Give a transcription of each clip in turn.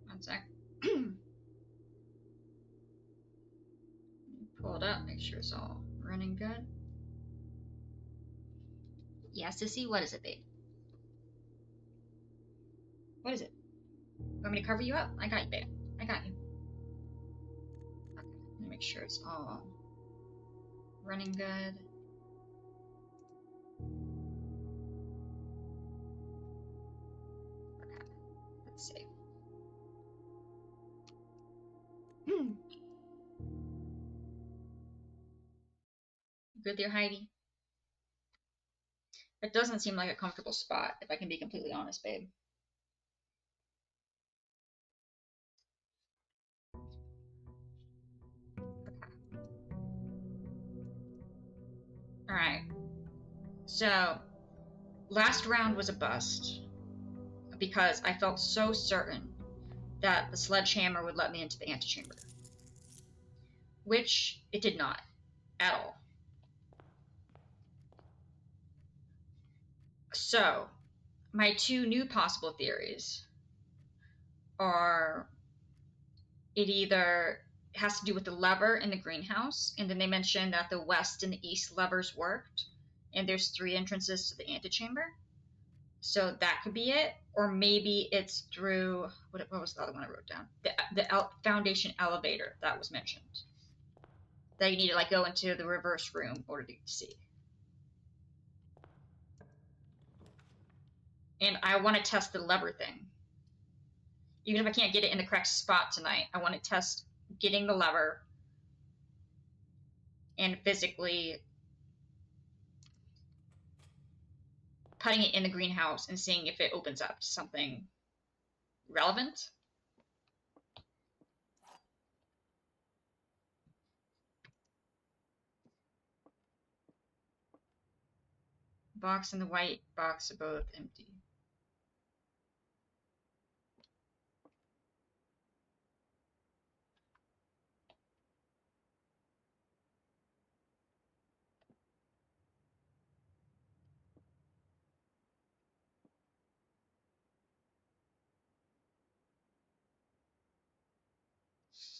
One sec. Pull it up, make sure it's all running good. Yeah, Sissy, what is it, babe? What is it? Want me to cover you up? I got you, babe. I got you. Okay, let me make sure it's all running good. Okay, let's see. Good there, Heidi? It doesn't seem like a comfortable spot, if I can be completely honest, babe. Alright. So, last round was a bust because I felt so certain that the sledgehammer would let me into the antechamber, which it did not at all. So, my two new possible theories are it either has to do with the lever in the greenhouse, and then they mentioned that the west and the east levers worked, and there's 3 entrances to the antechamber. So that could be it, or maybe it's through what was the other one I wrote down? The foundation elevator that was mentioned. That you need to like go into the reverse room in order to see. And I want to test the lever thing. Even if I can't get it in the correct spot tonight, I want to test getting the lever and physically putting it in the greenhouse and seeing if it opens up to something relevant. Box and the white box are both empty.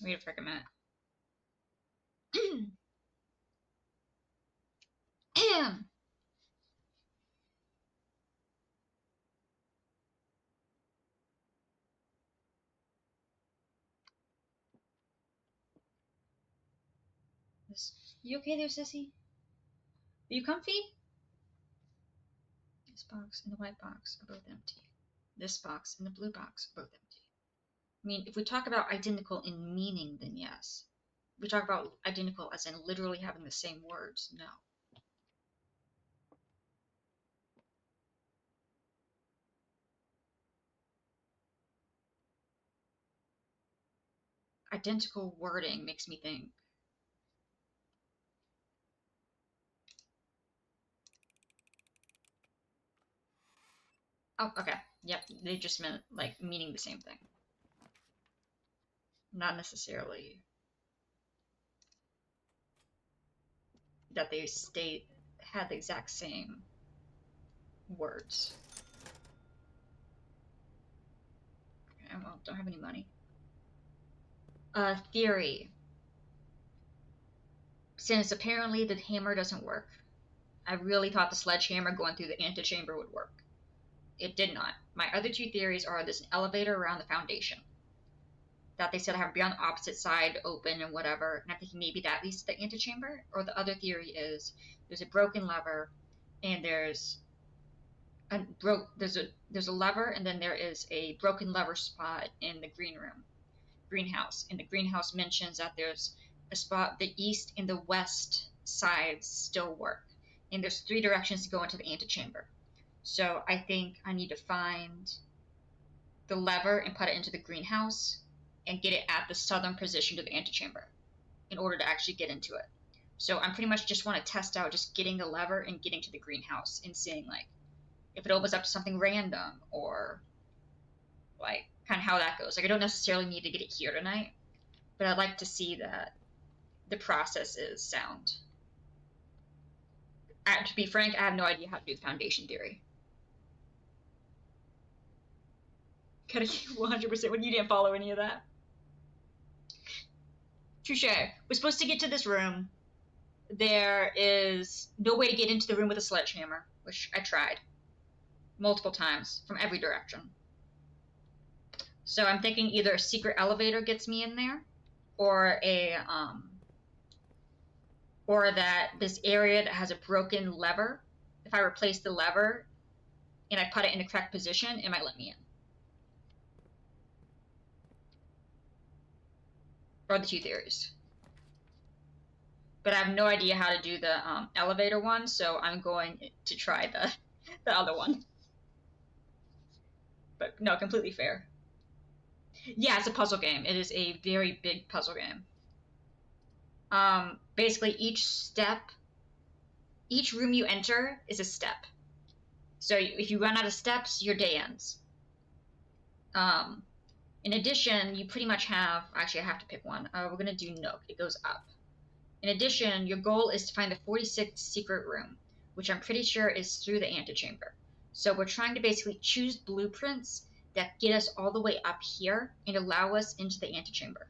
Wait a freaking minute. You okay there, sissy? Are you comfy? This box and the white box are both empty. This box and the blue box are both empty. I mean, if we talk about identical in meaning, then yes. If we talk about identical as in literally having the same words, no. Identical wording makes me think. Oh, okay. Yep, they just meant like meaning the same thing. Not necessarily that they had the exact same words. Okay, well, don't have any money. Theory. Since apparently the hammer doesn't work, I really thought the sledgehammer going through the antechamber would work. It did not. My other 2 theories are there's an elevator around the foundation that they said I have to be on the opposite side, open and whatever, and I'm thinking maybe that leads to the antechamber. Or the other theory is there's a broken lever, and there's a lever, and then there is a broken lever spot in the greenhouse, and the greenhouse mentions that there's a spot the east and the west sides still work, and there's 3 directions to go into the antechamber. So I think I need to find the lever and put it into the greenhouse and get it at the southern position to the antechamber in order to actually get into it. So I'm pretty much just want to test out just getting the lever and getting to the greenhouse and seeing like if it opens up to something random or like kind of how that goes. Like I don't necessarily need to get it here tonight, but I'd like to see that the process is sound. To be frank, I have no idea how to do the foundation theory. Gotta keep 100% when you didn't follow any of that. Touche. We're supposed to get to this room. There is no way to get into the room with a sledgehammer, which I tried multiple times from every direction. So I'm thinking either a secret elevator gets me in there, or or that this area that has a broken lever, if I replace the lever and I put it in the correct position, it might let me in. Or the two theories. But I have no idea how to do the elevator one, so I'm going to try the other one. But no, completely fair. Yeah, it's a puzzle game. It is a very big puzzle game. Basically each room you enter is a step. So if you run out of steps, your day ends. In addition, you pretty much have, actually I have to pick one. We're gonna do Nook, it goes up. In addition, your goal is to find the 46th secret room, which I'm pretty sure is through the antechamber. So we're trying to basically choose blueprints that get us all the way up here and allow us into the antechamber.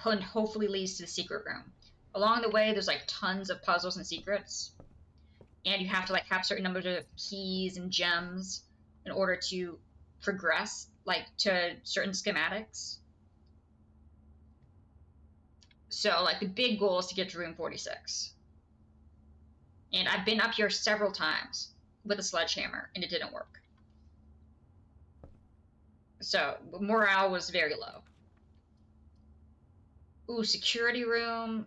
And hopefully leads to the secret room. Along the way, there's like tons of puzzles and secrets. And you have to like have certain numbers of keys and gems in order to progress like to certain schematics. So like the big goal is to get to room 46. And I've been up here several times with a sledgehammer and it didn't work. So morale was very low. Ooh, security room.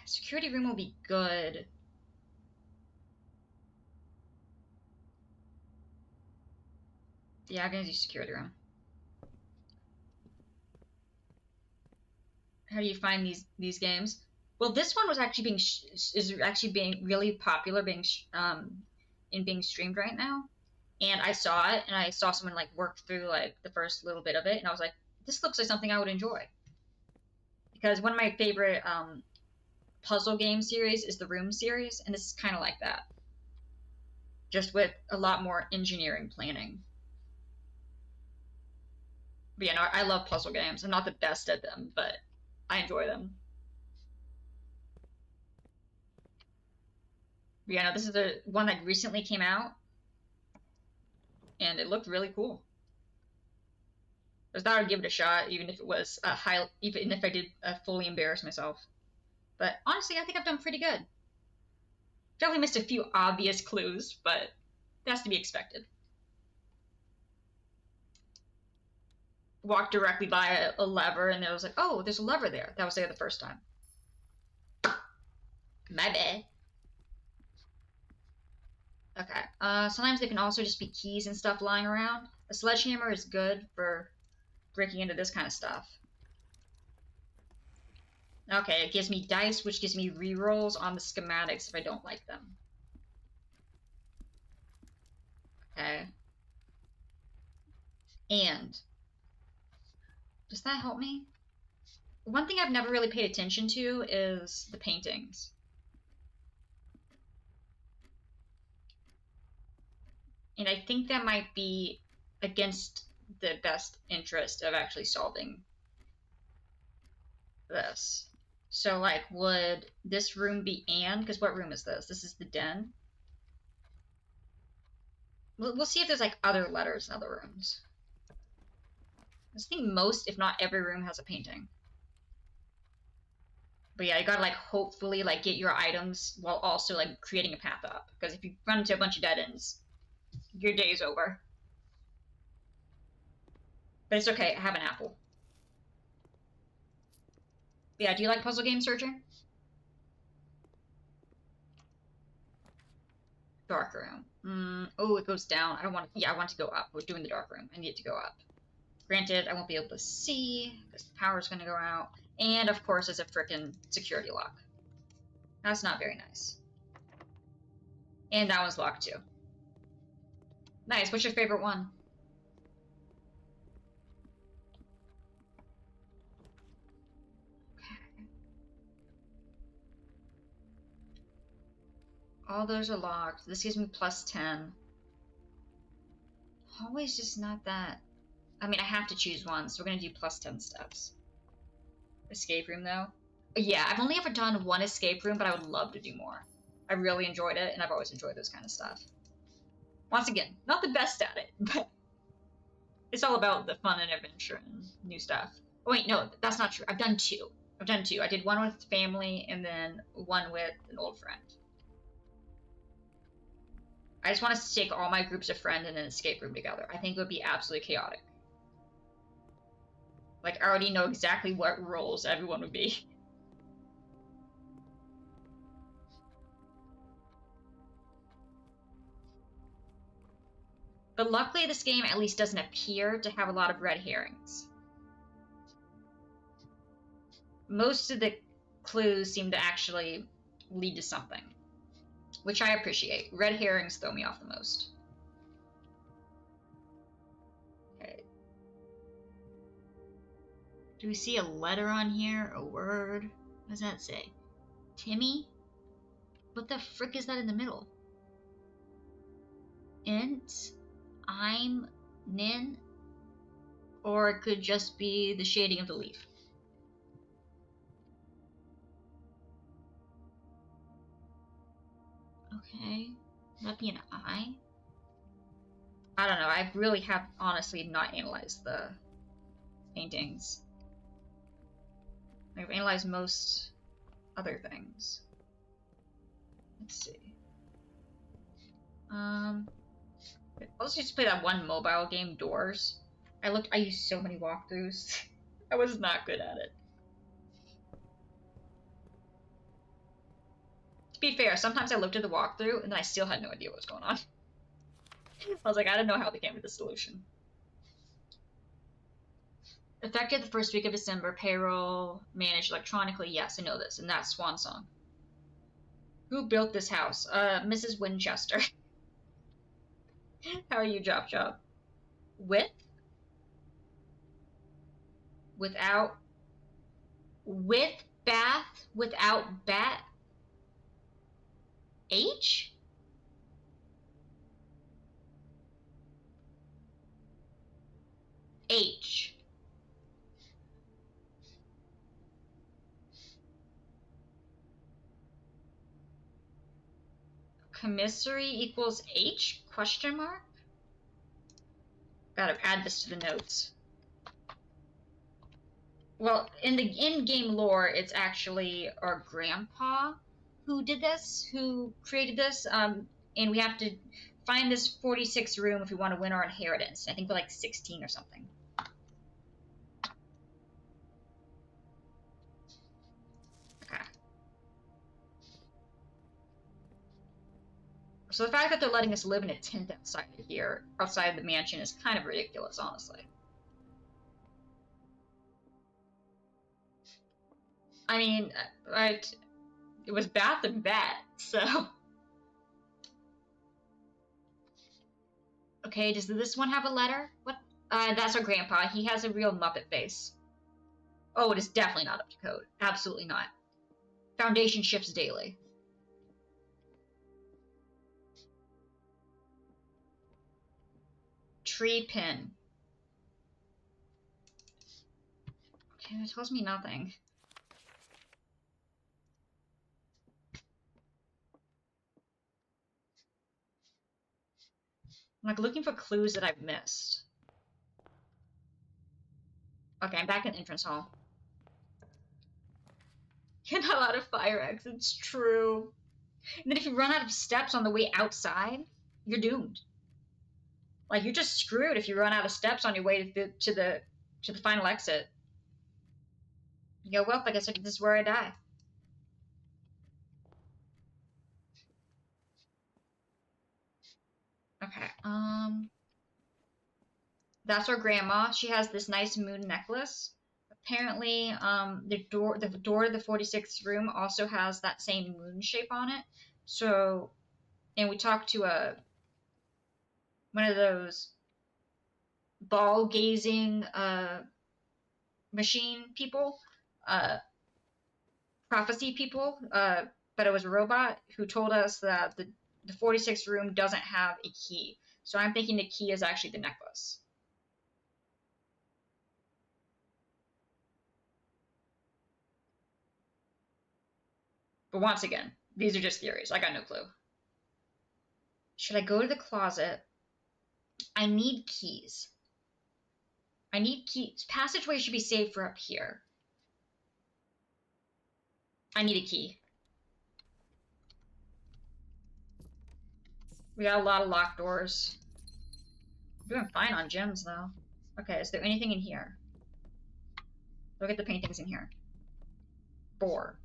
Security room will be good. Yeah, I'm gonna do security room. How do you find these games? Well, this one was actually being really popular, being streamed right now. And I saw it, and I saw someone like work through like the first little bit of it, and I was like, this looks like something I would enjoy. Because one of my favorite puzzle game series is the Room series, and this is kind of like that. Just with a lot more engineering planning. But yeah, no, I love puzzle games. I'm not the best at them, but I enjoy them. But yeah, no, this is the one that recently came out, and it looked really cool. I thought I'd give it a shot, even if it was even if I did fully embarrass myself. But honestly, I think I've done pretty good. Definitely missed a few obvious clues, but that's to be expected. Walked directly by a lever, and I was like, oh, there's a lever there. That was there the first time. My bad. Okay. Sometimes they can also just be keys and stuff lying around. A sledgehammer is good for breaking into this kind of stuff. Okay, it gives me dice, which gives me rerolls on the schematics if I don't like them. Okay. And does that help me? One thing I've never really paid attention to is the paintings. And I think that might be against the best interest of actually solving this. So, like, would this room be Anne? Because what room is this? This is the den. We'll see if there's, like, other letters in other rooms. I think most, if not every room has a painting. But yeah, you gotta, like, hopefully, like, get your items while also, like, creating a path up. Because if you run into a bunch of dead ends, your day's over. But it's okay, I have an apple. But yeah, do you like puzzle game searching? Dark room. Oh, it goes down. I don't want to... Yeah, I want to go up. We're doing the dark room. I need to go up. Granted, I won't be able to see because the power's going to go out. And, of course, it's a frickin' security lock. That's not very nice. And that one's locked, too. Nice. What's your favorite one? Okay. All those are locked. This gives me plus 10. hallway's just not that. I mean, I have to choose one, so we're gonna do plus 10 steps. Escape room, though. Yeah, I've only ever done one escape room, but I would love to do more. I really enjoyed it, and I've always enjoyed those kind of stuff. Once again, not the best at it, but it's all about the fun and adventure and new stuff. Oh, wait, no, that's not true. I've done two. I did one with family and then one with an old friend. I just want us to take all my groups of friends in an escape room together. I think it would be absolutely chaotic. Like, I already know exactly what roles everyone would be. But luckily, this game at least doesn't appear to have a lot of red herrings. Most of the clues seem to actually lead to something, which I appreciate. Red herrings throw me off the most. Okay. Do we see a letter on here? A word? What does that say? Timmy? What the frick is that in the middle? Int? I'm Nin? Or it could just be the shading of the leaf. Okay. Would that be an I? I don't know. I really have honestly not analyzed the paintings. I've analyzed most other things. Let's see. Let's just play that one mobile game, Doors. I used so many walkthroughs. I was not good at it. To be fair, sometimes I looked at the walkthrough and then I still had no idea what was going on. I was like, I don't know how they came to the solution. Effective the first week of December, payroll managed electronically. Yes, I know this, and that's Swan Song. Who built this house? Mrs. Winchester. How are you, Job? With? Without? With bath? Without bat? H? H. Commissary equals H? Question mark? Gotta add this to the notes. Well, in the in-game lore, it's actually our grandpa who did this, who created this, and we have to find this 46 room if we want to win our inheritance. I think we're like 16 or something. Okay. So the fact that they're letting us live in a tent outside of here, outside the mansion, is kind of ridiculous, honestly. I mean, it was Bath and Bat, so... Okay, does this one have a letter? What? That's our grandpa. He has a real Muppet face. Oh, it is definitely not up to code. Absolutely not. Foundation shifts daily. Tree pin. Okay, that tells me nothing. I'm like looking for clues that I've missed. Okay, I'm back in entrance hall. You're not allowed to fire exits, true. And then if you run out of steps on the way outside, you're doomed. Like, you're just screwed if you run out of steps on your way to the final exit. You go, well, I guess this is where I die. Okay, that's our grandma. She has this nice moon necklace. Apparently, the door to the 46th room also has that same moon shape on it. So, and we talked to one of those ball gazing machine people, prophecy people, but it was a robot who told us that the 46th room doesn't have a key. So I'm thinking the key is actually the necklace. But once again, these are just theories. I got no clue. Should I go to the closet? I need keys. I need keys. Passageway should be saved for up here. I need a key. We got a lot of locked doors. I'm doing fine on gems, though. Okay, is there anything in here? Look at the paintings in here. 4.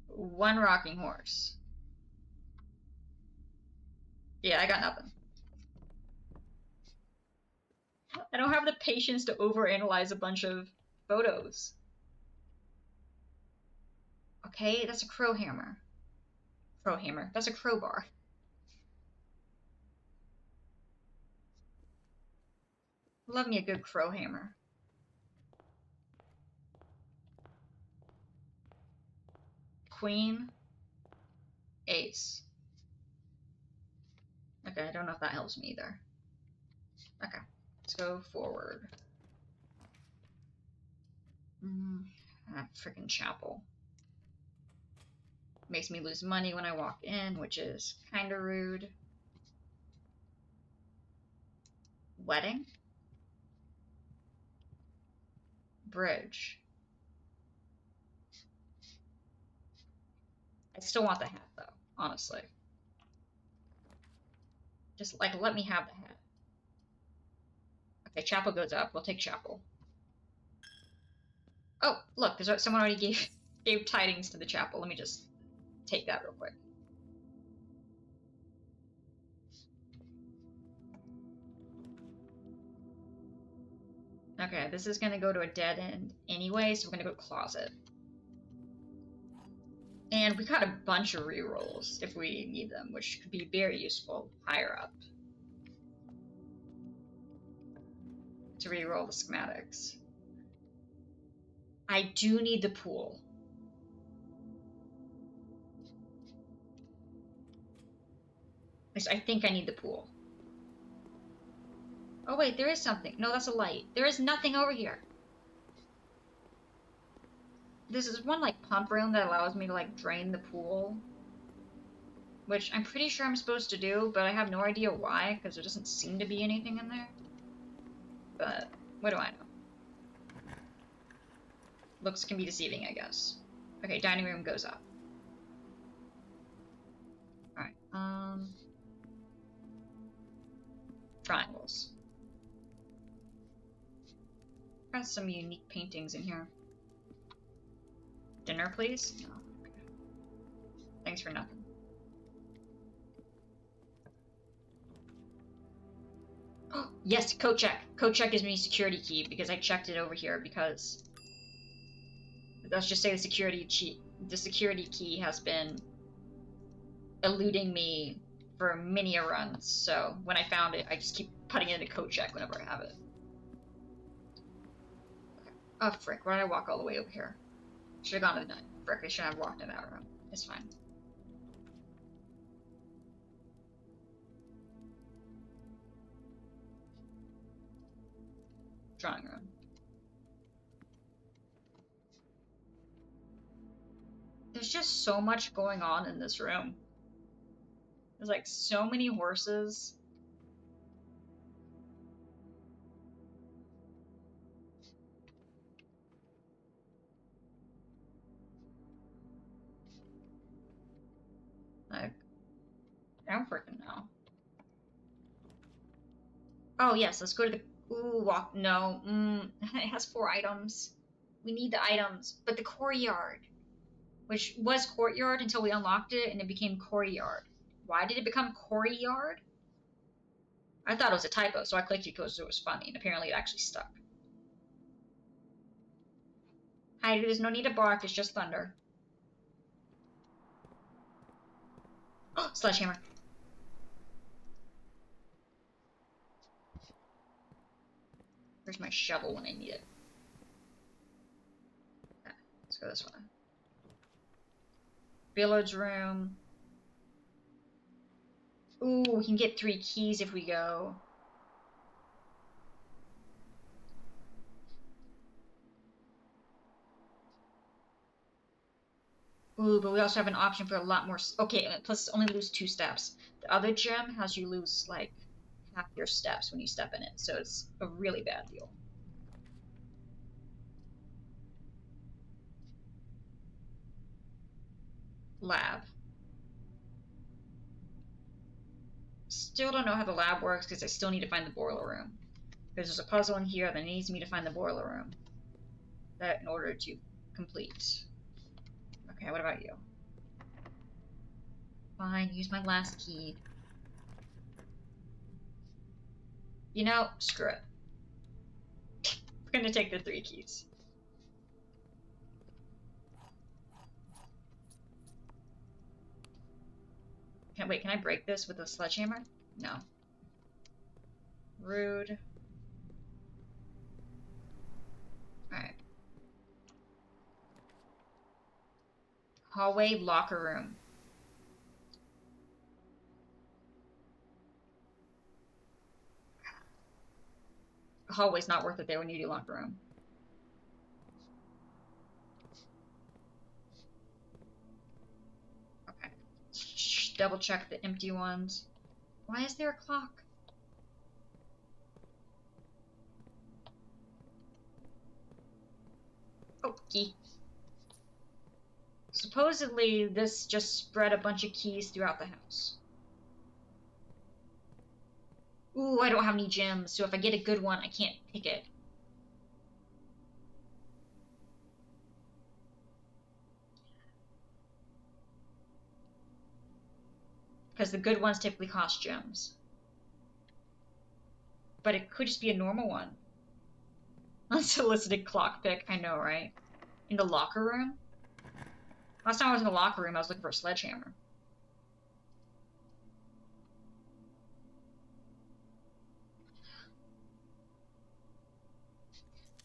1 rocking horse. Yeah, I got nothing. I don't have the patience to overanalyze a bunch of photos. Okay, that's a crow hammer. Crow hammer. That's a crowbar. Love me a good crow hammer. Queen. Ace. Okay, I don't know if that helps me either. Okay, let's go forward. That freaking chapel. Makes me lose money when I walk in, which is kinda rude. Wedding? Bridge. I still want the hat, though, honestly. Just, like, let me have the hat. Okay, chapel goes up. We'll take chapel. Oh, look, there's someone already gave tidings to the chapel. Let me just take that real quick. Okay, this is gonna go to a dead end anyway, so we're gonna go closet. And we got a bunch of rerolls if we need them, which could be very useful higher up. To reroll the schematics. I do need the pool. At least I think I need the pool. Oh wait, there is something. No, that's a light. There is nothing over here. This is one like pump room that allows me to like drain the pool. Which I'm pretty sure I'm supposed to do, but I have no idea why, because there doesn't seem to be anything in there. But what do I know? Looks can be deceiving, I guess. Okay, dining room goes up. Alright, triangles. Got some unique paintings in here. Dinner, please? No. Okay. Thanks for nothing. Oh, yes, code check. Code check gives me security key because I checked it over here because let's just say the security key has been eluding me for many a runs. So when I found it, I just keep putting it in a code check whenever I have it. Okay. Oh frick! Why did I walk all the way over here? Should have gone to the night. Frick! I should have walked in that room. It's fine. Drawing room. There's just so much going on in this room. There's like so many horses. Like, I don't freaking know. Oh yes, let's go to the walk. No, it has 4 items. We need the items, but the courtyard, which was courtyard until we unlocked it, and it became courtyard. Why did it become courtyard? I thought it was a typo, so I clicked it because it was funny, and apparently it actually stuck. Hi, there's no need to bark. It's just thunder. Oh, sledgehammer. Where's my shovel when I need it? Okay, let's go this way. Billiards room. Ooh, we can get 3 keys if we go. Ooh, but we also have an option for a lot more. Okay, plus only lose 2 steps. The other gym has you lose like half your steps when you step in it, so it's a really bad deal. Lab. Still don't know how the lab works because I still need to find the boiler room. Because there's a puzzle in here that needs me to find the boiler room. That in order to complete. Okay, what about you? Fine, use my last key. You know, screw it. We're gonna take the 3 keys. Wait, can I break this with a sledgehammer? No. Rude. Alright. Hallway locker room. Hallway's not worth it there when you do locker room. Okay. Double check the empty ones. Why is there a clock? Oh, key. Supposedly, this just spread a bunch of keys throughout the house. Ooh, I don't have any gems, so if I get a good one, I can't pick it. Because the good ones typically cost gems. But it could just be a normal one. Unsolicited clock pick, I know, right? In the locker room? Last time I was in the locker room, I was looking for a sledgehammer.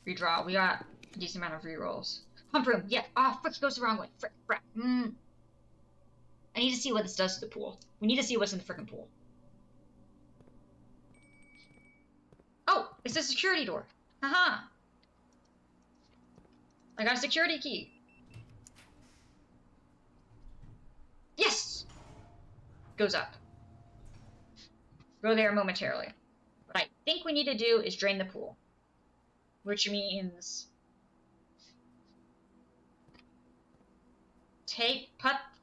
Redraw. We got a decent amount of rerolls. Pump room. Yeah. Ah, frick, it goes the wrong way. Frick, frick. I need to see what this does to the pool. We need to see what's in the frickin' pool. Oh, it's a security door. Haha. I got a security key. Yes! Goes up. Go there momentarily. What I think we need to do is drain the pool. Which means...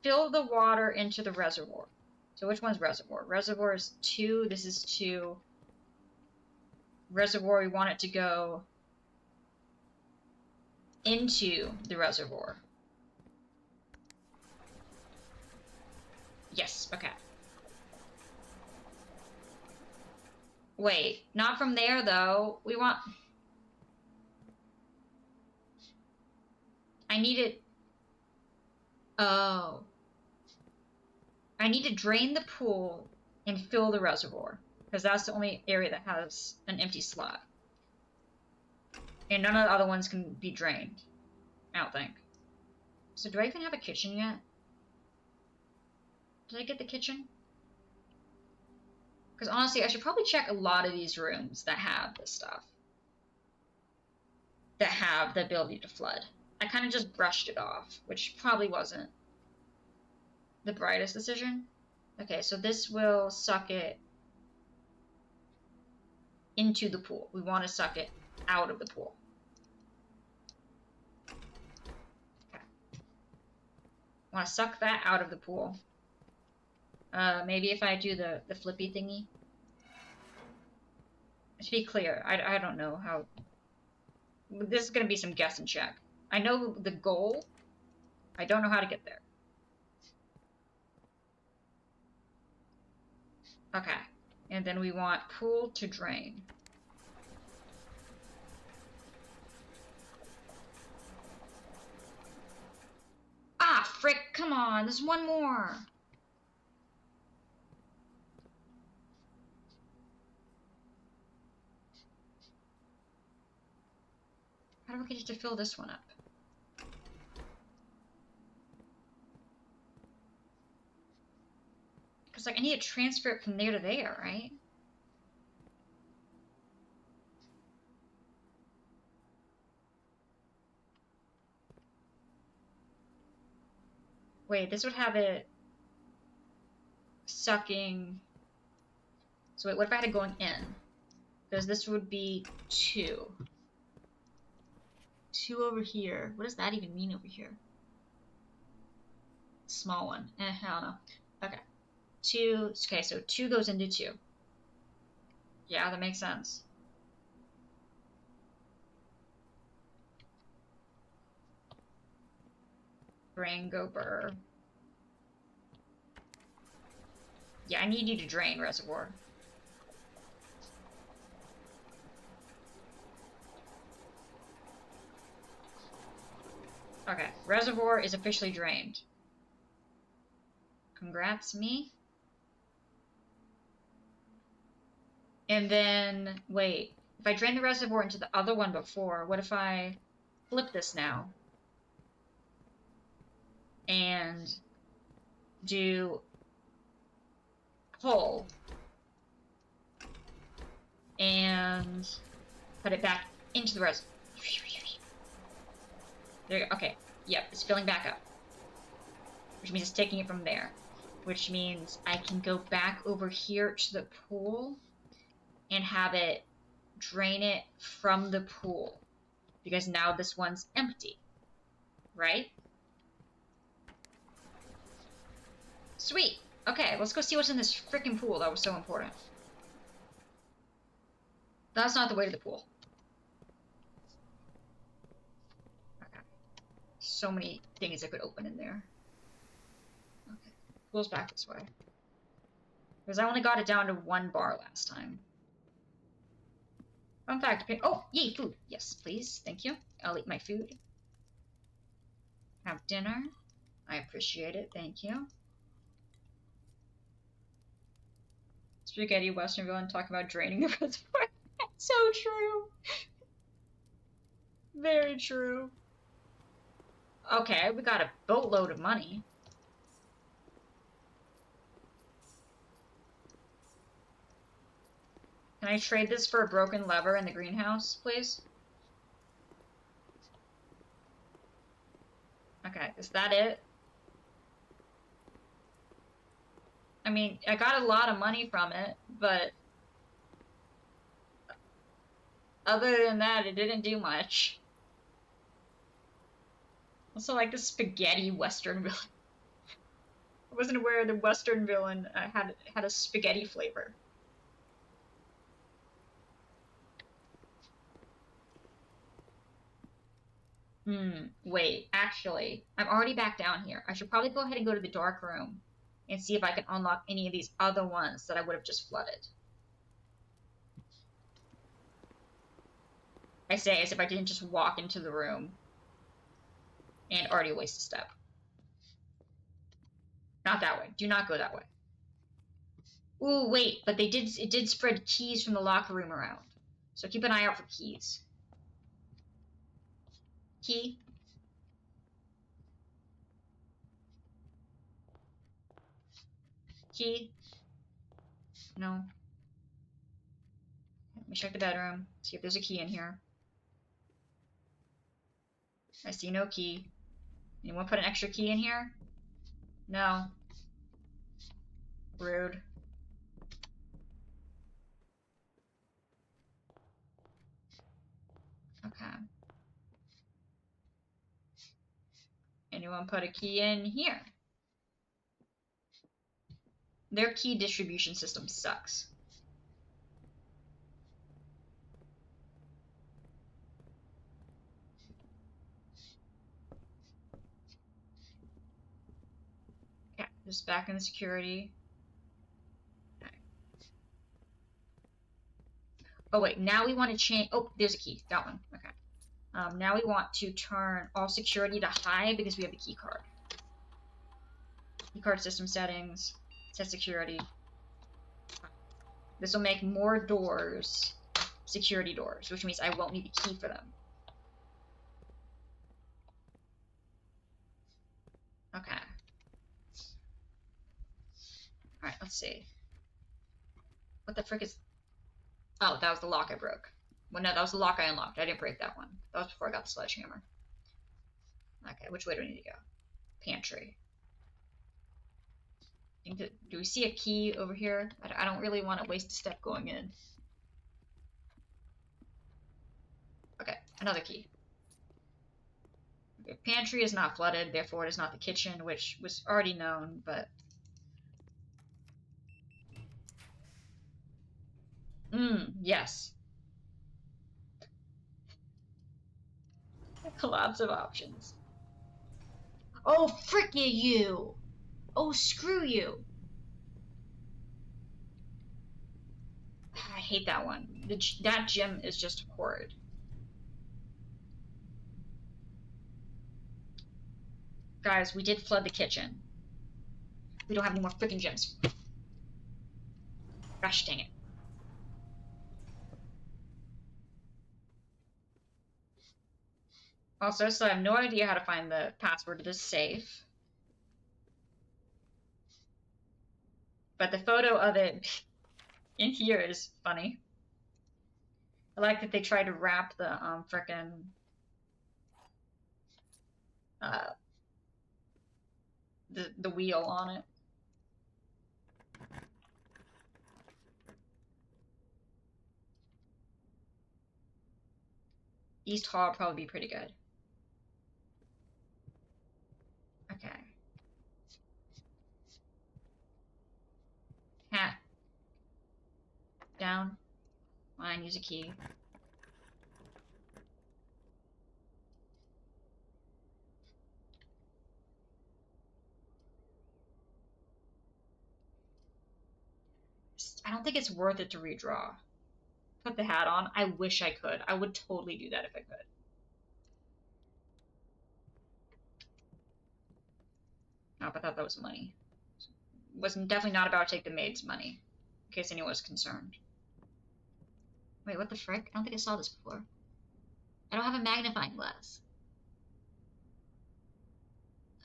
fill the water into the reservoir. So which one's reservoir? Reservoir is 2. This is 2. Reservoir, we want it to go into the reservoir. Yes, okay. Wait, not from there though. We want... I need it... Oh. I need to drain the pool and fill the reservoir. Because that's the only area that has an empty slot. And none of the other ones can be drained. I don't think. So do I even have a kitchen yet? Did I get the kitchen? Because honestly, I should probably check a lot of these rooms that have this stuff. That have the ability to flood. I kind of just brushed it off, which probably wasn't the brightest decision. Okay, so this will suck it into the pool. We want to suck it out of the pool. Okay. Want to suck that out of the pool. Maybe if I do the flippy thingy. To be clear, I don't know how... This is going to be some guess and check. I know the goal. I don't know how to get there. Okay. And then we want pool to drain. Ah, frick, come on. There's one more. How do we get to fill this one up? Because It's like I need to transfer it from there to there, right? Wait, this would have it sucking. So wait, what if I had it going in? Because this would be 2. 2 over here. What does that even mean over here? Small one. I don't know. Okay. 2. Okay, so 2 goes into 2. Yeah, that makes sense. Drain, go burr. Yeah, I need you to drain, reservoir. Okay, reservoir is officially drained. Congrats, me. And then, wait, if I drain the reservoir into the other one before, what if I flip this now? And do pull. And put it back into the reservoir. There you go. Okay, yep, it's filling back up. Which means it's taking it from there. Which means I can go back over here to the pool and have it drain it from the pool. Because now this one's empty. Right? Sweet. Okay, let's go see what's in this freaking pool that was so important. That's not the way to the pool. Okay. So many things I could open in there. Okay. Pool's back this way. Because I only got it down to 1 bar last time. Fun fact. Oh, yay, food. Yes, please. Thank you. I'll eat my food. Have dinner. I appreciate it. Thank you. Spaghetti Western villain talking about draining the reservoir. So true. Very true. Okay, we got a boatload of money. Can I trade this for a broken lever in the greenhouse, please? Okay, is that it? I mean, I got a lot of money from it, but other than that, it didn't do much. Also, like the spaghetti Western villain. I wasn't aware the Western villain had a spaghetti flavor. Wait, actually, I'm already back down here. I should probably go ahead and go to the dark room and see if I can unlock any of these other ones that I would have just flooded. I say as if I didn't just walk into the room and already waste a step. Not that way. Do not go that way. Ooh, wait, but it did spread keys from the locker room around. So keep an eye out for keys. Key. Key. No. Let me check the bedroom. See if there's a key in here. I see no key. Anyone put an extra key in here? No. Rude. Okay. Anyone put a key in here? Their key distribution system sucks. Okay, just back in the security. Okay. Oh wait, now we want to change. Oh, there's a key. That one. Okay. Now we want to turn all security to high because we have a key card. Key card system settings. Set security. This will make more doors security doors, which means I won't need a key for them. Okay. Alright, Let's see. What the frick is... Oh, that was the lock I broke. Well, no, that was the lock I unlocked. I didn't break that one. That was before I got the sledgehammer. Okay, which way do we need to go? Pantry. Do we see a key over here? I don't really want to waste a step going in. Okay, another key. Okay, pantry is not flooded, therefore it is not the kitchen, which was already known, but... Yes. Lots of options. Oh, frick you! Oh, screw you! I hate that one. That gym is just horrid. Guys, we did flood the kitchen. We don't have any more freaking gyms. Gosh dang it. Also, so I have no idea how to find the password to this safe. But the photo of it in here is funny. I like that they tried to wrap the frickin' the wheel on it. East Hall would probably be pretty good. Okay. Hat. Down. Line, use a key. I don't think it's worth it to redraw. Put the hat on. I wish I could. I would totally do that if I could. Oh, but I thought that was money. Was definitely not about to take the maid's money, in case anyone was concerned. Wait, what the frick? I don't think I saw this before. I don't have a magnifying glass.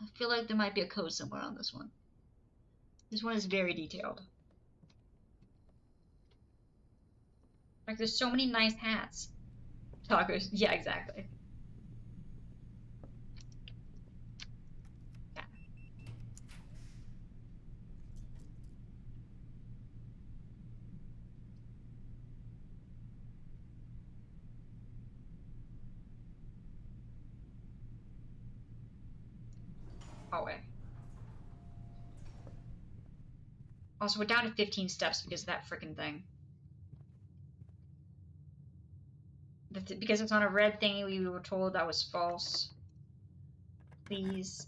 I feel like there might be a code somewhere on this one. This one is very detailed. Like, there's so many nice hats. Talkers. Yeah, exactly. Yeah. Hallway. Also, we're down to 15 steps because of that frickin' thing. Because it's on a red thingy, we were told that was false. Please.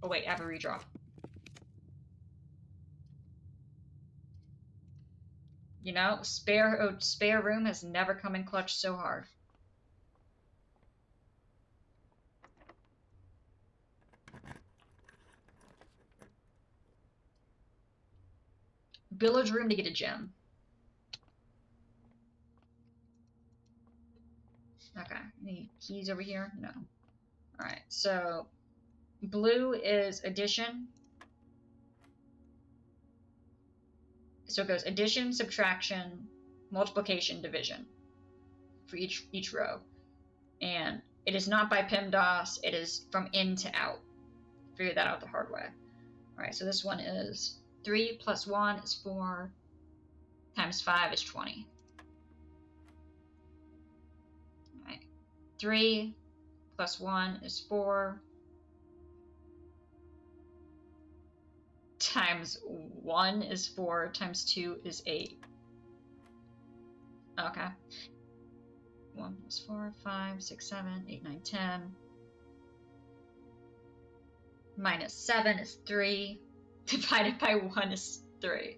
Oh wait, I have a redraw. You know, spare room has never come in clutch so hard. Village room to get a gem. Okay, any keys over here? No. Alright, so blue is addition. So it goes addition, subtraction, multiplication, division for each row. And it is not by PEMDAS, it is from in to out. Figure that out the hard way. Alright, so this one is 3 plus 1 is 4 times 5 is 20. Alright, 3 plus 1 is 4 times 1 is 4 times 2 is 8. Okay. 1 plus 4, 5, 6, 7, 8, 9, 10. Minus 7 is 3. Divided by 1 is 3.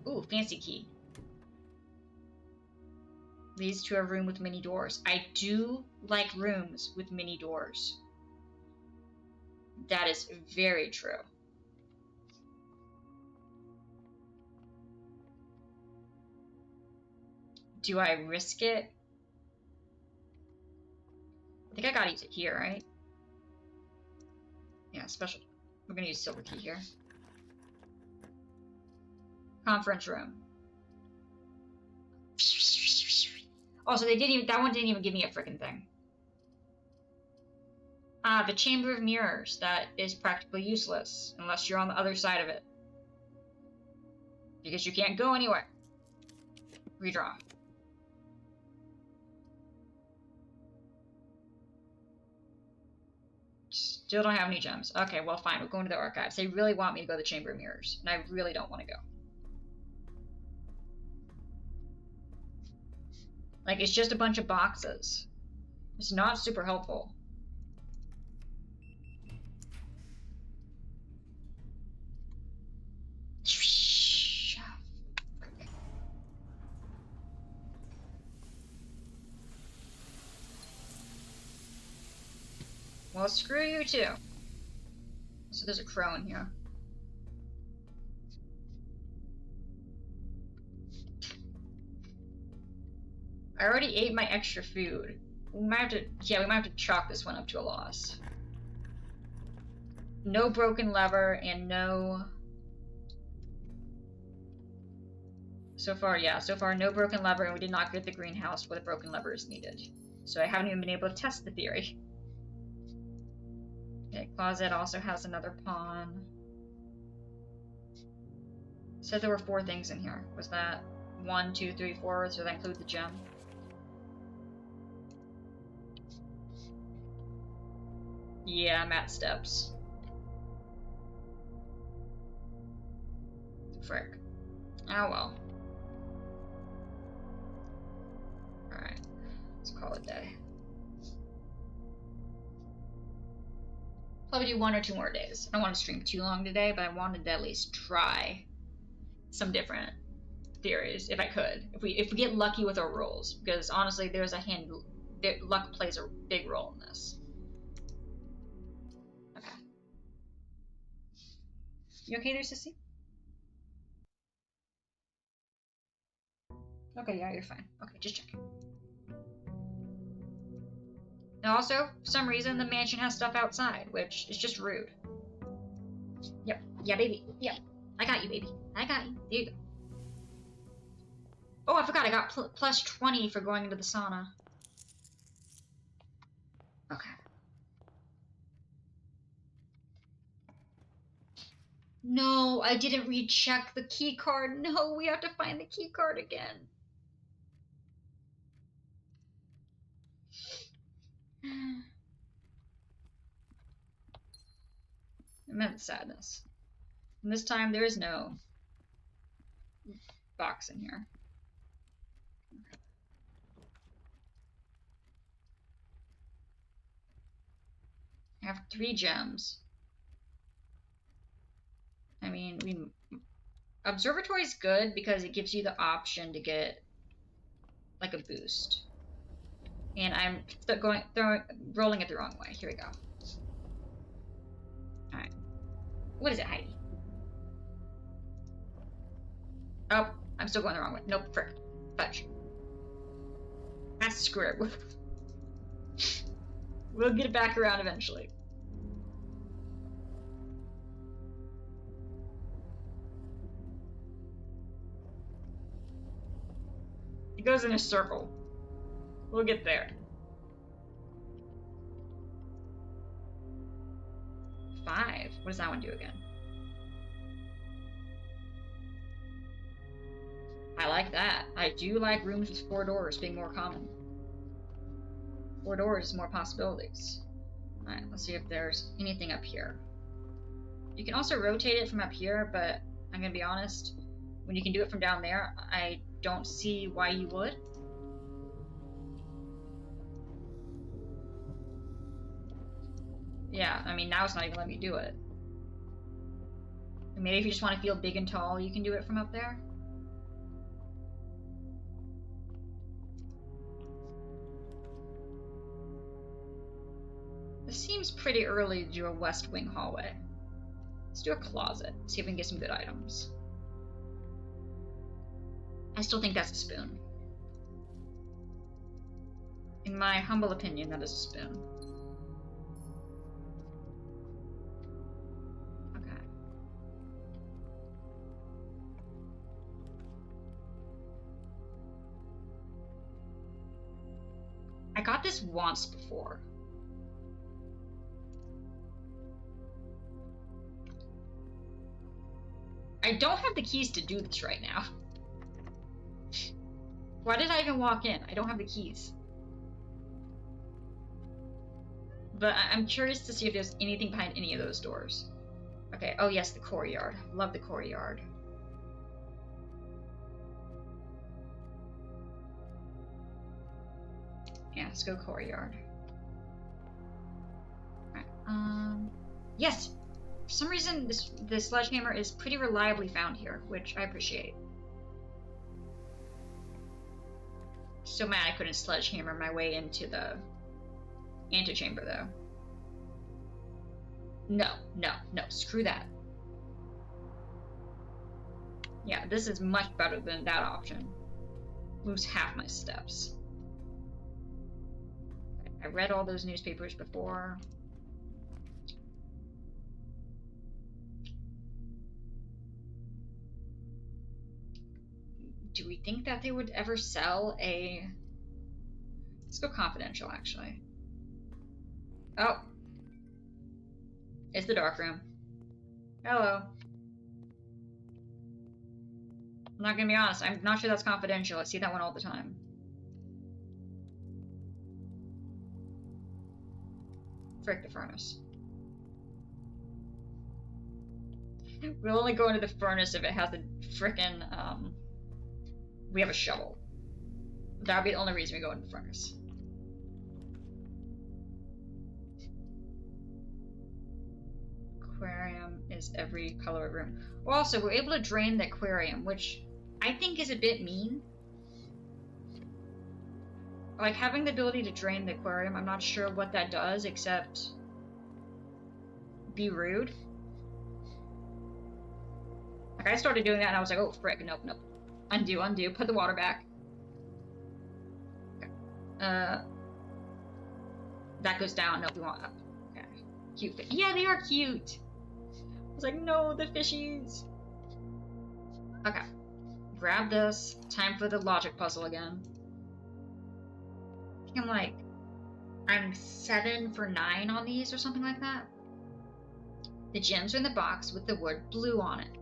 Ooh, fancy key. Leads to a room with many doors. I do like rooms with many doors. That is very true. Do I risk it? think I gotta use it here, right? Yeah, special. We're gonna use silver key here. Conference room. Also, they didn't even, that one didn't even give me a freaking thing. The Chamber of Mirrors. That is practically useless unless you're on the other side of it. Because you can't go anywhere. Redraw. Still don't have any gems. Okay, well fine, we're going to the archives. They really want me to go to the Chamber of Mirrors, and I really don't want to go. Like, it's just a bunch of boxes. It's not super helpful. Well, screw you too. So there's a crow in here. I already ate my extra food. We might have to, yeah, we might have to chalk this one up to a loss. No broken lever and no... So far, yeah, so far no broken lever, and we did not get the greenhouse where the broken lever is needed. So I haven't even been able to test the theory. Okay, closet also has another pawn. Said there were 4 things in here. Was that 1, 2, 3, 4? So that include the gem? Yeah, I'm at steps. Frick. Oh well. Alright. Let's call it a day. Probably do 1 or 2 more days. I don't want to stream too long today, but I wanted to at least try some different theories if I could. If we get lucky with our rolls, because honestly, there's a hand. Luck plays a big role in this. Okay. You okay there, sissy? Okay, yeah, you're fine. Okay, just checking. And also, for some reason, the mansion has stuff outside, which is just rude. Yep. Yeah, baby. Yep. I got you, baby. I got you. There you go. Oh, I forgot. I got plus 20 for going into the sauna. Okay. No, I didn't recheck the key card. No, we have to find the key card again. Immense sadness. And this time there is no box in here. I have 3 gems. I mean, Observatory is good because it gives you the option to get like a boost. And I'm rolling it the wrong way. Here we go. Alright. What is it, Heidi? Oh, I'm still going the wrong way. Nope, frick. Fudge. That's screw. We'll get it back around eventually. It goes in a circle. We'll get there. 5. What does that one do again? I like that. I do like rooms with 4 doors being more common. 4 doors, more possibilities. Alright, let's see if there's anything up here. You can also rotate it from up here, but I'm gonna be honest, when you can do it from down there, I don't see why you would. Yeah, I mean, now it's not even letting me do it. Maybe if you just want to feel big and tall, you can do it from up there. This seems pretty early to do a west wing hallway. Let's do a closet, see if we can get some good items. I still think that's a spoon. In my humble opinion, that is a spin. Okay. I got this once before. I don't have the keys to do this right now. Why did I even walk in? I don't have the keys. But I'm curious to see if there's anything behind any of those doors. Okay, oh yes, the courtyard. Love the courtyard. Yeah, let's go courtyard. Alright, yes! For some reason, the sledgehammer is pretty reliably found here, which I appreciate. So mad I couldn't sledgehammer my way into the antechamber, though. No, no, no, screw that. Yeah, this is much better than that option. Lose half my steps. I read all those newspapers before. Do we think that they would ever sell a... Let's go confidential, actually. Oh. It's the dark room. Hello. I'm not gonna be honest, I'm not sure that's confidential. I see that one all the time. Frick the furnace. We'll only go into the furnace if it has the frickin', we have a shovel. That would be the only reason we go into the furnace. Aquarium is every color of room. Well, also, we're able to drain the aquarium, which I think is a bit mean. Like, having the ability to drain the aquarium, I'm not sure what that does, except be rude. Like, I started doing that and I was like, oh, frick, nope, nope. Undo, undo, put the water back. Okay. That goes down, nope, we want up. Okay. Cute fish. Yeah, they are cute! I was like, no, the fishies! Okay. Grab this. Time for the logic puzzle again. I think I'm 7 for 9 on these or something like that. The gems are in the box with the word blue on it.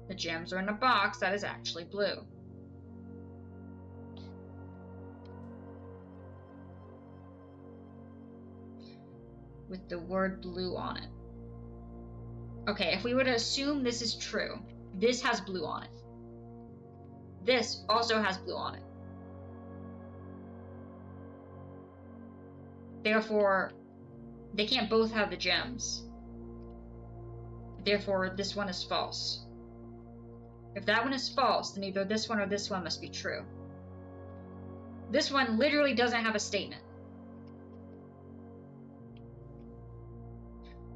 The gems are in a box that is actually blue. With the word blue on it. Okay, if we were to assume this is true, this has blue on it. This also has blue on it. Therefore, they can't both have the gems. Therefore, this one is false. If that one is false, then either this one or this one must be true. This one literally doesn't have a statement.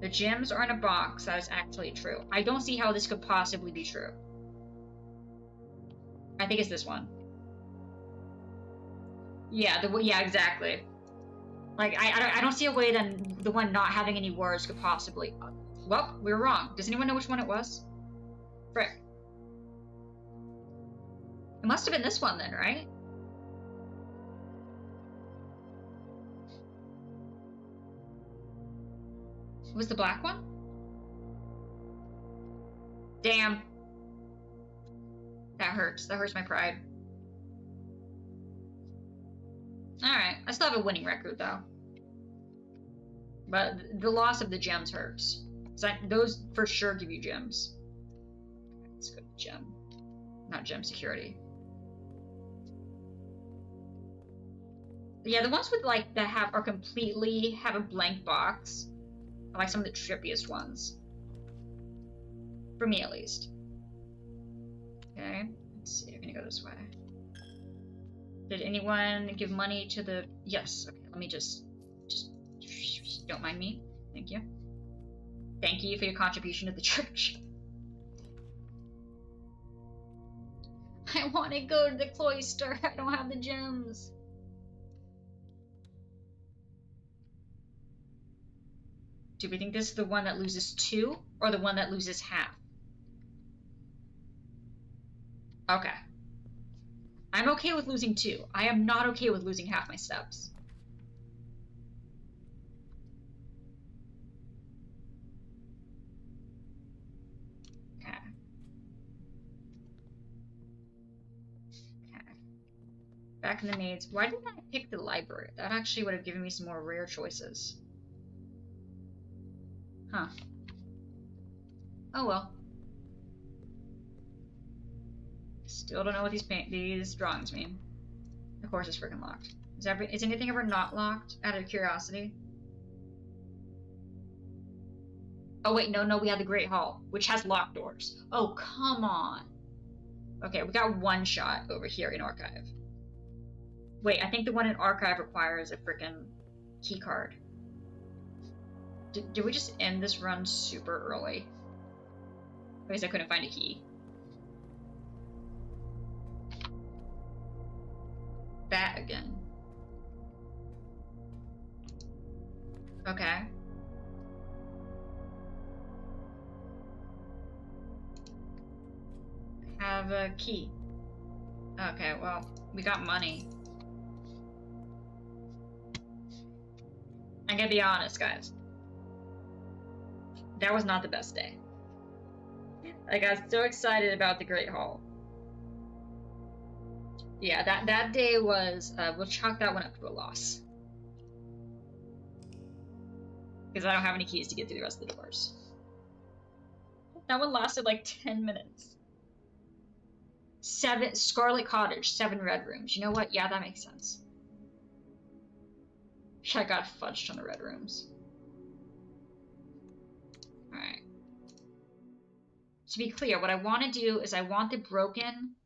The gems are in a box that is actually true. I don't see how this could possibly be true. I think it's this one. Yeah, yeah, exactly. Like, I don't see a way that the one not having any words could possibly... Well, we were wrong. Does anyone know which one it was? Frick. It must have been this one then, right? Was the black one? Damn. That hurts. That hurts my pride. Alright. I still have a winning record, though. But the loss of the gems hurts. So those for sure give you gems. Let's go to gem. Not gem security. Yeah, the ones with like that are completely have a blank box are like some of the trippiest ones. For me at least. Okay, let's see, I'm gonna go this way. Did anyone give money to the... Yes, okay, let me just don't mind me. Thank you. Thank you for your contribution to the church. I want to go to the cloister. I don't have the gems. Do we think this is the one that loses 2 or the one that loses half? Okay. I'm okay with losing 2. I am not okay with losing half my steps. Okay. Okay. Back in the maids. Why didn't I pick the library? That actually would have given me some more rare choices. Huh. Oh well. Still don't know what these drawings mean. Of course it's freaking locked. Is anything ever not locked out of curiosity? Oh wait, no, we have the Great Hall, which has locked doors. Oh, come on. Okay, we got one shot over here in Archive. Wait, I think the one in Archive requires a freaking key card. Did we just end this run super early? Because I couldn't find a key. That again. Okay. Have a key. Okay, well, we got money. I'm gonna be honest, guys. That was not the best day. I got so excited about the Great Hall. Yeah, that day was, we'll chalk that one up to a loss. Because I don't have any keys to get through the rest of the doors. That one lasted like 10 minutes. 7, Scarlet Cottage, 7 red rooms. You know what? Yeah, that makes sense. I got fudged on the red rooms. Alright. To be clear, what I want to do is I want the broken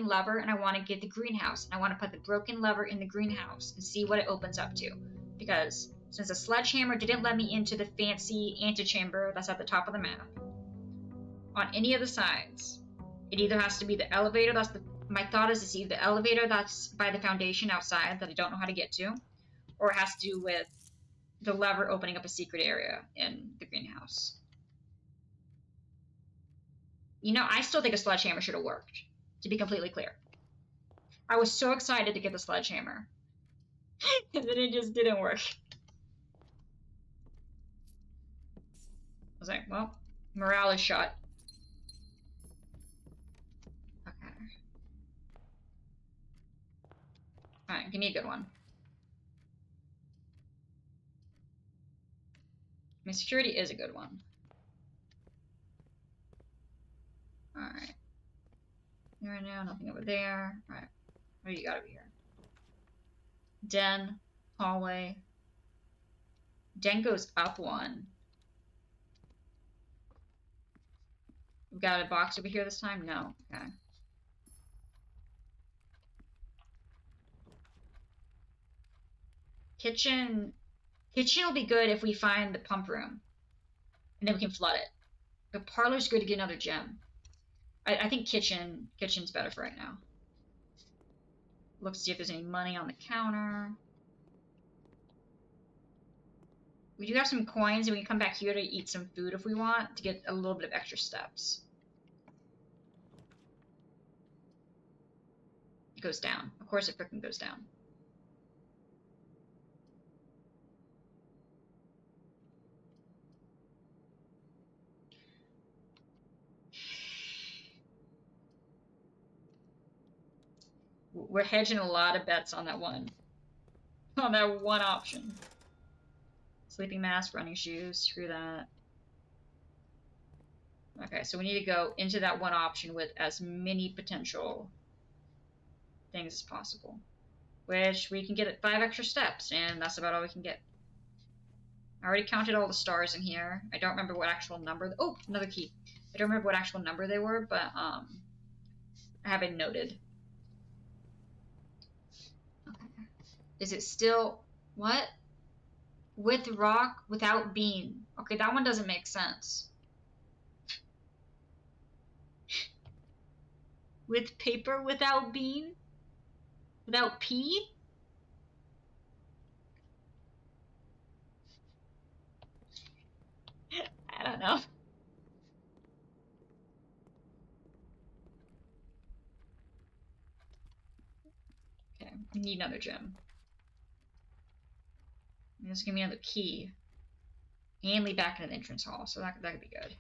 lever, and I want to get the greenhouse. And I want to put the broken lever in the greenhouse and see what it opens up to. Because since the sledgehammer didn't let me into the fancy antechamber that's at the top of the map, on any of the sides, it either has to be the elevator my thought is to see the elevator that's by the foundation outside that I don't know how to get to, or it has to do with the lever opening up a secret area in the greenhouse. You know, I still think a sledgehammer should have worked, to be completely clear. I was so excited to get the sledgehammer. And then it just didn't work. I was like, well, morale is shot. Okay. Alright, give me a good one. I mean, security is a good one. Alright. Right now, nothing over there. Alright. What do you got over here? Den. Hallway. Den goes up 1. We've got a box over here this time? No. Okay. Kitchen will be good if we find the pump room. And then we can flood it. But parlor's good to get another gem. I think kitchen's better for right now. Look to see if there's any money on the counter. We do have some coins, and we can come back here to eat some food if we want, to get a little bit of extra steps. It goes down. Of course it frickin' goes down. We're hedging a lot of bets on that one option. Sleeping mask, running shoes, screw that. Okay, so we need to go into that one option with as many potential things as possible. Which we can get at 5 extra steps, and that's about all we can get. I already counted all the stars in here. I don't remember what actual number... Oh, another key. I don't remember what actual number they were, but I have it noted. Okay. Is it still... What? With rock, without bean. Okay, that one doesn't make sense. With paper without bean? Without P? I don't know. Okay, we need another gem. Just give me another key. And lead back into the entrance hall, so that could be good.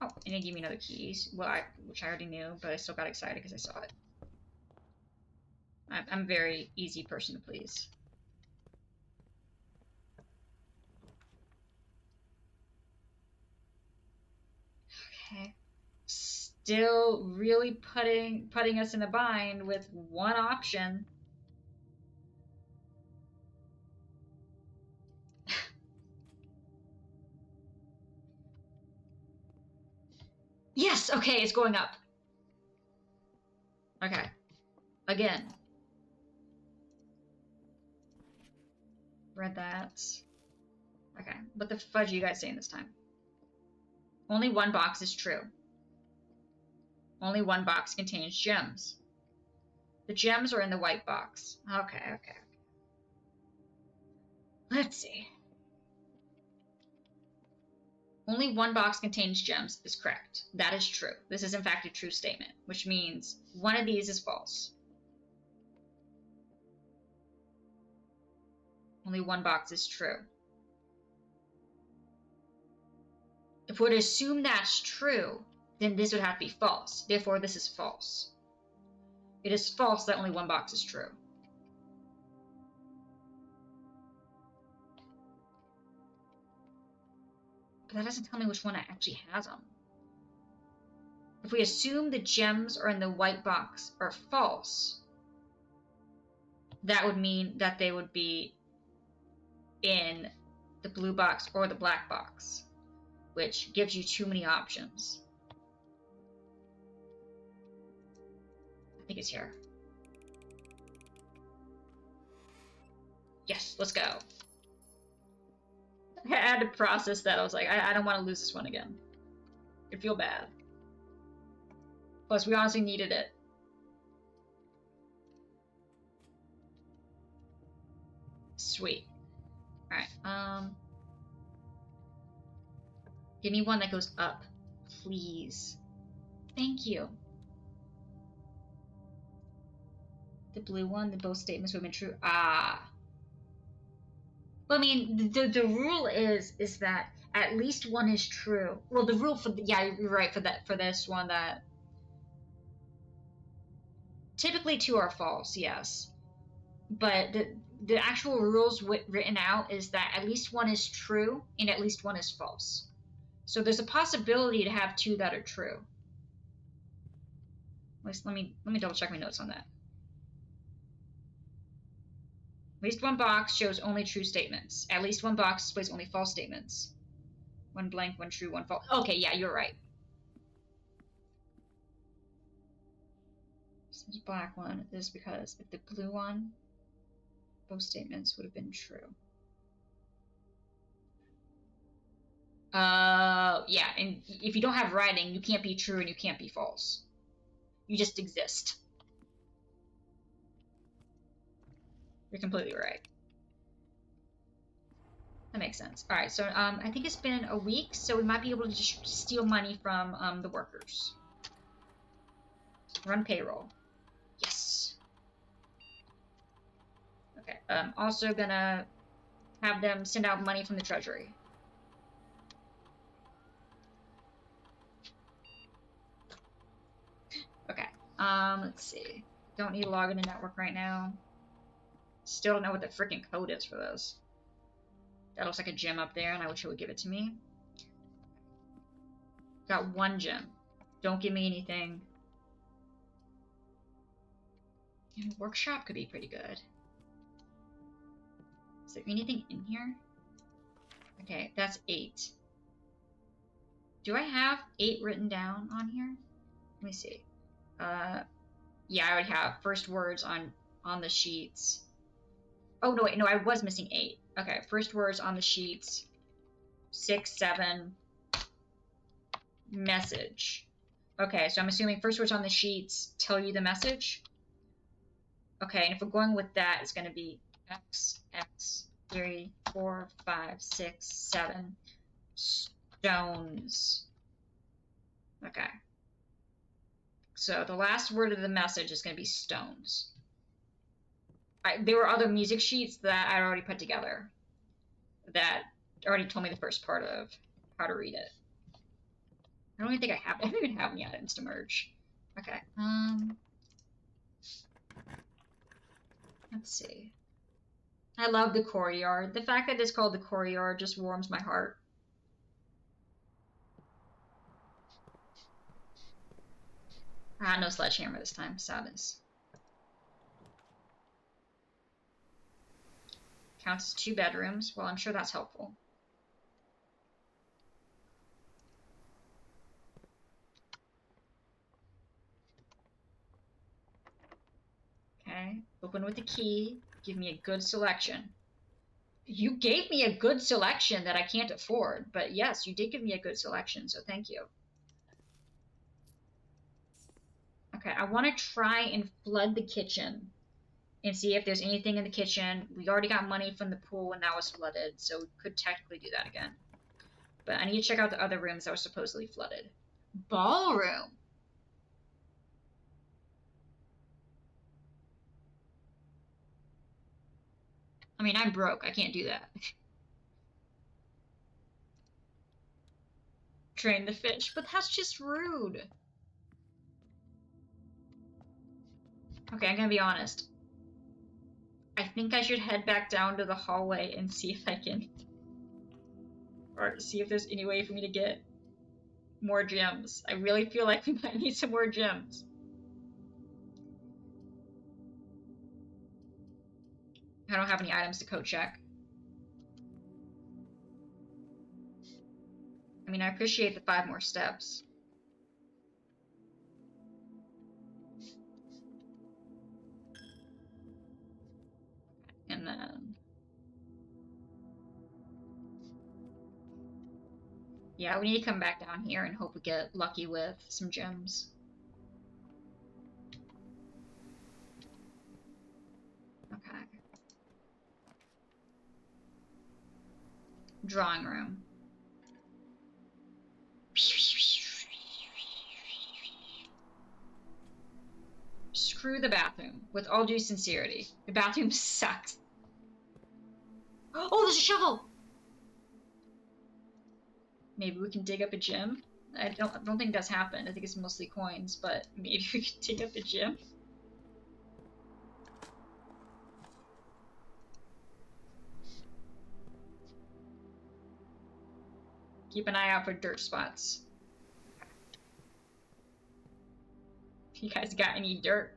Oh, and it gave me another key, which I already knew, but I still got excited because I saw it. I'm a very easy person to please. Okay. Still really putting us in a bind with one option. Yes, okay, it's going up. Okay. Again. Read that. Okay, what the fudge are you guys saying this time? Only one box is true. Only one box contains gems. The gems are in the white box. Okay. Let's see. Only one box contains gems is correct. That is true. This is in fact a true statement, which means one of these is false. Only one box is true. If we were to assume that's true, then this would have to be false. Therefore, this is false. It is false that only one box is true. But that doesn't tell me which one actually has them. If we assume the gems are in the white box are false, that would mean that they would be in the blue box or the black box, which gives you too many options. I think it's here. Yes, let's go. I had to process that. I was like, I don't want to lose this one again. I feel bad. Plus, we honestly needed it. Sweet. Alright, give me one that goes up, please. Thank you. The blue one, both statements would have been true. Ah. Well, I mean, the rule is that at least one is true. Well, the rule for yeah, you're right for this one that typically two are false, yes. But the actual rules written out is that at least one is true and at least one is false. So there's a possibility to have two that are true. Let me double check my notes on that. At least one box shows only true statements. At least one box displays only false statements. One blank, one true, one false. Okay, yeah, you're right. This is black one. This is because if the blue one, both statements would have been true. Yeah, and if you don't have writing, you can't be true and you can't be false. You just exist. You're completely right. That makes sense. All right, so I think it's been a week, so we might be able to just steal money from the workers. Run payroll. Yes. Okay. Also gonna have them send out money from the treasury. Okay. Let's see. Don't need to log into network right now. Still don't know what the freaking code is for those. That looks like a gem up there, and I wish it would give it to me. Got one gem. Don't give me anything. And workshop could be pretty good. Is there anything in here? Okay, that's 8. Do I have 8 written down on here? Let me see. Yeah, I already have first words on the sheets. Oh, no, wait, no, I was missing 8. Okay, first words on the sheets. 6, 7. Message. Okay, so I'm assuming first words on the sheets tell you the message. Okay, and if we're going with that, it's going to be X, 3, 4, 5, 6, 7 stones. Okay. So the last word of the message is going to be stones. There were other music sheets that I already put together that already told me the first part of how to read it. I don't even think I don't even have any items to merge. Okay. Let's see. I love the courtyard. The fact that it's called the courtyard just warms my heart. No sledgehammer this time. Sadness. Counts as 2 bedrooms. Well, I'm sure that's helpful. Okay. Open with the key. Give me a good selection. You gave me a good selection that I can't afford, but yes, you did give me a good selection, so thank you. Okay, I want to try and flood the kitchen and see if there's anything in the kitchen. We already got money from the pool when that was flooded, so we could technically do that again. But I need to check out the other rooms that were supposedly flooded. Ballroom! I mean, I'm broke. I can't do that. Train the fish, but that's just rude. Okay, I'm gonna be honest. I think I should head back down to the hallway and see if I can... or see if there's any way for me to get more gems. I really feel like we might need some more gems. I don't have any items to code check. I mean, I appreciate the 5 more steps. And then... yeah, we need to come back down here and hope we get lucky with some gems. Okay. Drawing room. Screw the bathroom, with all due sincerity. The bathroom sucks. Oh, there's a shovel! Maybe we can dig up a gem? I don't think that's happened. I think it's mostly coins, but maybe we can dig up a gem. Keep an eye out for dirt spots. You guys got any dirt?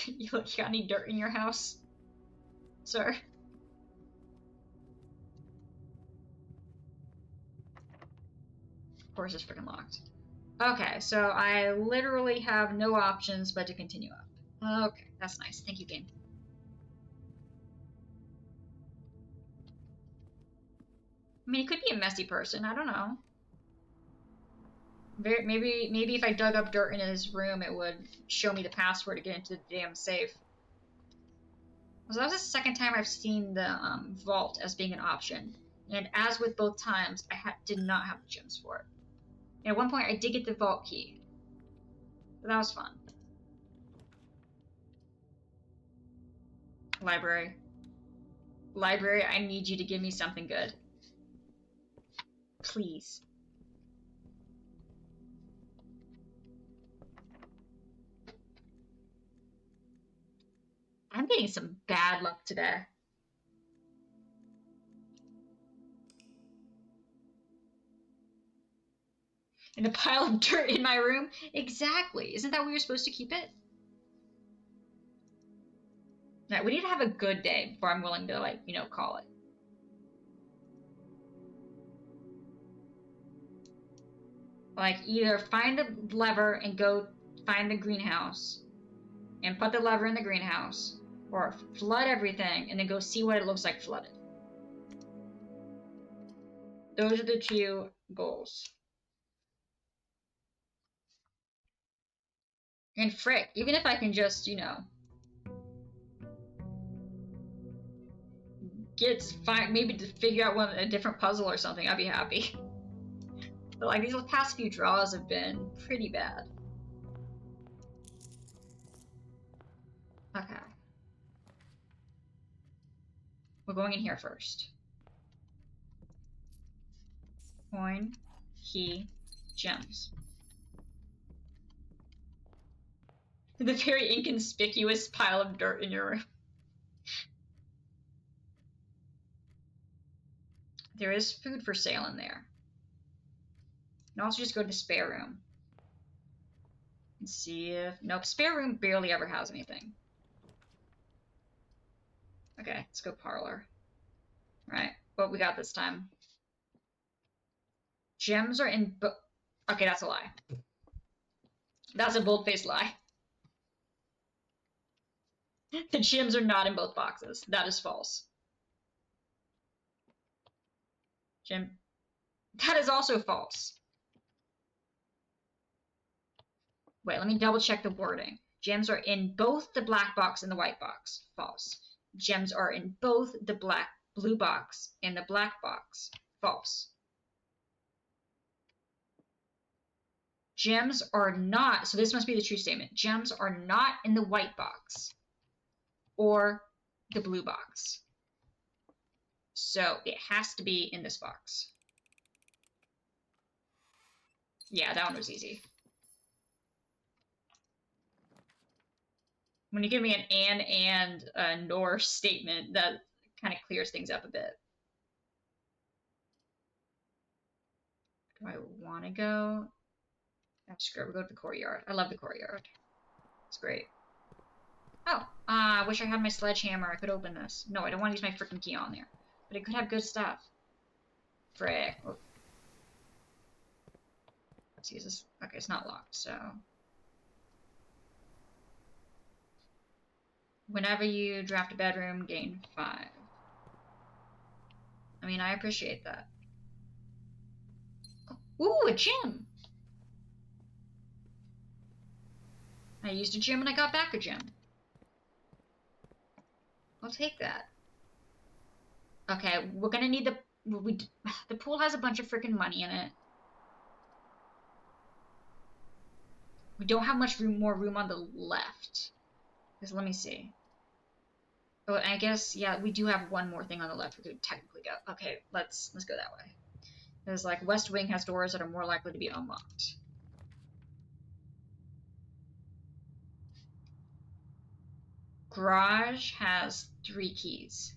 You got any dirt in your house, sir? Of course it's freaking locked. Okay, so I literally have no options but to continue up. Okay, that's nice. Thank you, game. I mean, he could be a messy person. I don't know. Maybe if I dug up dirt in his room, it would show me the password to get into the damn safe. So that was the second time I've seen the vault as being an option. And as with both times, I did not have the gems for it. And at one point, I did get the vault key. But that was fun. Library. Library, I need you to give me something good. Please. I'm getting some bad luck today. And a pile of dirt in my room? Exactly. Isn't that where you're supposed to keep it? Now, we need to have a good day before I'm willing to, like, call it. Like, either find the lever and go find the greenhouse and put the lever in the greenhouse, or flood everything and then go see what it looks like flooded. Those are the 2 goals. And frick, even if I can just, you know, maybe to figure out a different puzzle or something, I'd be happy. But like these past few draws have been pretty bad. Okay. We're going in here first. Coin, key, gems. The very inconspicuous pile of dirt in your room. There is food for sale in there. You can also just go to the spare room. And see if... Nope, spare room barely ever has anything. Okay, let's go parlor. Right, what we got this time? Gems are in... Okay, that's a lie. That's a bold-faced lie. The gems are not in both boxes. That is false. Gem... That is also false. Wait, let me double check the wording. Gems are in both the black box and the white box. False. Gems are in both the blue box and the black box. False. Gems are not, so this must be the true statement. Gems are not in the white box or the blue box. So it has to be in this box. Yeah, that one was easy. When you give me an and a nor statement, that kind of clears things up a bit. Do I want to go? Oh, screw it, we'll go to the courtyard. I love the courtyard. It's great. Oh, I wish I had my sledgehammer. I could open this. No, I don't want to use my freaking key on there. But it could have good stuff. Frick. Let's use this. Okay, it's not locked, so... Whenever you draft a bedroom, gain 5. I mean, I appreciate that. Ooh, a gym! I used a gym and I got back a gym. I'll take that. Okay, we're gonna need the pool has a bunch of freaking money in it. We don't have much more room on the left. Because let me see. Oh, I guess, yeah, we do have one more thing on the left we could technically go. Okay, let's go that way. Because, like, West Wing has doors that are more likely to be unlocked. Garage has 3 keys.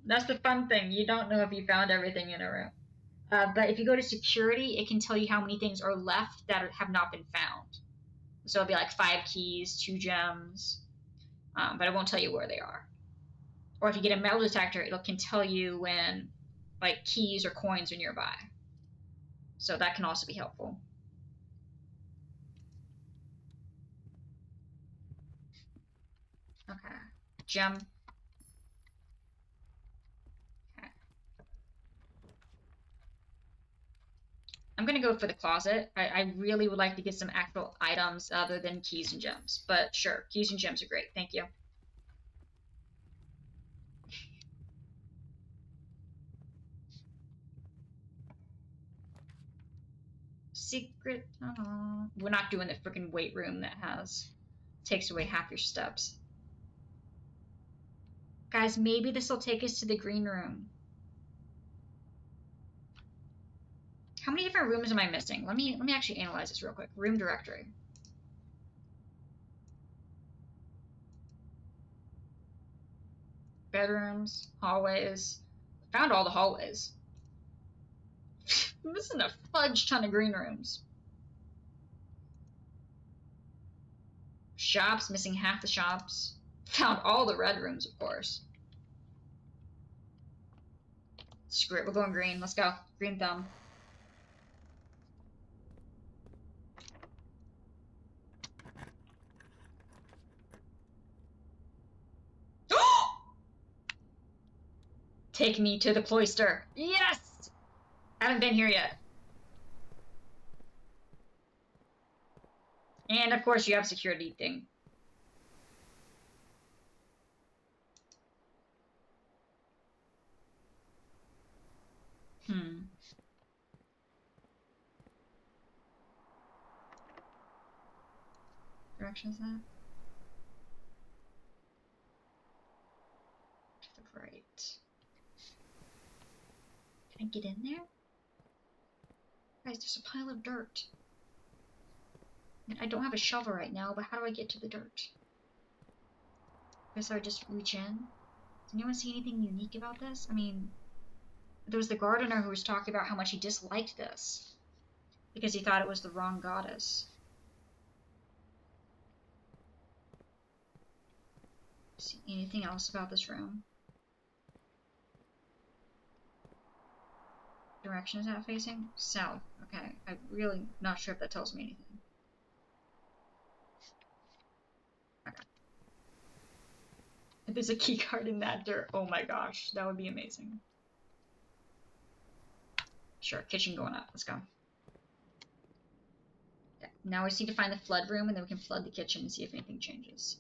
That's the fun thing. You don't know if you found everything in a room. But if you go to security, it can tell you how many things are left that have not been found. So it'll be like 5 keys, 2 gems. But it won't tell you where they are. Or if you get a metal detector, it can tell you when, like, keys or coins are nearby. So that can also be helpful. Okay. Gem. Okay. I'm gonna go for the closet. I really would like to get some actual items other than keys and gems. But sure, keys and gems are great. Thank you. Secret tunnel. We're not doing the freaking weight room that takes away half your steps. Guys, maybe this will take us to the green room. How many different rooms am I missing? Let me actually analyze this real quick. Room directory. Bedrooms, hallways. Found all the hallways. I'm missing a fudge ton of green rooms. Shops, missing half the shops. Found all the red rooms, of course. Screw it, we're going green. Let's go. Green thumb. Take me to the cloister. Yes! I haven't been here yet. And of course you have security thing. Direction is that? To the right. Can I get in there? Guys, there's a pile of dirt. I mean, I don't have a shovel right now, but how do I get to the dirt? Guess I would just reach in. Does anyone see anything unique about this? I mean, there was the gardener who was talking about how much he disliked this because he thought it was the wrong goddess. See anything else about this room? Direction is that facing? South. Okay, I'm really not sure if that tells me anything. Okay. If there's a key card in that dirt, oh my gosh, that would be amazing. Sure, kitchen going up. Let's go. Yeah. Now we just need to find the flood room, and then we can flood the kitchen and see if anything changes.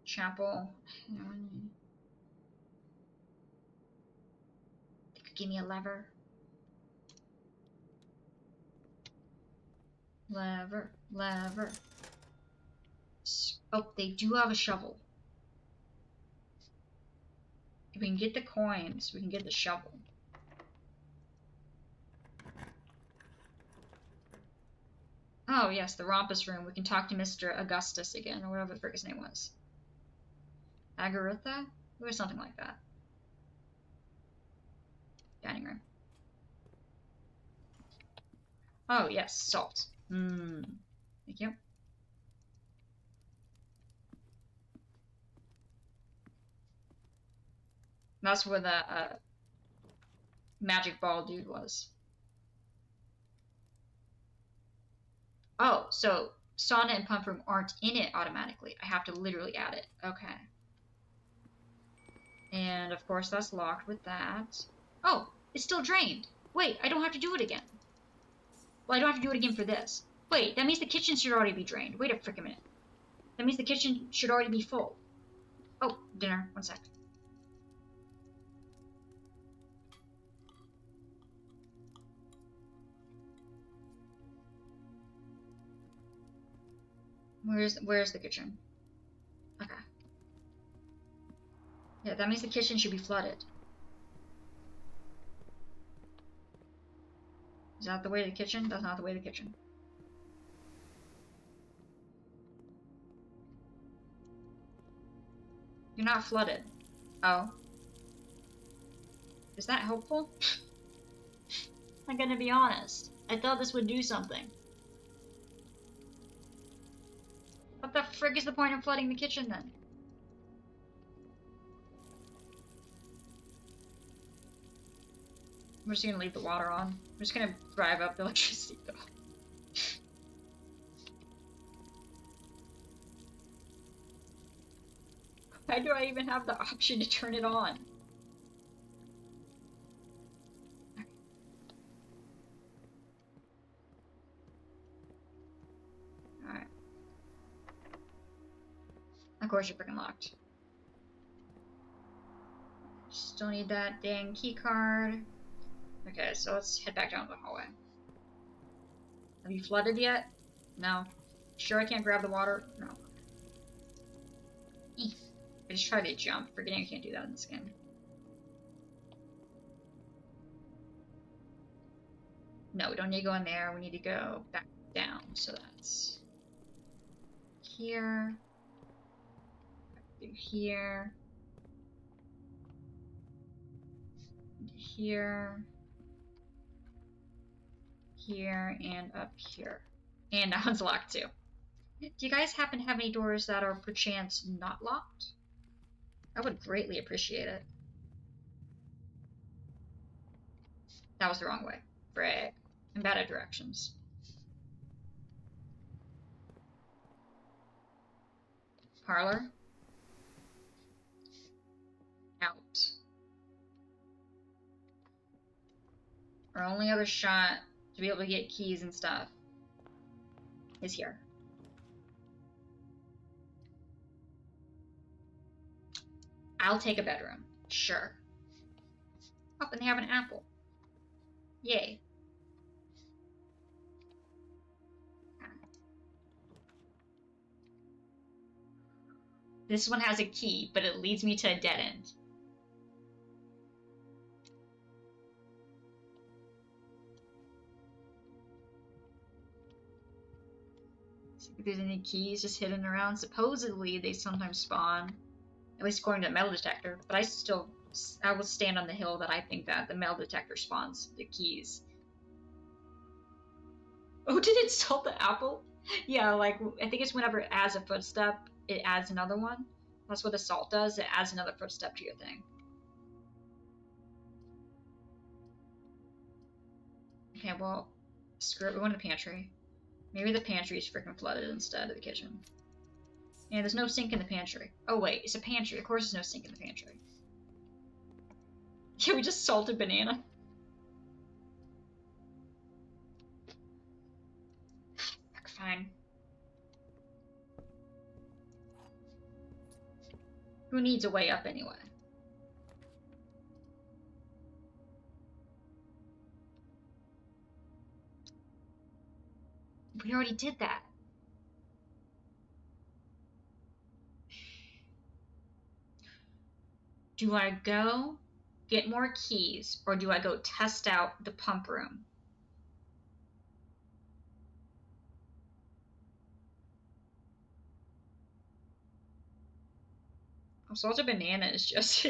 Chapel. They could give me a lever. Lever, lever. Oh, they do have a shovel. If we can get the coins, we can get the shovel. Oh, yes, the Rompus room. We can talk to Mr. Augustus again, or whatever the frick his name was. Agartha? Or something like that. Dining room. Oh, yes, salt. Thank you. That's where the magic ball dude was. Oh, so sauna and pump room aren't in it automatically. I have to literally add it. Okay. And of course that's locked with that. Oh, it's still drained. Wait, I don't have to do it again. Well, I don't have to do it again for this. Wait, that means the kitchen should already be drained. Wait a frickin' minute. That means the kitchen should already be full. Oh, dinner. One sec. Where's the kitchen? Okay. Yeah, that means the kitchen should be flooded. Is that the way to the kitchen? That's not the way to the kitchen. You're not flooded. Oh. Is that helpful? I'm gonna be honest. I thought this would do something. What the frick is the point of flooding the kitchen then? I'm just gonna leave the water on. I'm just gonna drive up the electricity bill. Why do I even have the option to turn it on? Alright. Of course you're freaking locked. Still need that dang key card. Okay, so let's head back down the hallway. Have you flooded yet? No. Sure I can't grab the water? No. Eef. I just tried to jump, forgetting I can't do that in this game. No, we don't need to go in there. We need to go back down. So that's here. Through here. Here. Here and up here. And that one's locked too. Do you guys happen to have any doors that are perchance not locked? I would greatly appreciate it. That was the wrong way. Frick. I'm bad at directions. Parlor. Our only other shot to be able to get keys and stuff is here. I'll take a bedroom. Sure. Oh, and they have an apple. Yay. This one has a key, but it leads me to a dead end. See if there's any keys just hidden around. Supposedly, they sometimes spawn, at least according to the metal detector, but I will stand on the hill that I think that the metal detector spawns the keys. Oh, did it salt the apple? Yeah, like, I think it's whenever it adds a footstep, it adds another one. That's what the salt does. It adds another footstep to your thing. Okay, well, screw it. We want the pantry. Maybe the pantry is freaking flooded instead of the kitchen. And there's no sink in the pantry. Oh, wait. It's a pantry. Of course there's no sink in the pantry. Yeah, we just salted banana. Fine. Who needs a way up anyway? We already did that. Do I go get more keys, or do I go test out the pump room? Oh, salted banana is just...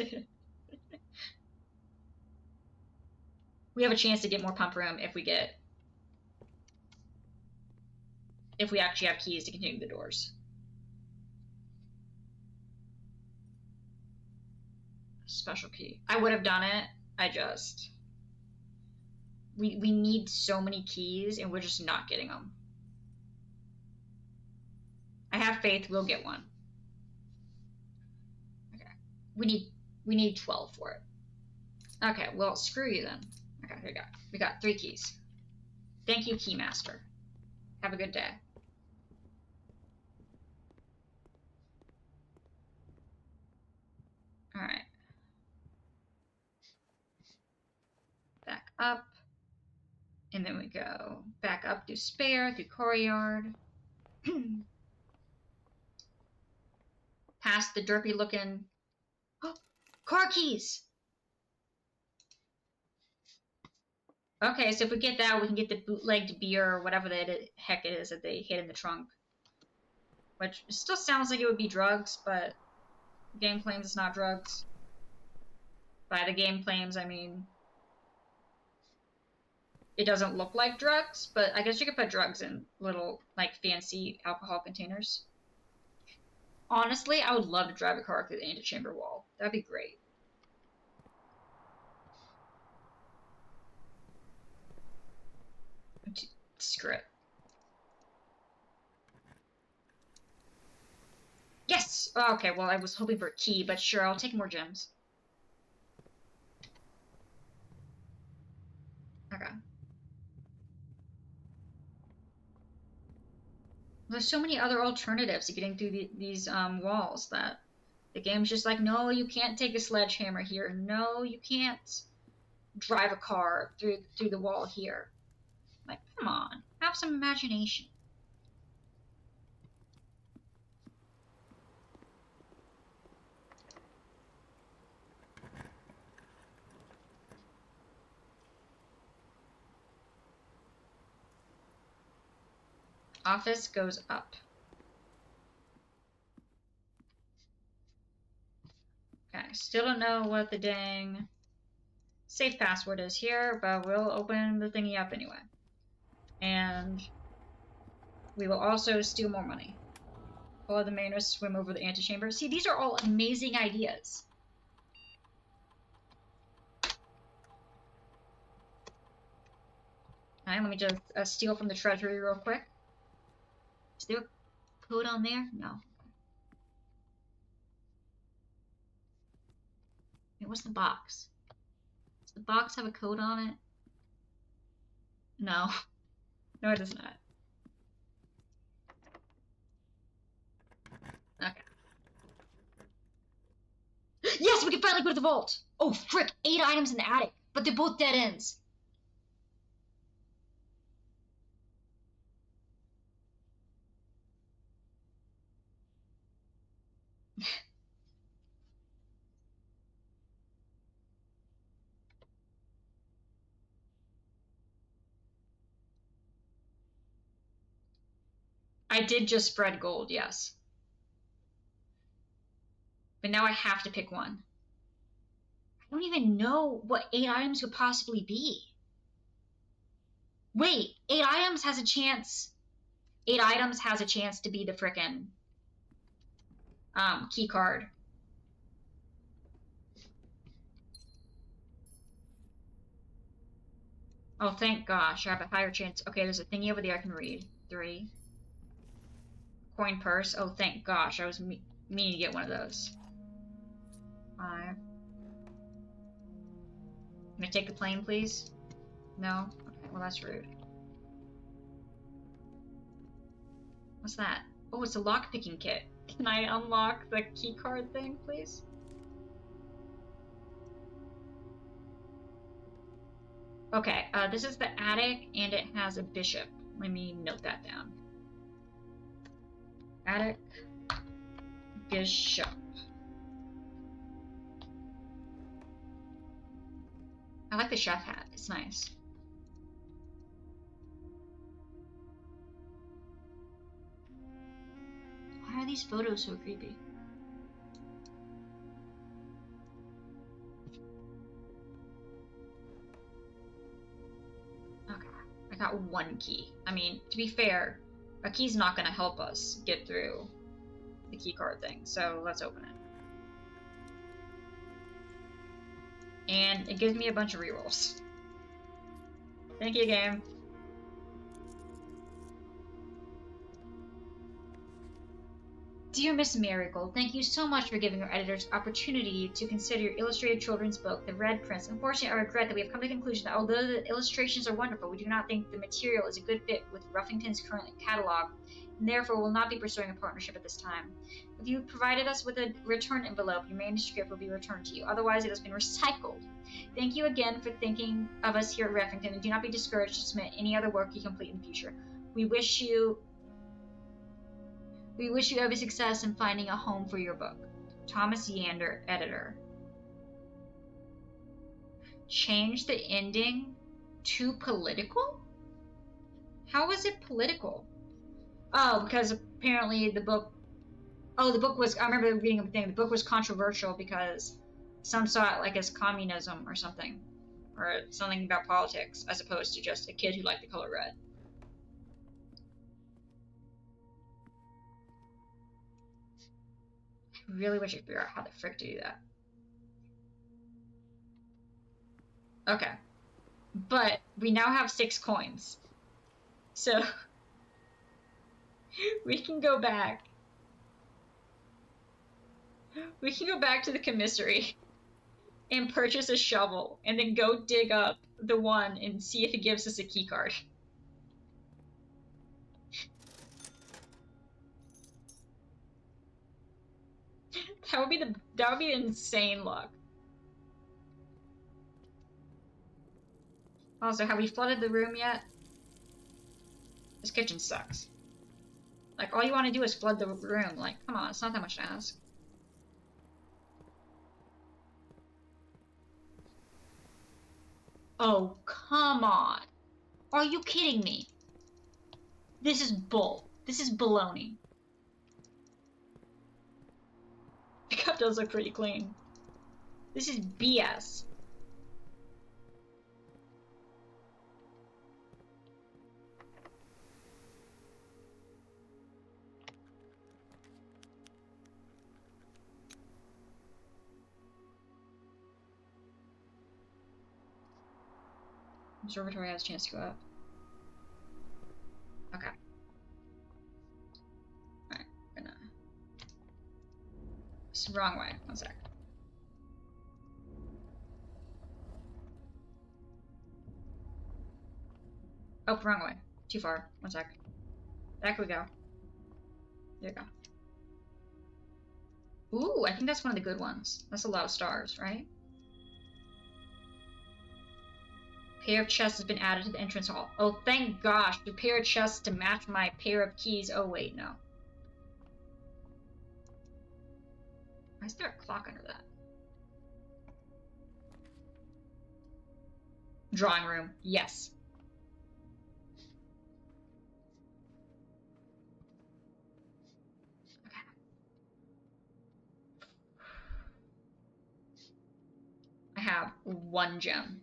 We have a chance to get more pump room if we actually have keys to continue the doors. Special key. I would have done it. We need so many keys and we're just not getting them. I have faith we'll get one. Okay. We need 12 for it. Okay, well, screw you then. Okay, here we go. We got 3 keys. Thank you, Keymaster. Have a good day. Alright. Back up. And then we go back up through Spare, through Courtyard. Past the derpy looking... Oh! Car keys! Okay, so if we get that, we can get the bootlegged beer or whatever the heck it is that they hid in the trunk. Which still sounds like it would be drugs, but the game claims it's not drugs. By the game claims, I mean... It doesn't look like drugs, but I guess you could put drugs in little, like, fancy alcohol containers. Honestly, I would love to drive a car through the antechamber wall. That'd be great. Screw it. Yes! Oh, okay, well, I was hoping for a key, but sure, I'll take more gems. Okay. There's so many other alternatives to getting through these walls that the game's just like, no, you can't take a sledgehammer here. No, you can't drive a car through the wall here. Like, come on, have some imagination. Office goes up. Okay, still don't know what the dang safe password is here, but we'll open the thingy up anyway. And we will also steal more money. Follow the main risk, swim over the antechamber. See, these are all amazing ideas. Alright, let me just steal from the treasury real quick. Is there a code on there? No. Wait, what's the box? Does the box have a code on it? No. No, it does not. Okay. Yes, we can finally go to the vault! Oh, frick! 8 items in the attic, but they're both dead ends. I did just spread gold, yes. But now I have to pick one. I don't even know what 8 items could possibly be. Wait, 8 items has a chance. 8 items has a chance to be the frickin' key card. Oh, thank gosh, I have a higher chance. Okay, there's a thingy over there I can read. 3. Coin purse. Oh, thank gosh, I was meaning to get one of those. 5. Can I take the plane, please? No? Okay, well, that's rude. What's that? Oh, it's a lockpicking kit. Can I unlock the key card thing, please? Okay, this is the attic, and it has a bishop. Let me note that down. Attic, bishop. I like the chef hat. It's nice. Why are these photos so creepy? Okay, I got 1 key. I mean, to be fair, a key's not going to help us get through the key card thing, so let's open it. And it gives me a bunch of rerolls. Thank you, game. Dear Miss Marigold, thank you so much for giving our editors opportunity to consider your illustrated children's book, The Red Prince. Unfortunately, I regret that we have come to the conclusion that although the illustrations are wonderful, we do not think the material is a good fit with Ruffington's current catalog, and therefore will not be pursuing a partnership at this time. If you provided us with a return envelope, your manuscript will be returned to you. Otherwise, it has been recycled. Thank you again for thinking of us here at Ruffington, and do not be discouraged to submit any other work you complete in the future. We wish you every success in finding a home for your book. Thomas Yander, editor. Change the ending to political? How is it political? Oh, because apparently the book... Oh, the book was... I remember reading a thing. The book was controversial because some saw it like as communism or something. Or something about politics, as opposed to just a kid who liked the color red. I really wish I could figure out how the frick to do that. Okay. But we now have 6 coins. So we can go back. We can go back to the commissary and purchase a shovel and then go dig up the one and see if it gives us a key card. That would be insane luck. Also, have we flooded the room yet? This kitchen sucks. Like, all you want to do is flood the room. Like, come on, it's not that much to ask. Oh, come on. Are you kidding me? This is bull. This is baloney. The cup does look pretty clean. This is BS. Observatory has a chance to go up. Okay. Alright, gonna... It's the wrong way. One sec. Oh, wrong way. Too far. One sec. Back we go. There you go. Ooh, I think that's one of the good ones. That's a lot of stars, right? Pair of chests has been added to the entrance hall. Oh, thank gosh. The pair of chests to match my pair of keys. Oh, wait, no. Why is there a clock under that? Drawing room. Yes. Okay. I have one gem.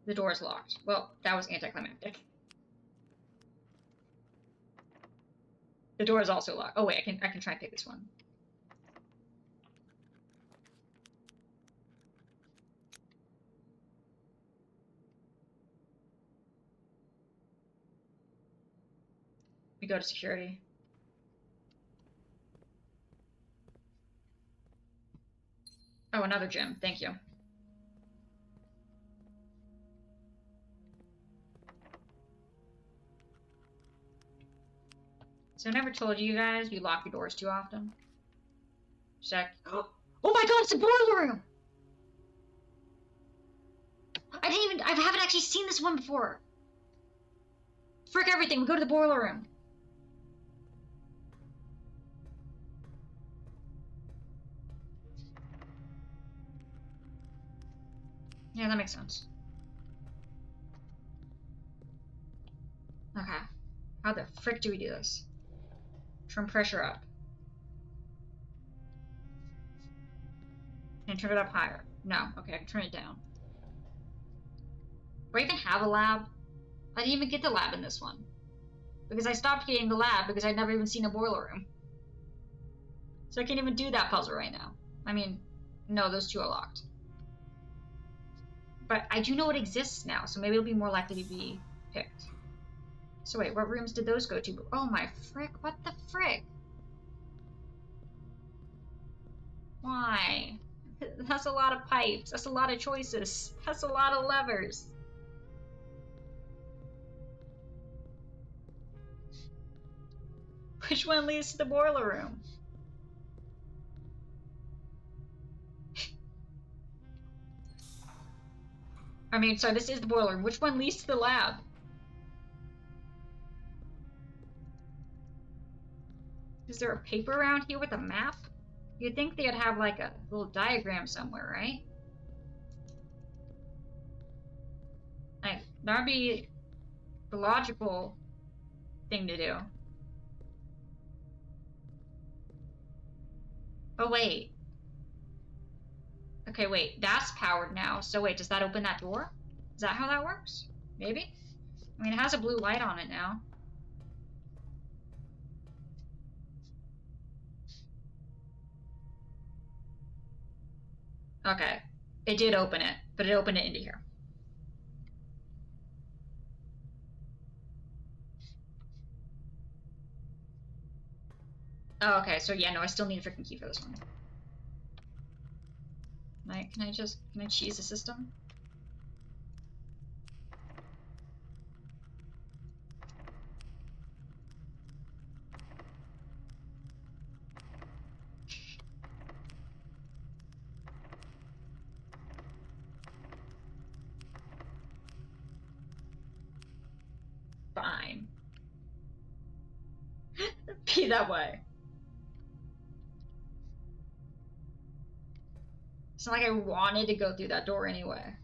The door is locked. Well, that was anticlimactic. The door is also locked. Oh wait, I can try and pick this one. We go to security. Oh, another gem. Thank you. So I never told you guys you lock your doors too often. Check. Oh my god, it's a boiler room! I haven't actually seen this one before. Frick everything, we go to the boiler room. Yeah, that makes sense. Okay. How the frick do we do this? Turn pressure up. Can I turn it up higher? No. Okay, I can turn it down. Do I even have a lab? I didn't even get the lab in this one. Because I stopped getting the lab because I'd never even seen a boiler room. So I can't even do that puzzle right now. I mean, no, those two are locked. But I do know it exists now, so maybe it'll be more likely to be picked. So wait, what rooms did those go to? Oh my frick, what the frick? Why? That's a lot of pipes. That's a lot of choices. That's a lot of levers. Which one leads to the boiler room? I mean, sorry, this is the boiler room. Which one leads to the lab? Is there a paper around here with a map? You'd think they'd have like a little diagram somewhere, right? Like, that'd be the logical thing to do. Oh, wait. Okay, wait. That's powered now. So wait, does that open that door? Is that how that works? Maybe? I mean, it has a blue light on it now. Okay. It did open it, but it opened it into here. Oh, okay. So yeah, no, I still need a freaking key for this one. Can I cheese the system? Fine. Be that way. It's not like I wanted to go through that door anyway.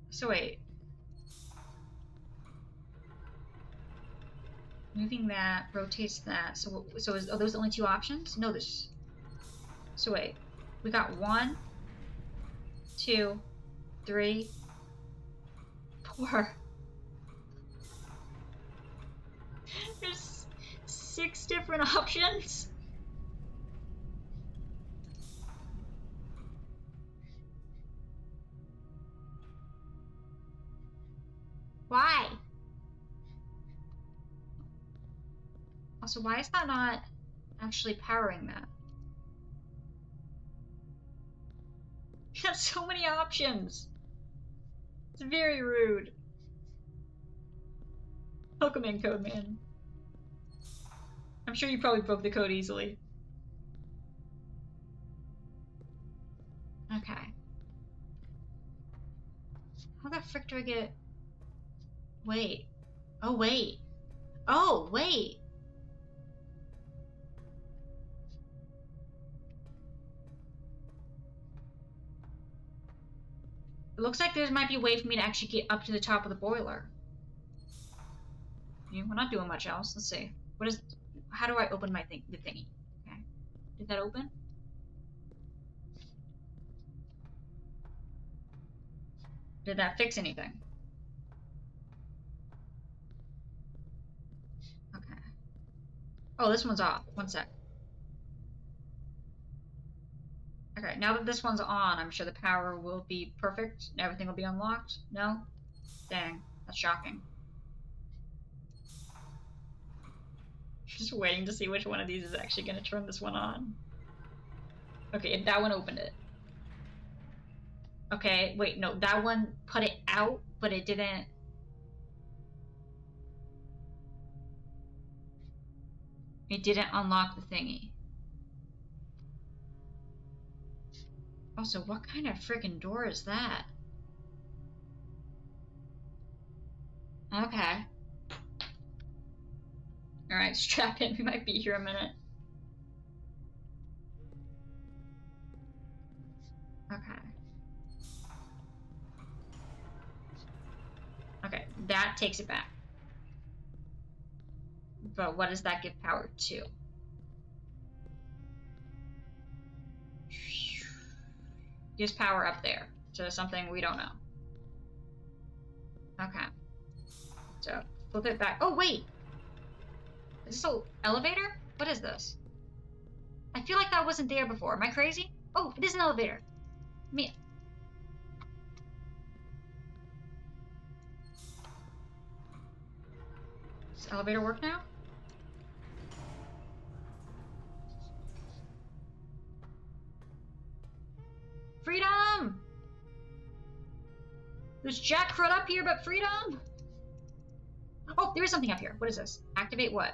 So wait. Moving that rotates that. So are those the only two options? No, there's. So wait. We got 1, 2, 3, 4. There's 6 different options. Why? Also, why is that not actually powering that? You got so many options. It's very rude. Welcome in, Code Man. I'm sure you probably broke the code easily. Okay. How the frick do I get... Wait. Oh, wait. Oh, wait. It looks like there might be a way for me to actually get up to the top of the boiler. Yeah, we're not doing much else. Let's see. What is... How do I open my the thingy? Okay. Did that open? Did that fix anything? Okay. Oh, this one's off. One sec. Okay, now that this one's on, I'm sure the power will be perfect. Everything will be unlocked. No? Dang. That's shocking. Just waiting to see which one of these is actually going to turn this one on. Okay, that one opened it. Okay, wait, no, that one put it out, but it didn't... It didn't unlock the thingy. Also, what kind of freaking door is that? Okay. Alright, strap in. We might be here a minute. Okay. Okay, that takes it back. But what does that give power to? Gives power up there to something we don't know. Okay. So, flip it back. Oh, wait! Is this an elevator? What is this? I feel like that wasn't there before. Am I crazy? Oh, it is an elevator. Me. Does the elevator work now? Freedom! There's jack crud up here, but freedom! Oh, there is something up here. What is this? Activate what?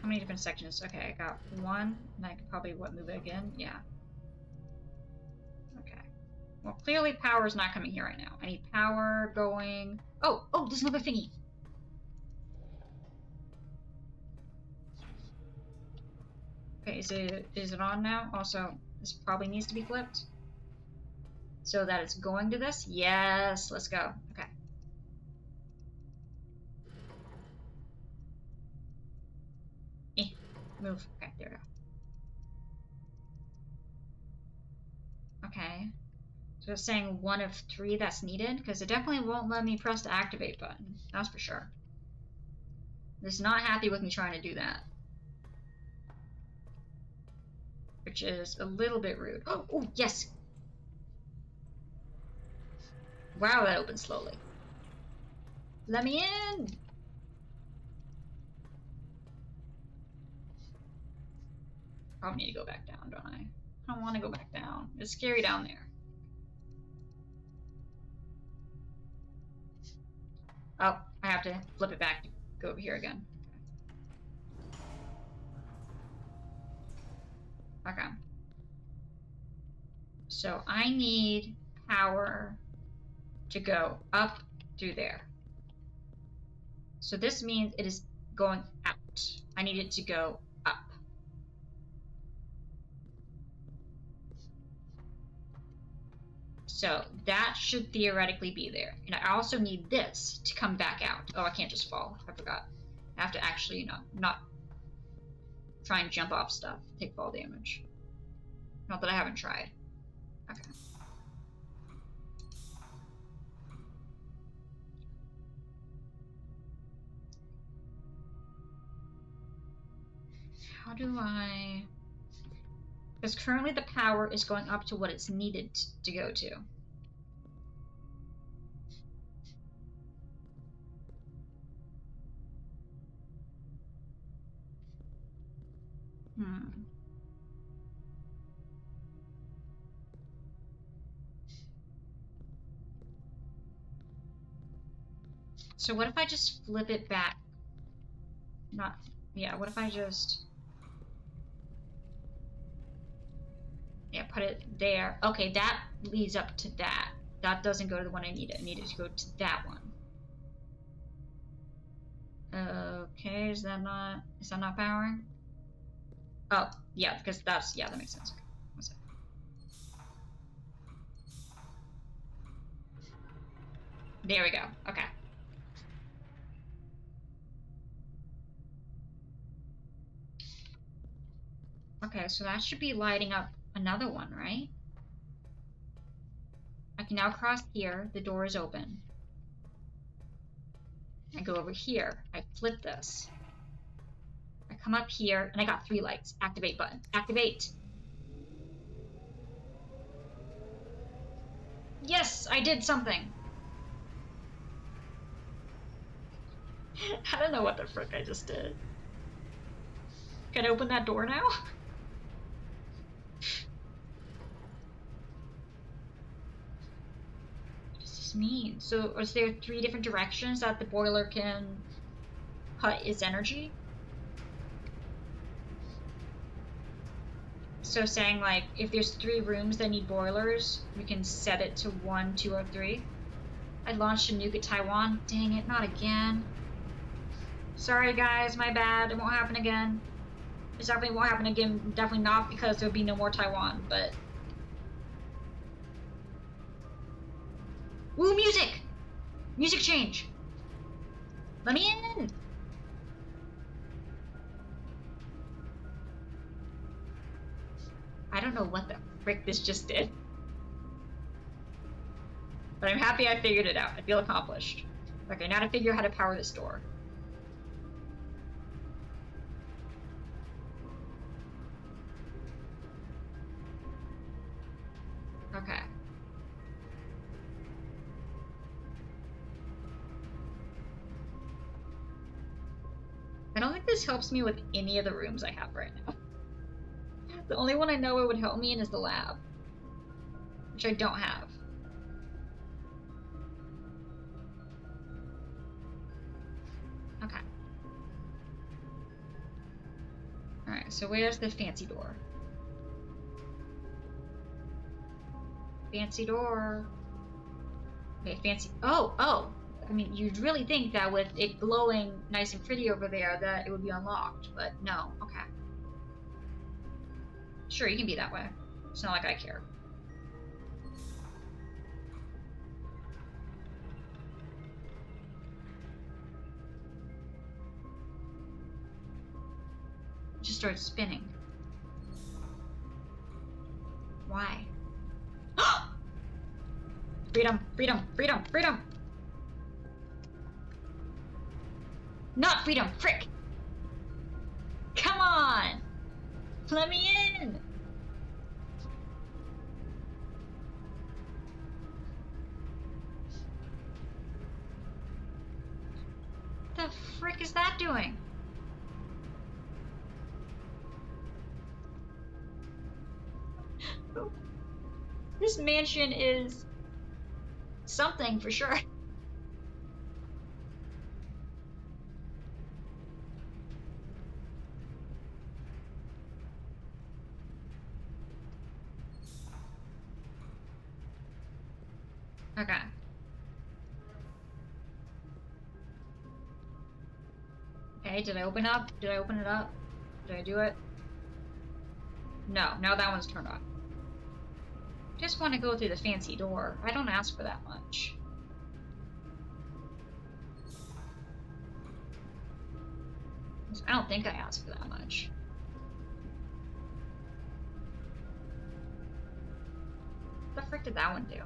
How many different sections? Okay, I got one, and I could probably, move it again? Yeah. Okay. Well, clearly power's not coming here right now. I need power going... Oh, there's another thingy! Okay, is it on now? Also, this probably needs to be flipped. So that it's going to this? Yes, let's go. Okay. Move. Okay, there we go. Okay. So it's saying 1 of 3 that's needed, because it definitely won't let me press the activate button. That's for sure. It's not happy with me trying to do that. Which is a little bit rude. Oh, yes! Wow, that opened slowly. Let me in! Probably need to go back down, don't I? I don't want to go back down. It's scary down there. Oh, I have to flip it back to go over here again. Okay. So I need power to go up through there. So this means it is going out. I need it to go up. So that should theoretically be there. And I also need this to come back out. Oh, I can't just fall. I forgot. I have to actually, not try and jump off stuff, take fall damage. Not that I haven't tried. Okay. How do I... Because currently the power is going up to what it's needed to go to. So what if I just flip it back? What if I just... Yeah, put it there. Okay, that leads up to that. That doesn't go to the one I need. I need it to go to that one. Okay, is that not powering? Oh, yeah, because that's, yeah, that makes sense. Okay, one sec. There we go, okay. Okay, so that should be lighting up another one, right? I can now cross here, the door is open. I go over here, I flip this. I come up here, and I got 3 lights. Activate button. Activate! Yes, I did something! I don't know what the frick I just did. Can I open that door now? What does this mean? So, is there 3 different directions that the boiler can put its energy? So saying, like, if there's 3 rooms that need boilers, we can set it to 1, 2, or 3. I launched a nuke at Taiwan. Dang it, not again. Sorry guys, my bad. It won't happen again. It definitely won't happen again. Definitely not because there'll be no more Taiwan, but... Ooh, music! Music change! Let me in! I don't know what the frick this just did. But I'm happy I figured it out. I feel accomplished. Okay, now to figure out how to power this door. Okay. I don't think this helps me with any of the rooms I have right now. The only one I know it would help me in is the lab, which I don't have. Okay. Alright, so where's the fancy door? Fancy door. Okay, fancy. Oh! I mean, you'd really think that with it glowing nice and pretty over there that it would be unlocked, but no. Okay. Sure, you can be that way. It's not like I care. It just started spinning. Why? Freedom! Freedom! Freedom! Freedom! Not freedom! Frick! Come on! Let me in! The frick is that doing? This mansion is something for sure. Okay. Okay, did I open up? Did I open it up? Did I do it? No, now that one's turned on. Just want to go through the fancy door. I don't ask for that much. I don't think I asked for that much. What the frick did that one do?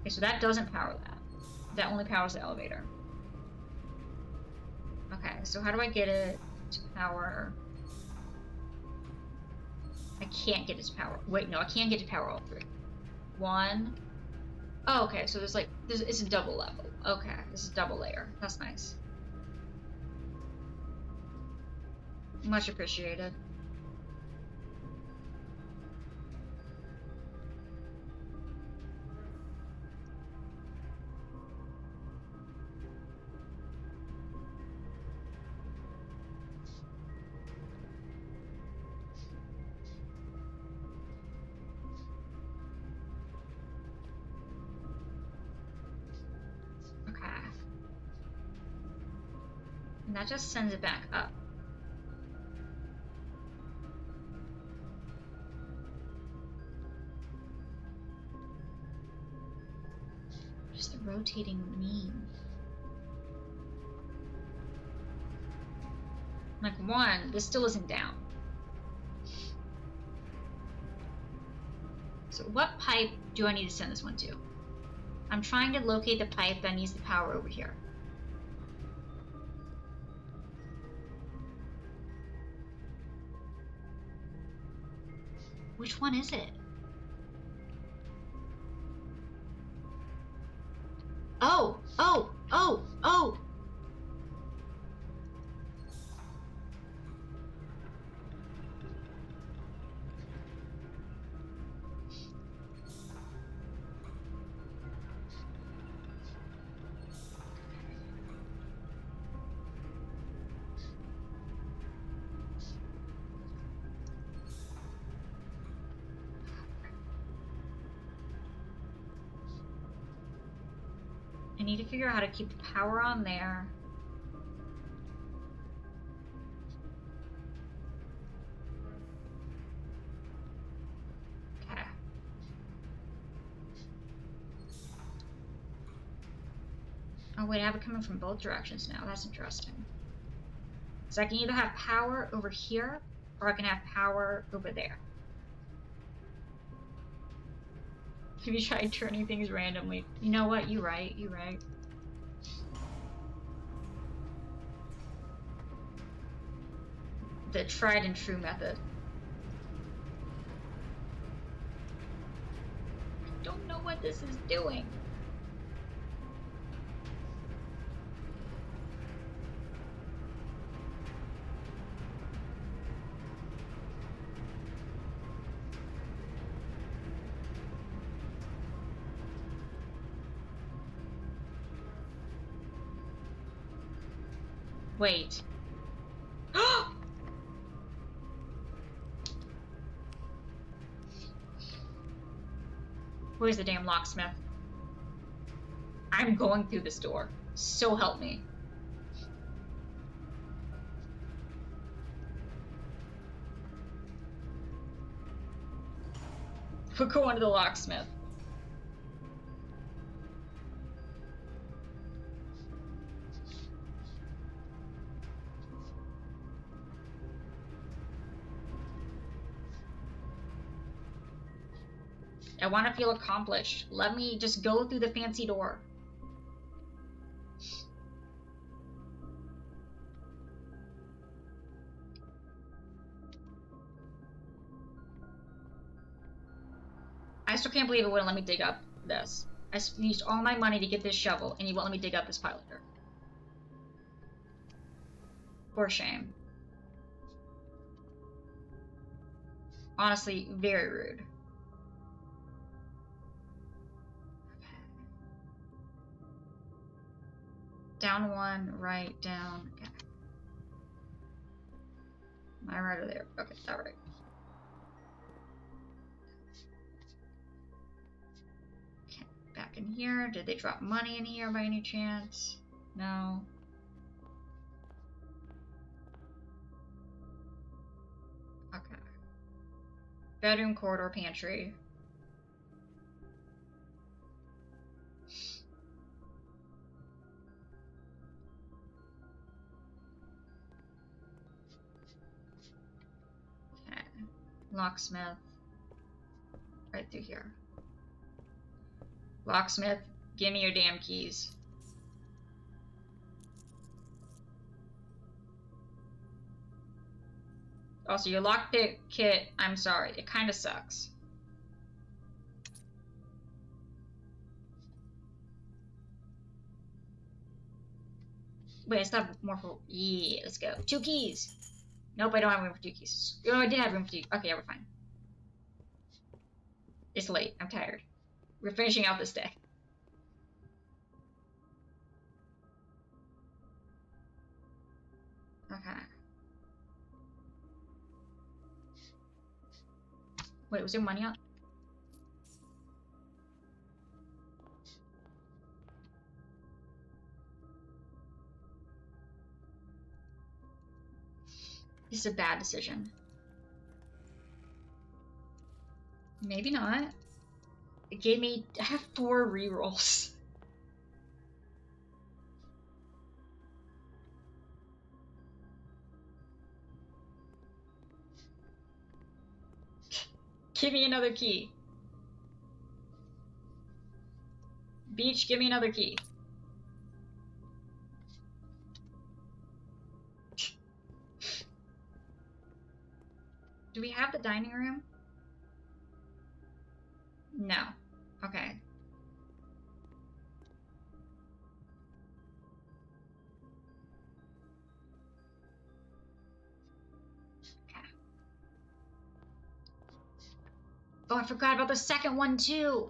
Okay, so that doesn't power that. That only powers the elevator. Okay, so how do I get it to power? I can't get it to power. Wait, no, I can't get it to power all three. One. Oh, okay, so it's a double level. Okay, this is double layer. That's nice. Much appreciated. Okay. And that just sends it back up. What does the rotating mean? Like, one, this still isn't down. So what pipe do I need to send this one to? I'm trying to locate the pipe that needs the power over here. Which one is it? Oh, oh, oh, oh! I need to figure out how to keep the power on there. Okay. Oh wait, I have it coming from both directions now. That's interesting. So I can either have power over here, or I can have power over there. Have you tried turning things randomly? You know what? You're right. You're right. The tried and true method. I don't know what this is doing. Wait. Where's the damn locksmith? I'm going through this door. So help me. We're going to the locksmith. I want to feel accomplished. Let me just go through the fancy door. I still can't believe it wouldn't let me dig up this. I used all my money to get this shovel, and you won't let me dig up this pile of dirt. For shame. Honestly, very rude. Down one, right, down. Okay. Am I right or there? Okay, that right. Okay, back in here. Did they drop money in here by any chance? No. Okay. Bedroom, corridor, pantry. Okay. Locksmith. Right through here. Locksmith, give me your damn keys. Also, your lockpick kit, I'm sorry, it kind of sucks. Wait, I still have more for... Yeah, let's go. 2 keys! Nope, I don't have room for 2 keys. Oh, I did have room for 2. Okay, yeah, we're fine. It's late. I'm tired. We're finishing out this day. Okay. Wait, was there money on? This is a bad decision. Maybe not. It gave me... I have 4 rerolls. Give me another key. Beach, give me another key. Do we have the dining room? No. Okay. Okay. Oh, I forgot about the second one too.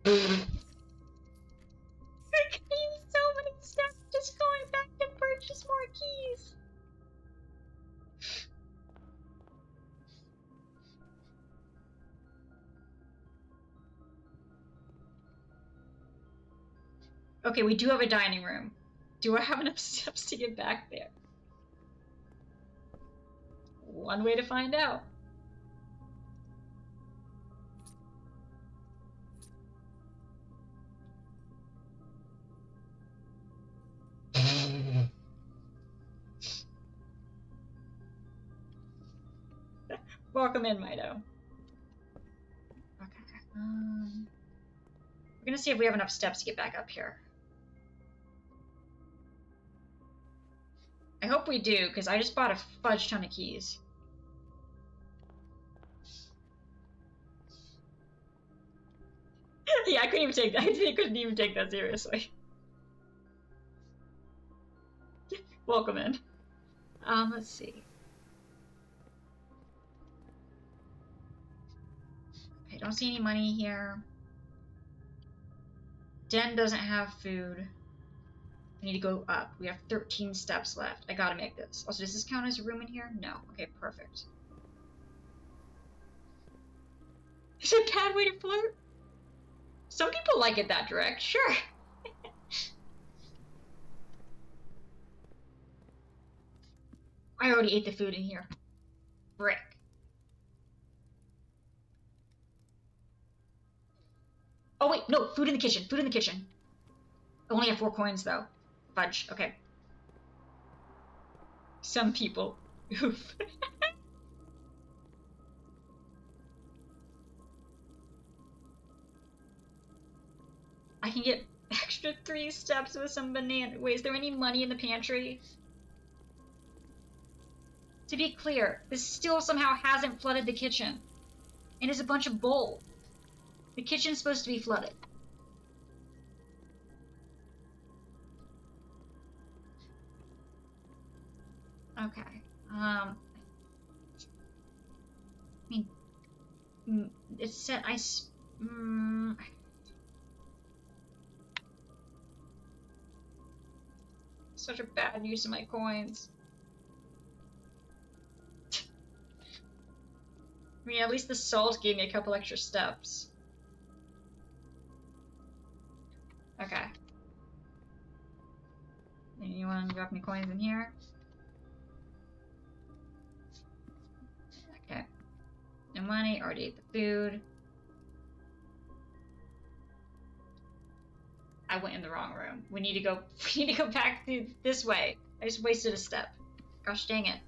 I need so many steps just going back to purchase more keys. Okay, we do have a dining room. Do I have enough steps to get back there? One way to find out. Welcome in, Mido. Okay. We're gonna see if we have enough steps to get back up here. I hope we do, because I just bought a fudge ton of keys. Yeah, I couldn't even take that. I couldn't even take that seriously. Welcome in. Let's see. Okay, don't see any money here. Den doesn't have food. I need to go up. We have 13 steps left. I gotta make this. Also, does this count as a room in here? No. Okay, perfect. Is it a bad way to flirt? Some people like it that direct. Sure. I already ate the food in here. Brick. Oh wait, no, food in the kitchen. Food in the kitchen. I only have 4 coins though. Fudge. Okay. Some people. Oof. I can get extra 3 steps with some banana. Wait, is there any money in the pantry? To be clear, this still somehow hasn't flooded the kitchen. And there's a bunch of bowl. The kitchen's supposed to be flooded. Okay. I mean, it said such a bad use of my coins. I mean, at least the salt gave me a couple extra steps. Okay. Anyone drop any coins in here? Okay. No money, already ate the food. I went in the wrong room. We need to go back through this way. I just wasted a step. Gosh dang it.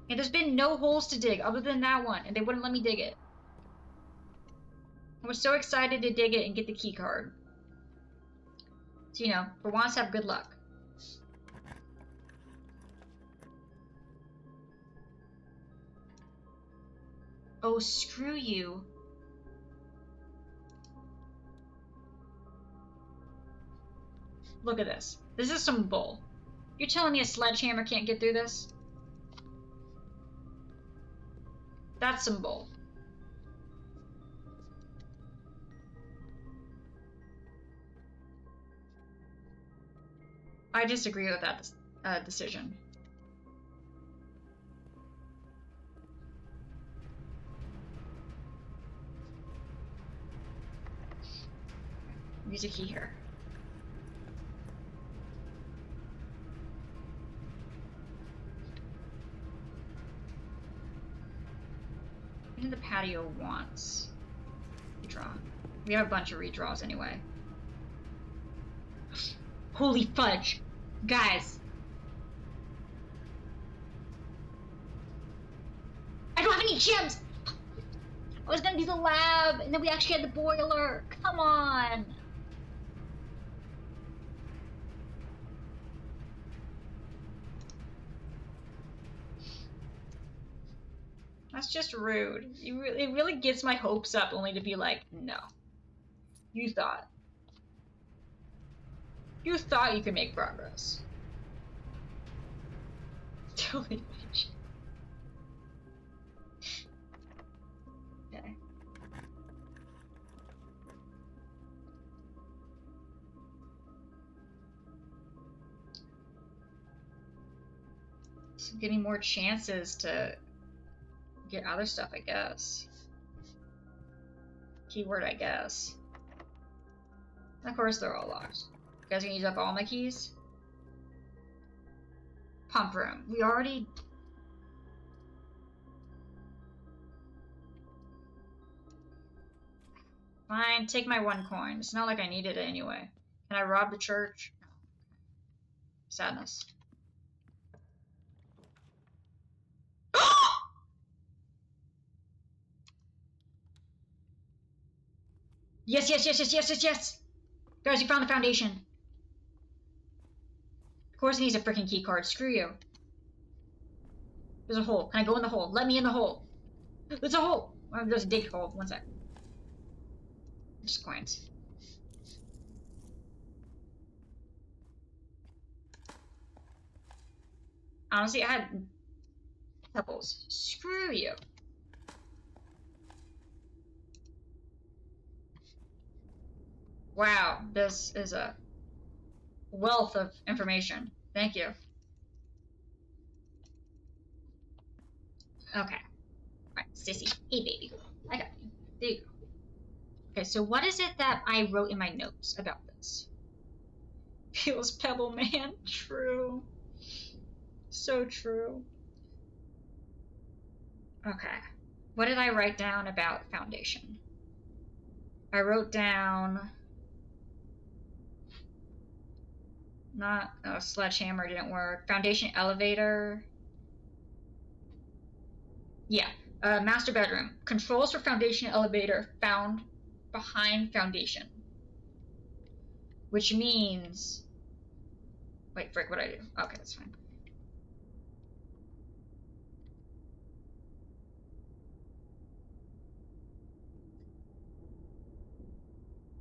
And there's been no holes to dig other than that one, and they wouldn't let me dig it. I was so excited to dig it and get the key card. So, you know, for once, have good luck. Oh, screw you. Look at this. This is some bull. You're telling me a sledgehammer can't get through this? That's some bull. I disagree with that decision. Use a key here. Into the patio once. Redraw. We have a bunch of redraws anyway. Holy fudge! Guys! I don't have any gems! I was gonna do the lab, and then we actually had the boiler. Come on! That's just rude. It really gets my hopes up only to be like, no. You thought you could make progress. Totally. Okay. So getting more chances to get other stuff, I guess. Keyword, I guess. Of course, they're all locked. You guys gonna use up all my keys? Pump room. We already... Fine, take my 1 coin. It's not like I needed it anyway. Can I rob the church? No. Sadness. Yes, yes, yes, yes, yes, yes, yes! Guys, we found the foundation. Of course it needs a freaking key card. Screw you. There's a hole. Can I go in the hole? Let me in the hole. There's a hole. Oh, there's a dig hole. 1 sec. Just coins. Honestly, I had pebbles. Screw you. Wow, this is a wealth of information. Thank you. Okay. Alright, Sissy. Hey, baby. I got you. There you go. Okay, so what is it that I wrote in my notes about this? Feels Pebble Man. True. So true. Okay. What did I write down about foundation? I wrote down... Not... Oh, sledgehammer didn't work. Foundation elevator... Yeah. Master bedroom. Controls for foundation elevator found behind foundation. Which means... Wait, frick, what did I do? Okay, that's fine.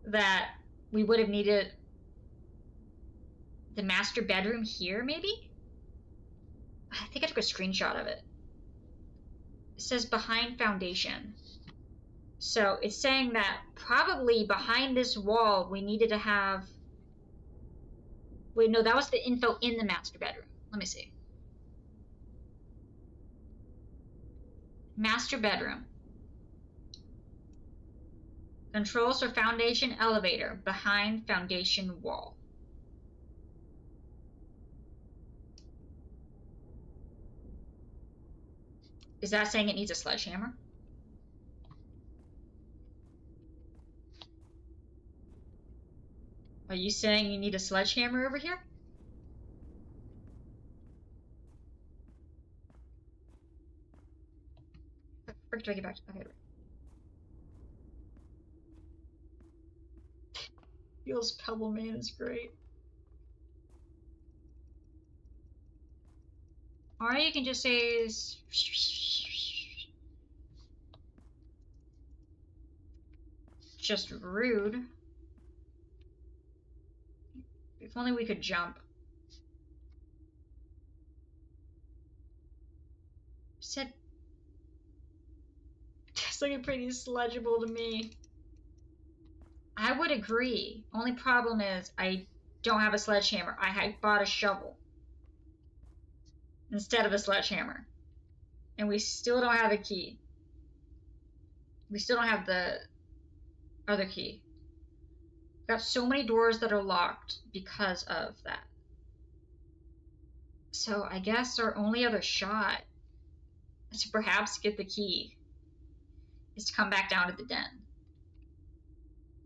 That we would have needed the master bedroom here, maybe? I think I took a screenshot of it. It says behind foundation. So it's saying that probably behind this wall we needed to have... Wait, no, that was the info in the master bedroom. Let me see. Master bedroom. Controls for foundation elevator behind foundation wall. Is that saying it needs a sledgehammer? Are you saying you need a sledgehammer over here? Frick, do I get back to... Okay. Feels Pebble Man is great. Or you can just say... just rude. If only we could jump. Said... It's looking pretty sledgeable to me. I would agree. Only problem is I don't have a sledgehammer. I bought a shovel instead of a sledgehammer. And we still don't have a key. We still don't have the other key. We've got so many doors that are locked because of that. So I guess our only other shot to perhaps get the key is to come back down to the den.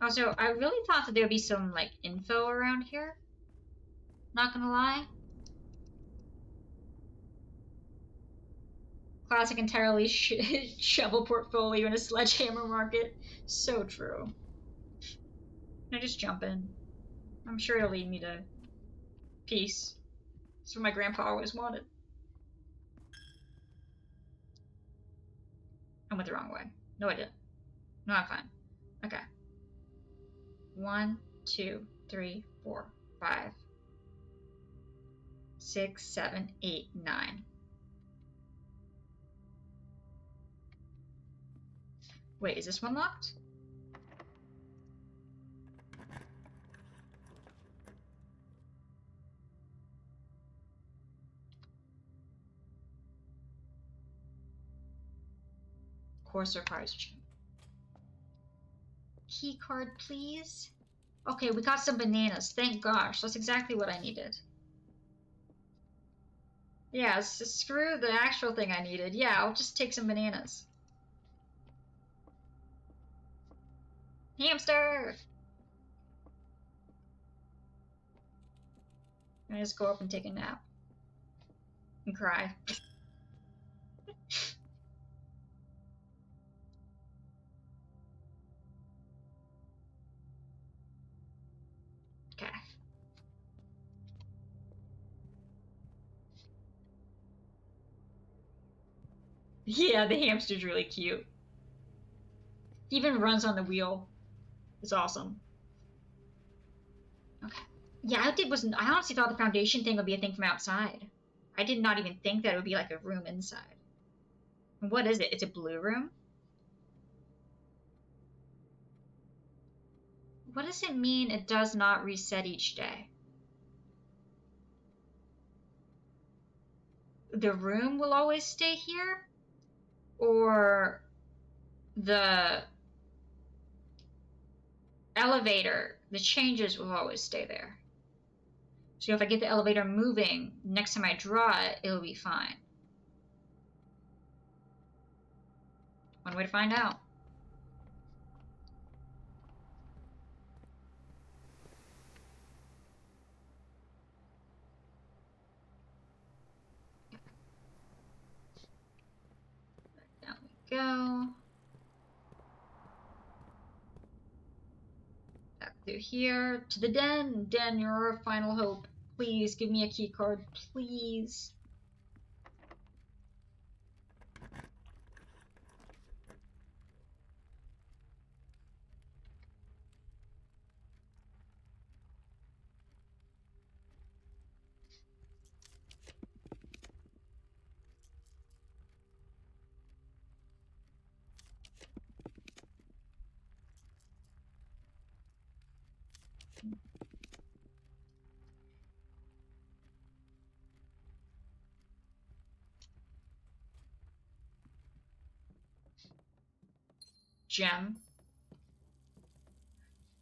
Also, I really thought that there would be some, like, info around here. Not gonna lie. Classic entirely shovel portfolio in a sledgehammer market. So true. Can I just jump in? I'm sure it'll lead me to peace. That's what my grandpa always wanted. I went the wrong way. No, I didn't. No, I'm fine. Okay. 1, 2, 3, 4, 5, 6, 7, 8, 9. Wait, is this one locked? Course requires key card, please. Okay, we got some bananas. Thank gosh. That's exactly what I needed. Yeah, screw the actual thing I needed. Yeah, I'll just take some bananas. Hamster! I just go up and take a nap. And cry. Okay. Yeah, the hamster's really cute. He even runs on the wheel. It's awesome. Okay. Yeah, I honestly thought the foundation thing would be a thing from outside. I did not even think that it would be like a room inside. What is it? It's a blue room? What does it mean it does not reset each day? The room will always stay here? Or the elevator, the changes will always stay there? So if I get the elevator moving, next time I draw it, it'll be fine. One way to find out. Down we go. Back through here to the den. Den, you're our final hope. Please give me a key card, please. Gem.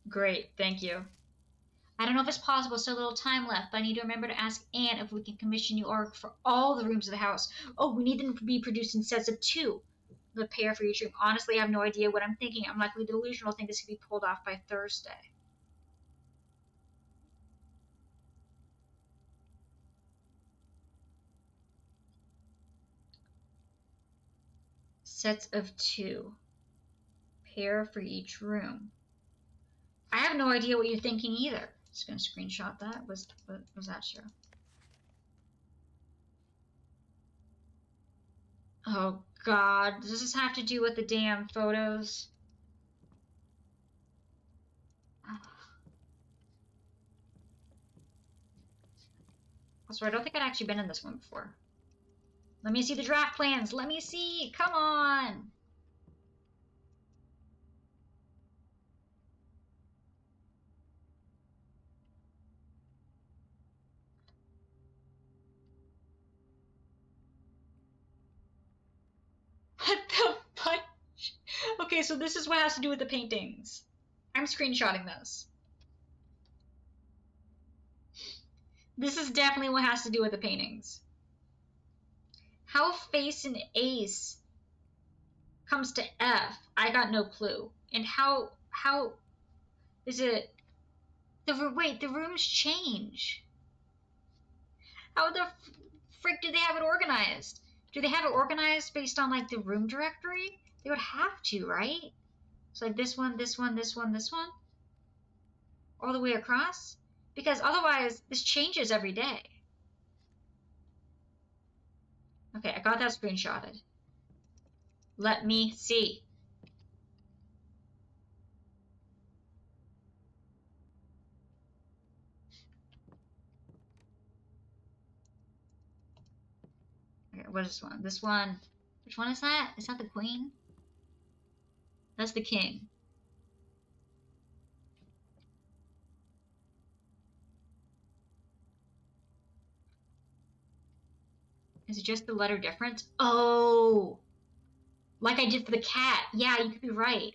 Great, thank you. I don't know if it's possible, so little time left, but I need to remember to ask Anne if we can commission you art for all the rooms of the house. Oh, we need them to be produced in sets of 2. The pair for each room. Honestly, I have no idea what I'm thinking. I'm likely delusional. Think this could be pulled off by Thursday. Sets of 2. Pair for each room. I have no idea what you're thinking either. Just gonna screenshot that. Was that true? Oh God, does this have to do with the damn photos? Also, I don't think I'd actually been in this one before. Let me see the draft plans. Let me see. Come on. What the fudge? Okay, so this is what has to do with the paintings. I'm screenshotting this. This is definitely what has to do with the paintings. How face and ace comes to F, I got no clue. And how is it wait, the rooms change. How the frick do they have it organized? Do they have it organized based on like the room directory? They would have to, right? So like this one, this one, this one, this one? All the way across? Because otherwise this changes every day. Okay, I got that screenshotted. Let me see. Okay, what is this one? This one. Which one is that? Is that the queen? That's the king. Is it just the letter difference? Oh! Like I did for the cat. Yeah, you could be right.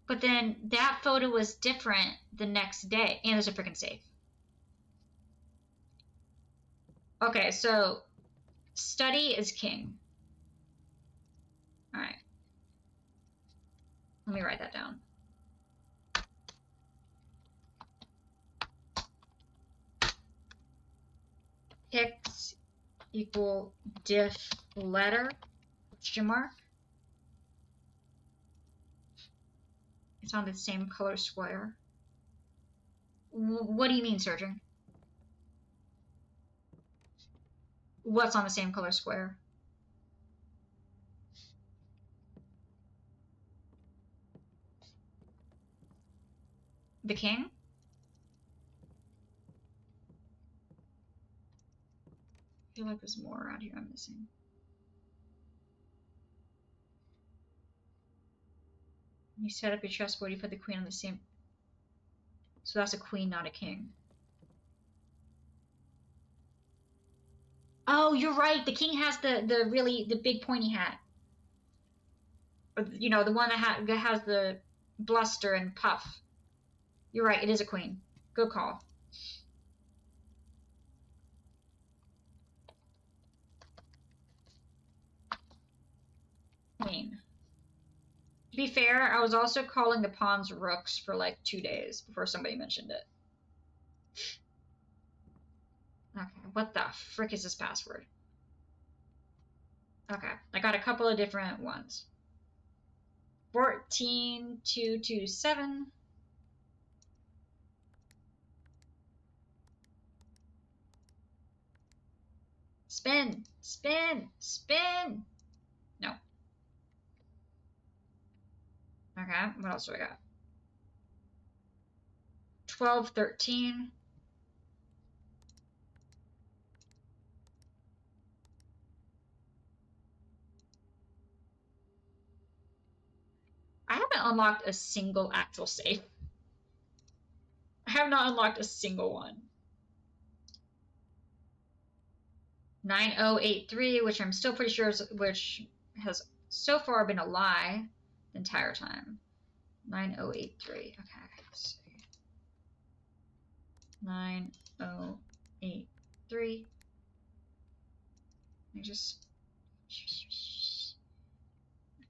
But then that photo was different the next day. And there's a freaking safe. Okay, so study is king. All right. Let me write that down. Pix equal diff letter, question mark. It's on the same color square. What do you mean, Surgeon? What's on the same color square? The king? I feel like there's more around here I'm missing. You set up your chessboard, you put the queen on the same. So that's a queen, not a king. Oh, you're right. The king has the big pointy hat. Or, you know, the one that has the bluster and puff. You're right. It is a queen. Good call. Queen. To be fair, I was also calling the pawns rooks for like 2 days before somebody mentioned it. Okay, what the frick is this password? Okay, I got a couple of different ones. 14227. Spin, spin, spin. No. Okay, what else do I got? 1213. I haven't unlocked a single actual safe. I have not unlocked a single one. 9083, which I'm still pretty sure which has so far been a lie the entire time. 9083. Okay, let's see. 9083. I just.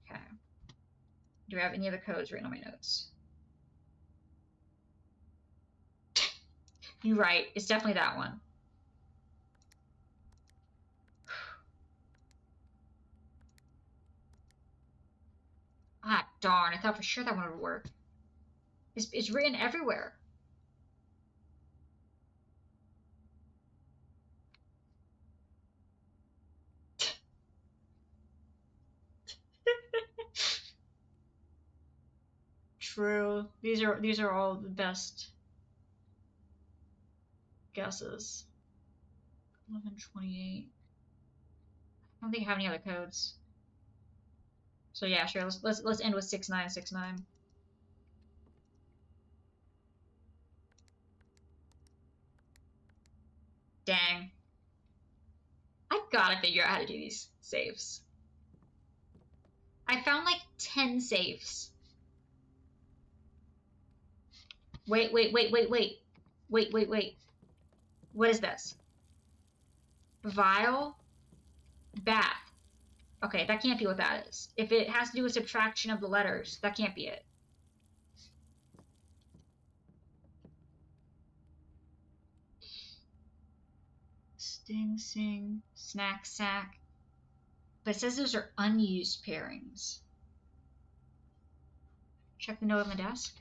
Okay. Do I have any other codes written on my notes? You're right. It's definitely that one. Darn, I thought for sure that one would work. It's written everywhere. True. These are all the best guesses. 1128. I don't think I have any other codes. So yeah, sure. Let's end with 6969. Dang. I gotta figure out how to do these safes. I found like 10 safes. Wait. Wait. What is this? Vial? Bath. Okay, that can't be what that is. If it has to do with subtraction of the letters, that can't be it. Sting, sing, snack, sack. But it says those are unused pairings. Check the note on the desk.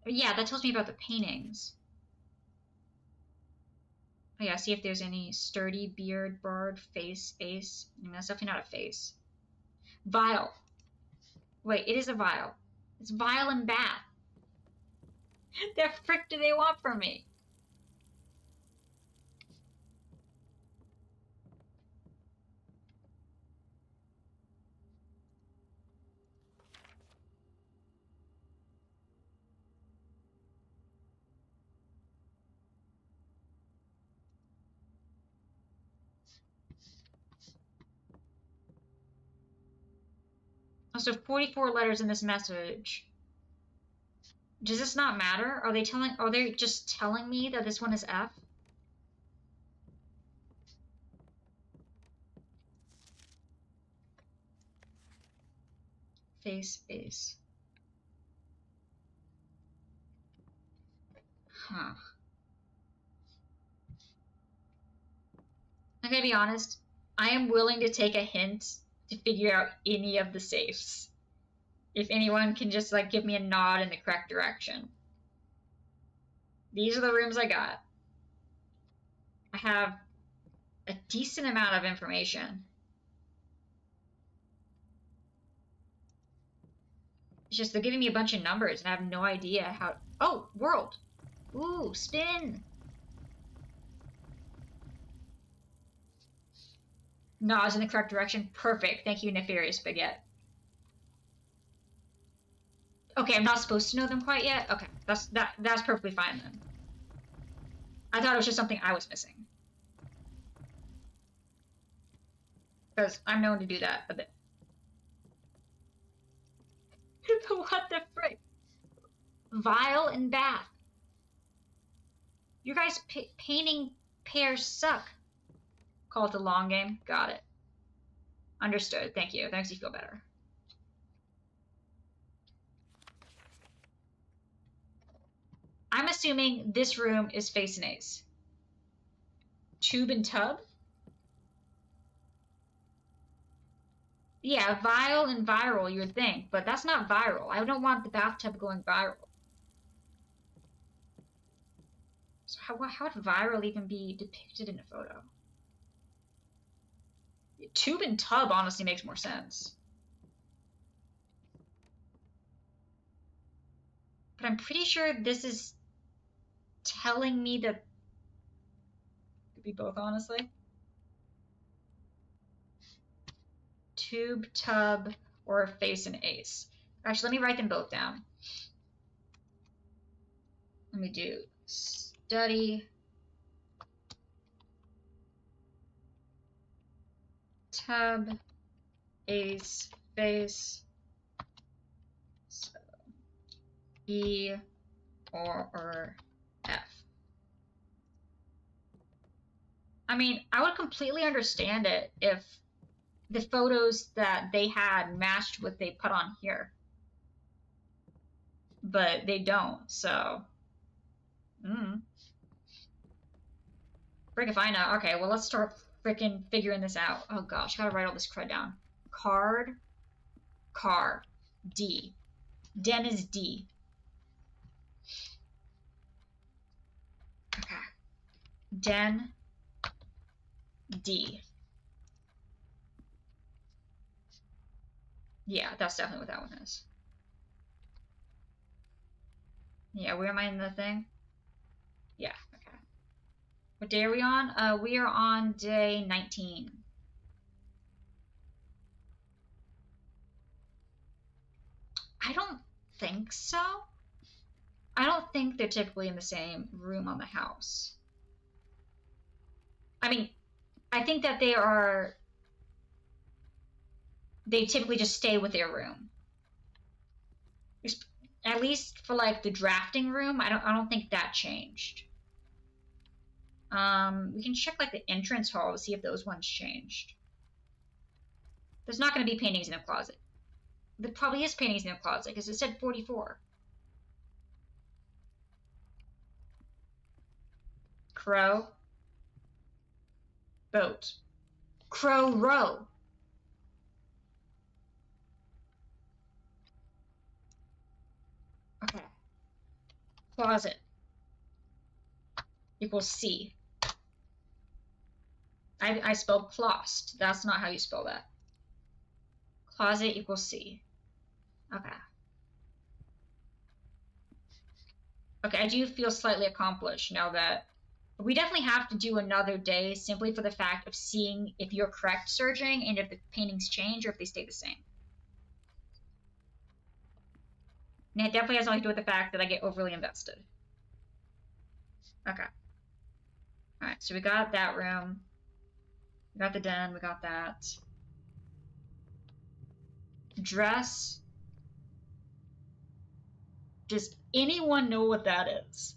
Yeah, that tells me about the paintings. Oh yeah, see if there's any sturdy, beard, bard, face, ace. I mean, that's definitely not a face. Vial. Wait, it is a vial. It's vial and bath. The frick do they want from me? Oh, so 44 letters in this message. Does this not matter? Are they just telling me that this one is F? Face, face. Huh. I'm gonna be honest. I am willing to take a hint to figure out any of the safes. If anyone can just like give me a nod in the correct direction. These are the rooms I got. I have a decent amount of information. It's just they're giving me a bunch of numbers and I have no idea how. Oh, world. Ooh, spin. Nods in the correct direction. Perfect. Thank you, Nefarious Baguette. Okay, I'm not supposed to know them quite yet. Okay, that's perfectly fine then. I thought it was just something I was missing. Because I'm known to do that a bit. What the frick? Vial and bath. You guys painting pairs suck. Call it the long game. Got it. Understood. Thank you. That makes you feel better. I'm assuming this room is face and ace. Tube and tub? Yeah, vial and viral, you would think, but that's not viral. I don't want the bathtub going viral. So how would viral even be depicted in a photo? Tube and tub honestly makes more sense. But I'm pretty sure this is telling me that could be both, honestly. Tube, tub, or face and ace. Actually, let me write them both down. Let me do study, tub, ace, face, so E or F. I mean, I would completely understand it if the photos that they had matched what they put on here. But they don't, so. Frig if I know. Okay, well, let's start freaking figuring this out. Oh gosh, gotta write all this crud down. Card, car, D. Den is D. Okay. Den, D. Yeah, that's definitely what that one is. Yeah, where am I in the thing? Yeah, okay. What day are we on? We are on day 19. I don't think so. I don't think they're typically in the same room on the house. I mean, I think that they typically just stay with their room. At least for like the drafting room, I don't think that changed. We can check like the entrance hall to see if those ones changed. There's not going to be paintings in the closet. There probably is paintings in the closet because it said 44. Crow. Boat. Crow row. Okay. Closet equals C. I spelled clost. That's not how you spell that. Closet equals C. Okay. Okay, I do feel slightly accomplished now that we definitely have to do another day simply for the fact of seeing if you're correct searching and if the paintings change or if they stay the same. And it definitely has something to do with the fact that I get overly invested. Okay. Alright, so we got that room. We got the den, we got that. Dress. Does anyone know what that is?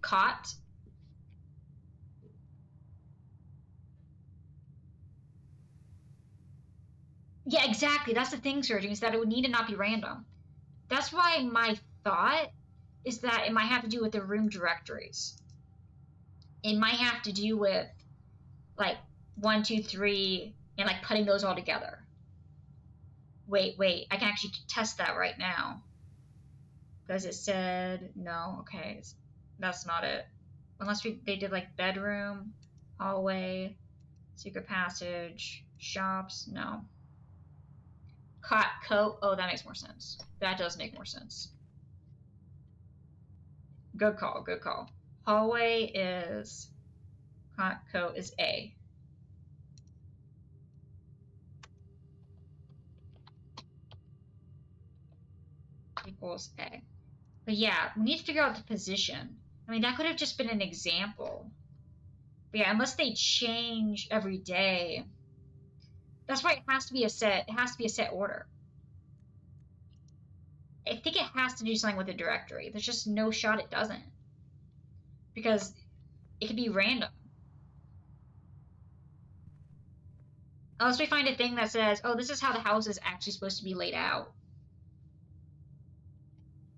Cot. Yeah, exactly. That's the thing, Surgeon, is that it would need to not be random. That's why my thought is that it might have to do with the room directories. It might have to do with like 1, 2, 3, and like putting those all together. Wait, I can actually test that right now. Because it said, no, okay, that's not it. Unless they did like bedroom, hallway, secret passage, shops, no. Cot, coat, oh, that makes more sense. That does make more sense. Good call, good call. Hallway is, cot, coat is A. Equals A. But yeah, we need to figure out the position. I mean, that could have just been an example. But yeah, unless they change every day. That's why it has to be a set order. I think it has to do something with the directory. There's just no shot it doesn't. Because it could be random. Unless we find a thing that says, oh, this is how the house is actually supposed to be laid out.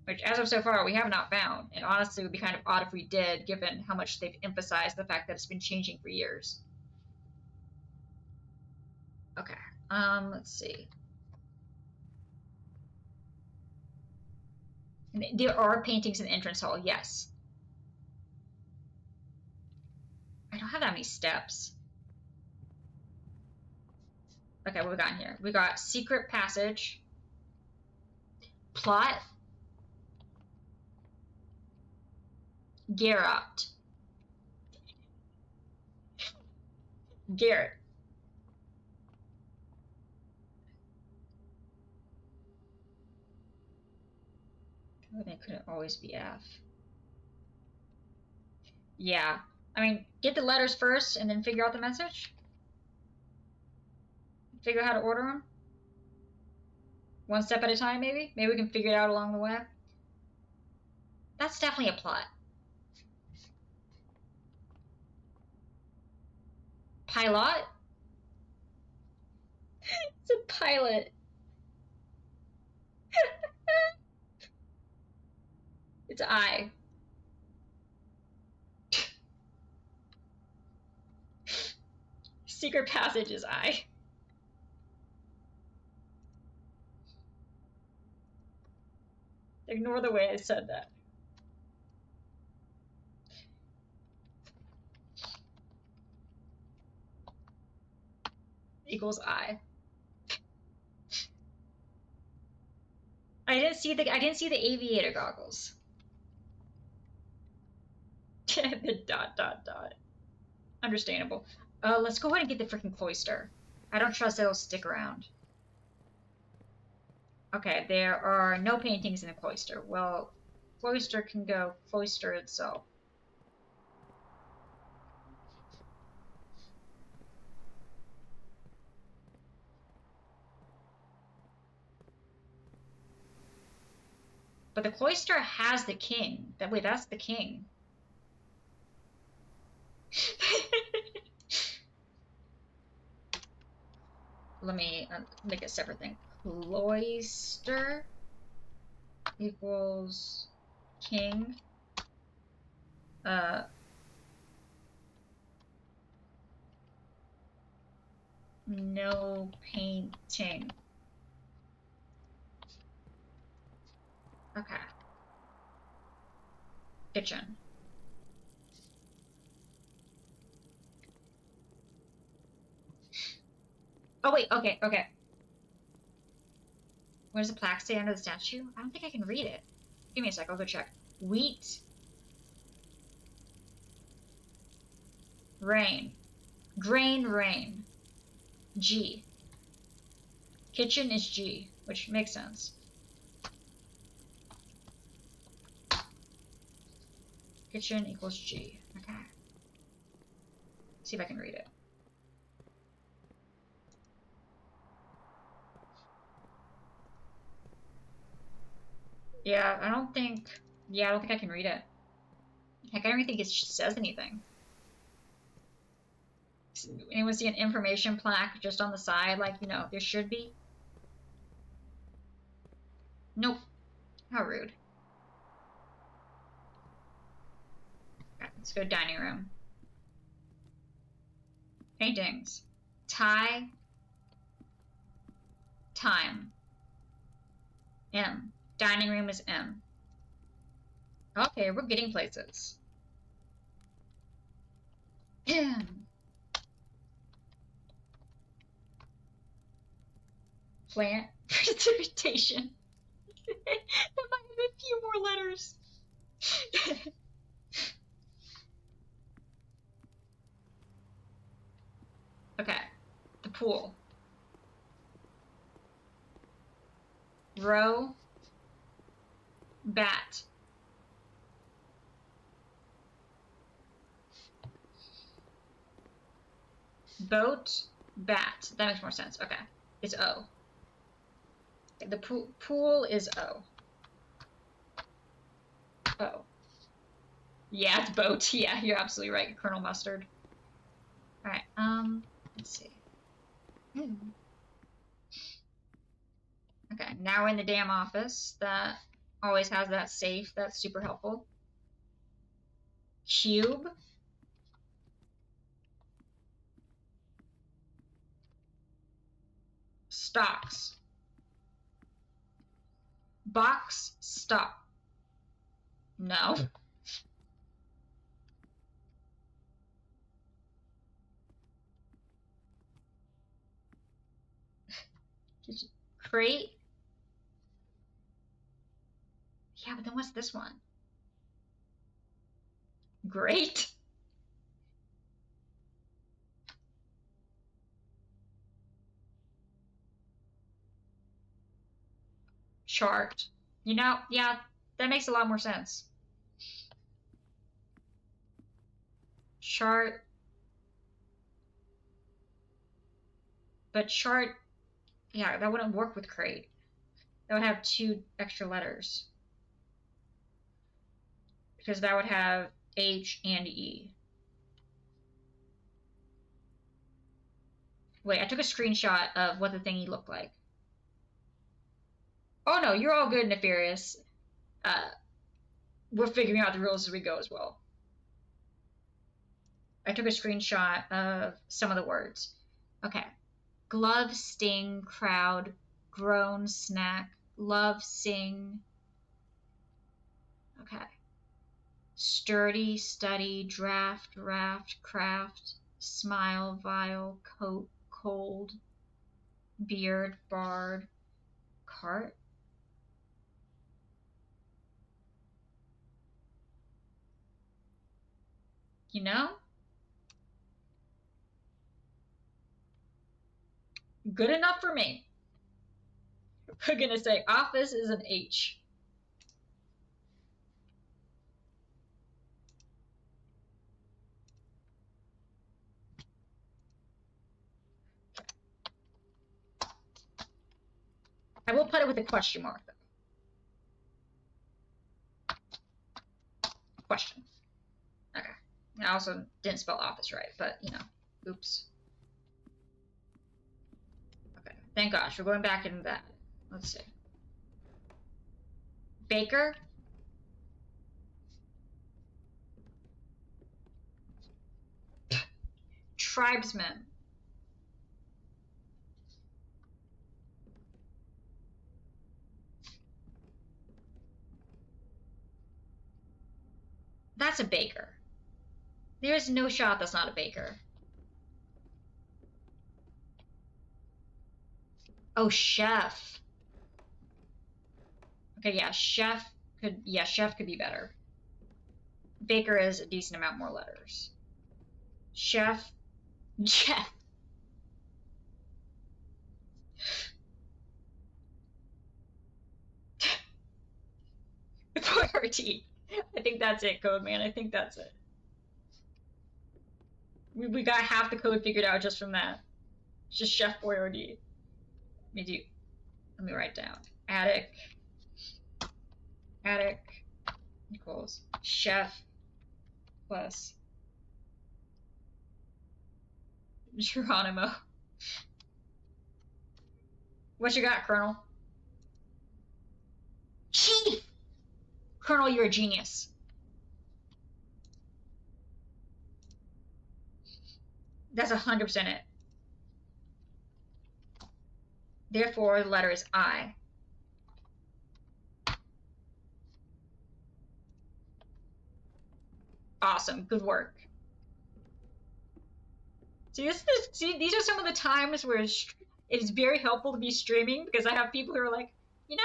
Which, as of so far, we have not found. And honestly, it would be kind of odd if we did, given how much they've emphasized the fact that it's been changing for years. Okay, let's see. There are paintings in the entrance hall, yes. I don't have that many steps. Okay, what we got in here? We got secret passage, plot, Garrot, Garrett. Oh, they couldn't always be F. Yeah, I mean, get the letters first and then figure out the message. Figure out how to order them. One step at a time, maybe? Maybe we can figure it out along the way. That's definitely a plot. Pilot? It's a pilot. It's I. Secret passage is I. Ignore the way I said that. Equals I. I didn't see the aviator goggles. The ... Understandable. Let's go ahead and get the freaking cloister. I don't trust it'll stick around. Okay, there are no paintings in the cloister. Well, cloister can go cloister itself. But the cloister has the king. Wait, that's the king. Let me make a separate thing. Cloister equals king. No painting. Okay. Kitchen. Oh wait, okay. Where does the plaque say under the statue? I don't think I can read it. Give me a sec, I'll go check. Wheat. Rain. Grain, rain. G. Kitchen is G, which makes sense. Kitchen equals G. Okay. See if I can read it. Yeah, I don't think I can read it. Heck, I don't even think it says anything. Anyone see an information plaque just on the side, like, you know, there should be? Nope. How rude. Okay, let's go dining room. Paintings. Tie. Time. M. Dining room is M. Okay, we're getting places. M. Plant. Precipitation. That might have a few more letters. Okay. The pool. Row. Bat. Boat. Bat. That makes more sense. Okay. It's O. The pool is O. O. Yeah, it's boat. Yeah, you're absolutely right, Colonel Mustard. Alright, let's see. Okay, now we're in the damn office. That always has that safe. That's super helpful. Cube. Stocks. Box. Stop. No. Crate. Yeah, but then what's this one? Great. Chart. You know, yeah, that makes a lot more sense. Chart. But chart, yeah, that wouldn't work with crate. That would have 2 extra letters. Because that would have H and E. Wait, I took a screenshot of what the thingy looked like. Oh no, you're all good, Nefarious. Uh, we're figuring out the rules as we go as well. I took a screenshot of some of the words. Okay. Glove, sting, crowd, groan, snack, love, sing. Okay. Sturdy, study, draft, raft, craft, smile, vile, coat, cold, beard, bard, cart. You know? Good enough for me. We're gonna say office is an H. I will put it with a question mark, though. Question. Okay. I also didn't spell office right, but, you know, oops. Okay. Thank gosh, we're going back into that. Let's see. Baker. Tribesman. That's a baker. There's no shot that's not a baker. Oh, chef. Okay, yeah, chef could be better. Baker is a decent amount more letters. Chef. Chef. Priority. I think that's it, Code Man. I think that's it. We got half the code figured out just from that. It's just Chef Boyardee. Let me write down. Attic equals chef plus Geronimo. What you got, Colonel? Chief! Colonel, you're a genius. That's 100% it. Therefore, the letter is I. Awesome. Good work. See, these are some of the times where it is very helpful to be streaming, because I have people who are like, you know,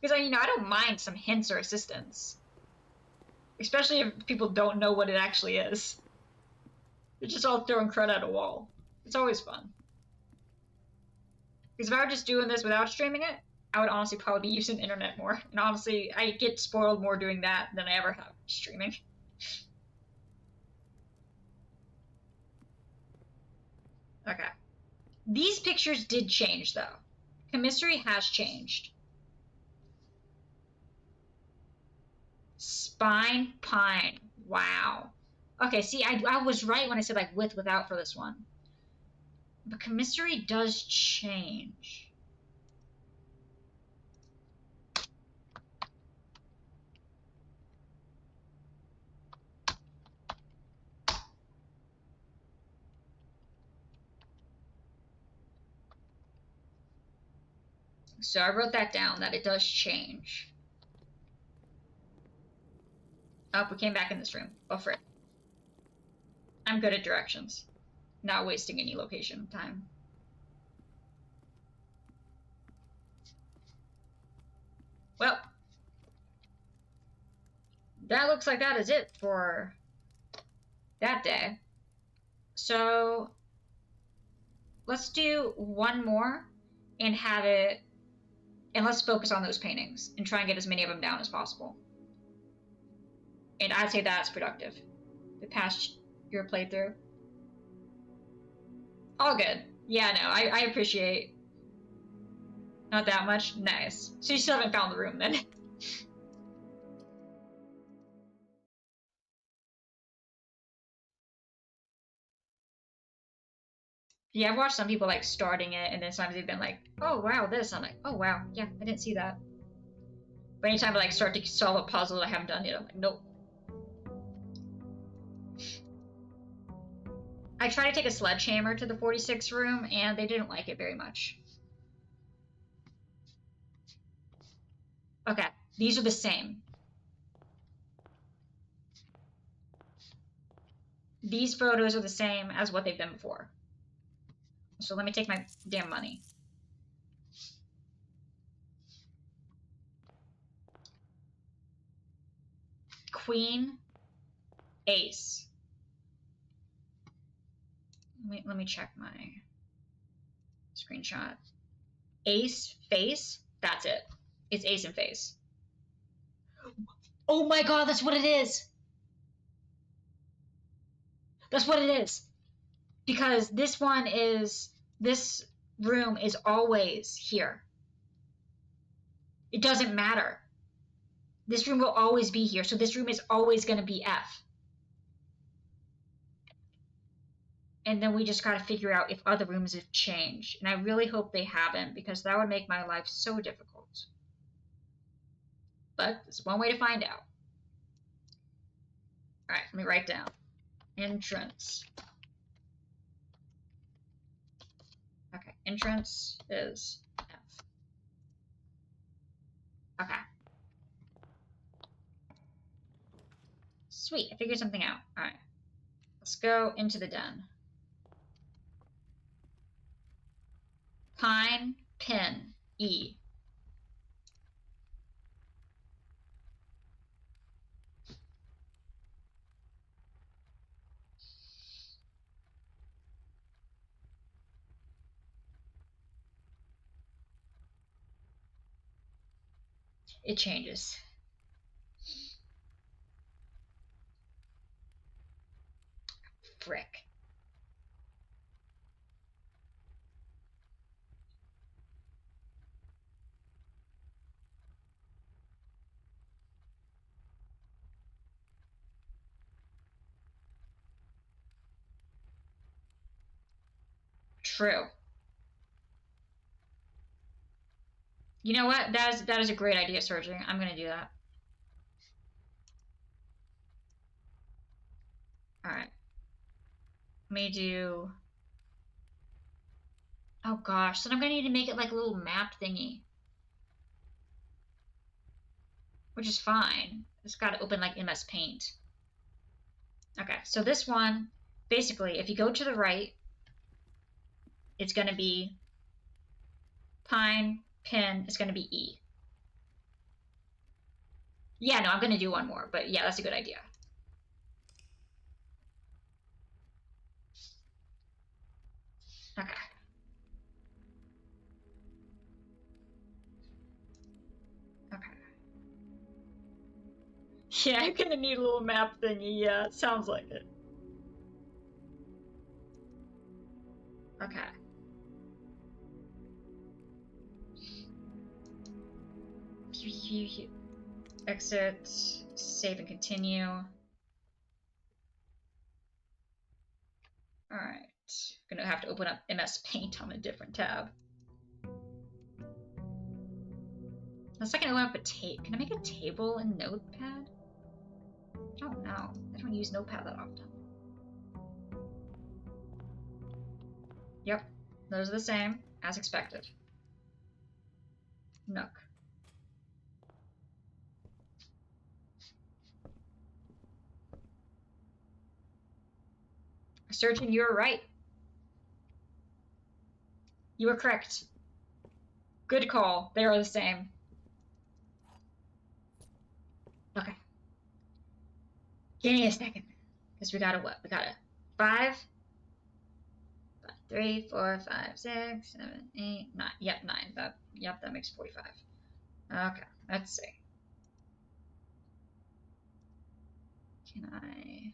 because I don't mind some hints or assistance, especially if people don't know what it actually is. They're just all throwing credit at a wall. It's always fun. Because if I were just doing this without streaming it, I would honestly probably be using the internet more. And honestly, I get spoiled more doing that than I ever have streaming. Okay. These pictures did change, though. Commissary has changed. Spine pine. Wow. Okay, see, I was right when I said, like, with, without for this one. But commissary does change. So I wrote that down, that it does change. Oh, we came back in this room. Oh, frick. I'm good at directions. Not wasting any location time. Well, that looks like that is it for that day. So let's do one more and have it, and let's focus on those paintings and try and get as many of them down as possible. And I'd say that's productive. The past your playthrough. All good. Yeah, no, I appreciate. Not that much? Nice. So you still haven't found the room then? Yeah, I've watched some people like starting it, and then sometimes they've been like, "Oh wow, this." I'm like, "Oh wow, yeah, I didn't see that." But anytime I like start to solve a puzzle that I haven't done yet, I'm like, "Nope." I tried to take a sledgehammer to the 46 room, and they didn't like it very much. Okay, these are the same. These photos are the same as what they've been before. So let me take my damn money. Queen, ace. Let me check my screenshot. Ace, face, that's it. It's ace and face. Oh my god, that's what it is! That's what it is! Because this room is always here. It doesn't matter. This room will always be here, so this room is always going to be F. And then we just got to figure out if other rooms have changed. And I really hope they haven't, because that would make my life so difficult. But there's one way to find out. Alright, let me write down. Entrance. Okay, entrance is F. Okay. Sweet, I figured something out. Alright. Let's go into the den. Pine, pin, E. It changes. Frick. True. You know what? That is a great idea, Surgery. I'm gonna do that. Alright. Let me do... Oh gosh, so I'm gonna need to make it like a little map thingy. Which is fine. It's gotta open like MS Paint. Okay, so this one, basically, if you go to the right, it's gonna be pine, pin, it's gonna be E. Yeah, no, I'm gonna do one more, but yeah, that's a good idea. Okay. Okay. Yeah, I'm gonna need a little map thingy, yeah, it sounds like it. Okay. Exit, save and continue. Alright. Gonna have to open up MS Paint on a different tab. Let's open up a tape. Can I make a table in Notepad? I don't know. I don't use Notepad that often. Yep, those are the same, as expected. Nook. Surgeon, you were right. You were correct. Good call. They are the same. Okay. Give me a second. Because we got a what? We got a 5, 3, 4, 5, 6, 7, 8, 9. Yep, 9. That makes 45. Okay, let's see. Can I...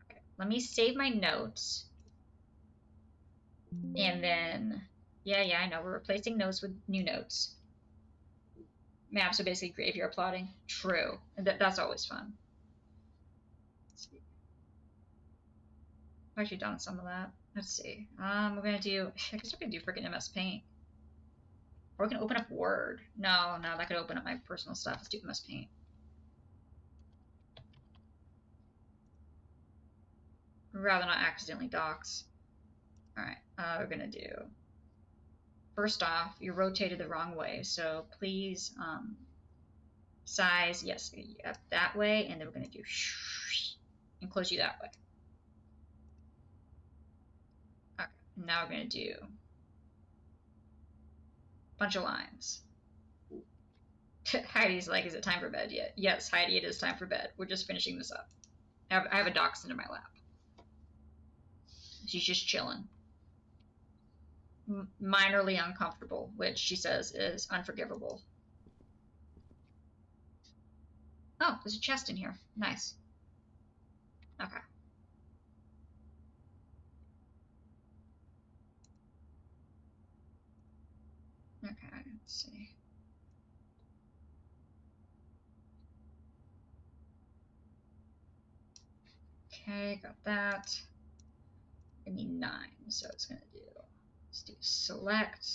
Okay, let me save my notes. And then... Yeah, I know. We're replacing notes with new notes. Maps are basically graveyard plotting. True. That's always fun. I've actually done some of that. Let's see. We're gonna do. I guess we're gonna do freaking MS Paint. Or we can open up Word. No, that could open up my personal stuff. Let's do MS Paint. Rather not accidentally dox. Alright, we're gonna do. First off, you rotated the wrong way, so please, size, yes, up that way, and then we're gonna do and close you that way. Okay, now we're gonna do a bunch of lines. Heidi's like, is it time for bed yet? Yes, Heidi, it is time for bed. We're just finishing this up. I have a dachshund in my lap. She's just chilling. Minorly uncomfortable, which she says is unforgivable. Oh, there's a chest in here. Nice. Okay. Okay, let's see. Okay, got that. I need 9, so it's gonna do. Let's do select.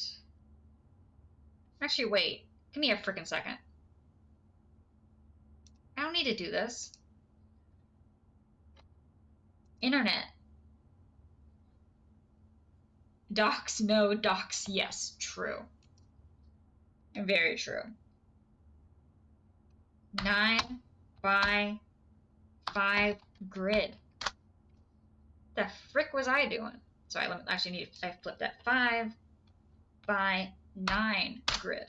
Actually, wait. Give me a freaking second. I don't need to do this. Internet. Docs, no. Docs, yes. True. Very true. 9 by 5 grid. The frick was I doing? So I actually need. I flipped that 5 by 9 grid.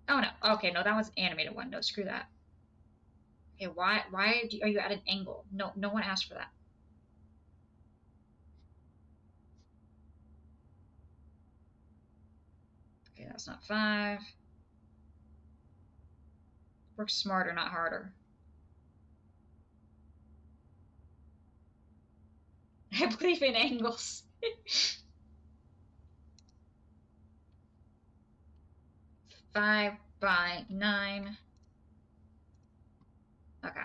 Oh no. Okay, no, that was an animated one. No, screw that. Okay, why are you at an angle? No, no one asked for that. Okay, that's not 5. Work smarter, not harder. I believe in angles. 5 by 9. Okay.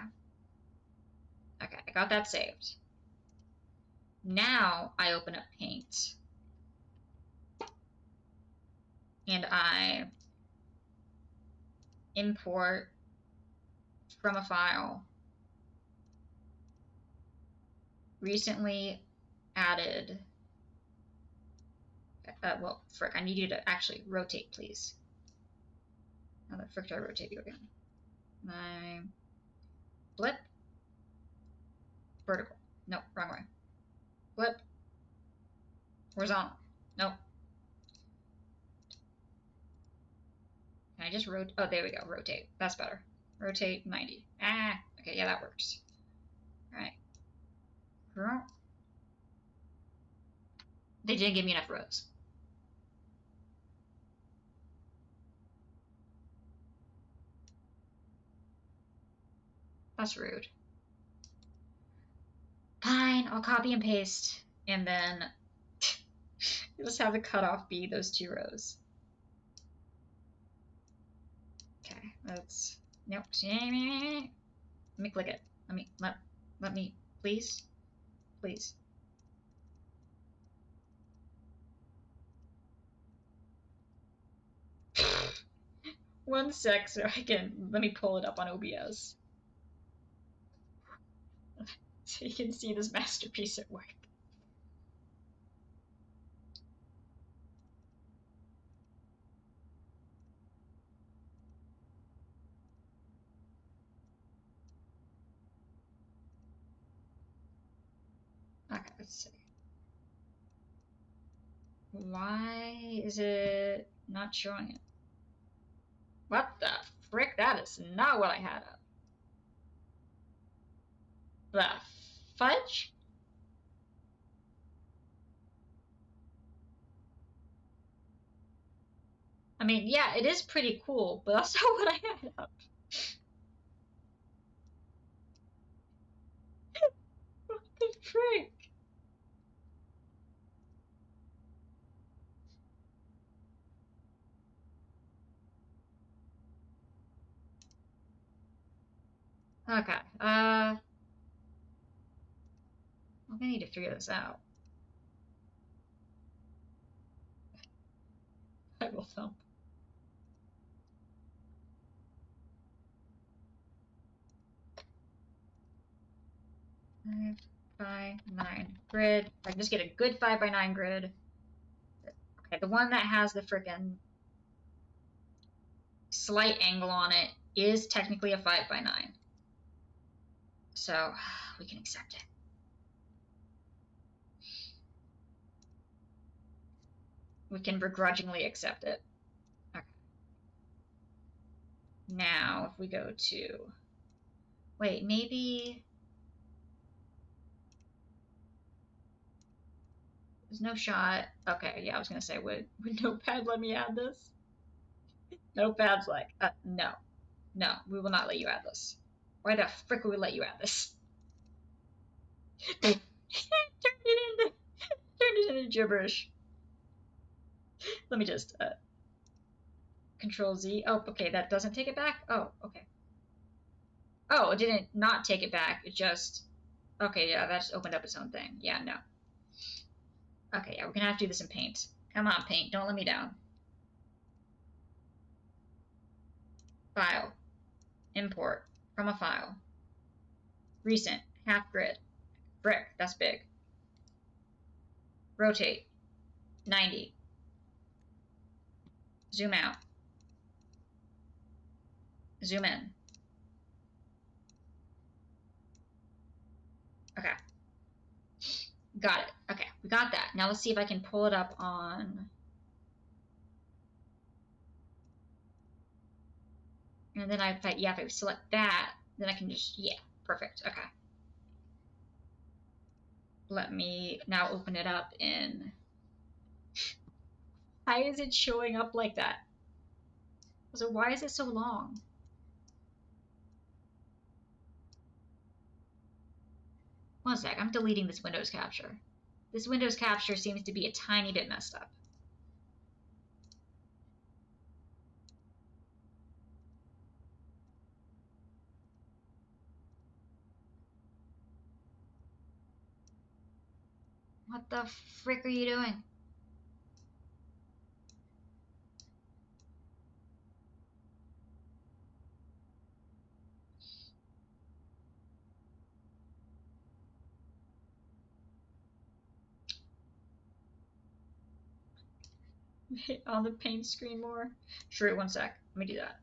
Okay, I got that saved. Now I open up Paint. And I import from a file recently added. Well, frick, I need you to actually rotate, please. How the frick do I rotate you again? Flip. Vertical. No, wrong way. Flip. Horizontal. Nope. Can I just rotate? Oh, there we go. Rotate. That's better. Rotate 90. Ah, okay, yeah, that works. All right. They didn't give me enough rows. That's rude. Fine, I'll copy and paste, and then just have the cutoff be those 2 rows. Okay, let's. Nope. Let me click it. Let me, please, please. One sec, so I can let me pull it up on OBS, so you can see this masterpiece at work. Okay, let's see. Why is it not showing it? What the frick? That is not what I had up. The fudge? I mean, yeah, it is pretty cool, but that's not what I had up. What the frick? Okay. I'm gonna need to figure this out. I will thump. Five by 9 grid. I can just get a good 5 by 9 grid. Okay, the one that has the frickin' slight angle on it is technically a 5 by 9. So we can accept it. We can begrudgingly accept it. Okay. Now, if we go to... Wait, maybe... There's no shot. Okay, yeah, I was going to say, would Notepad let me add this? Notepad's like, no. No, we will not let you add this. Why the frick would we let you add this? Turned it into gibberish. Let me just Control Z. Oh, okay, that doesn't take it back. Oh, okay. Oh, it didn't not take it back. It just okay. Yeah, that just opened up its own thing. Yeah, no. Okay, yeah, we're gonna have to do this in Paint. Come on, Paint, don't let me down. File, import from a file. Recent, half grid, brick. That's big. Rotate, 90. Zoom out. Zoom in. Okay. Got it. Okay, we got that. Now let's see if I can pull it up on... And then if I select that, then I can just, yeah, perfect. Okay. Let me now open it up in... Why is it showing up like that? So why is it so long? One sec, I'm deleting this Windows capture. This Windows capture seems to be a tiny bit messed up. What the frick are you doing? On the paint screen more? Sure, one sec. Let me do that.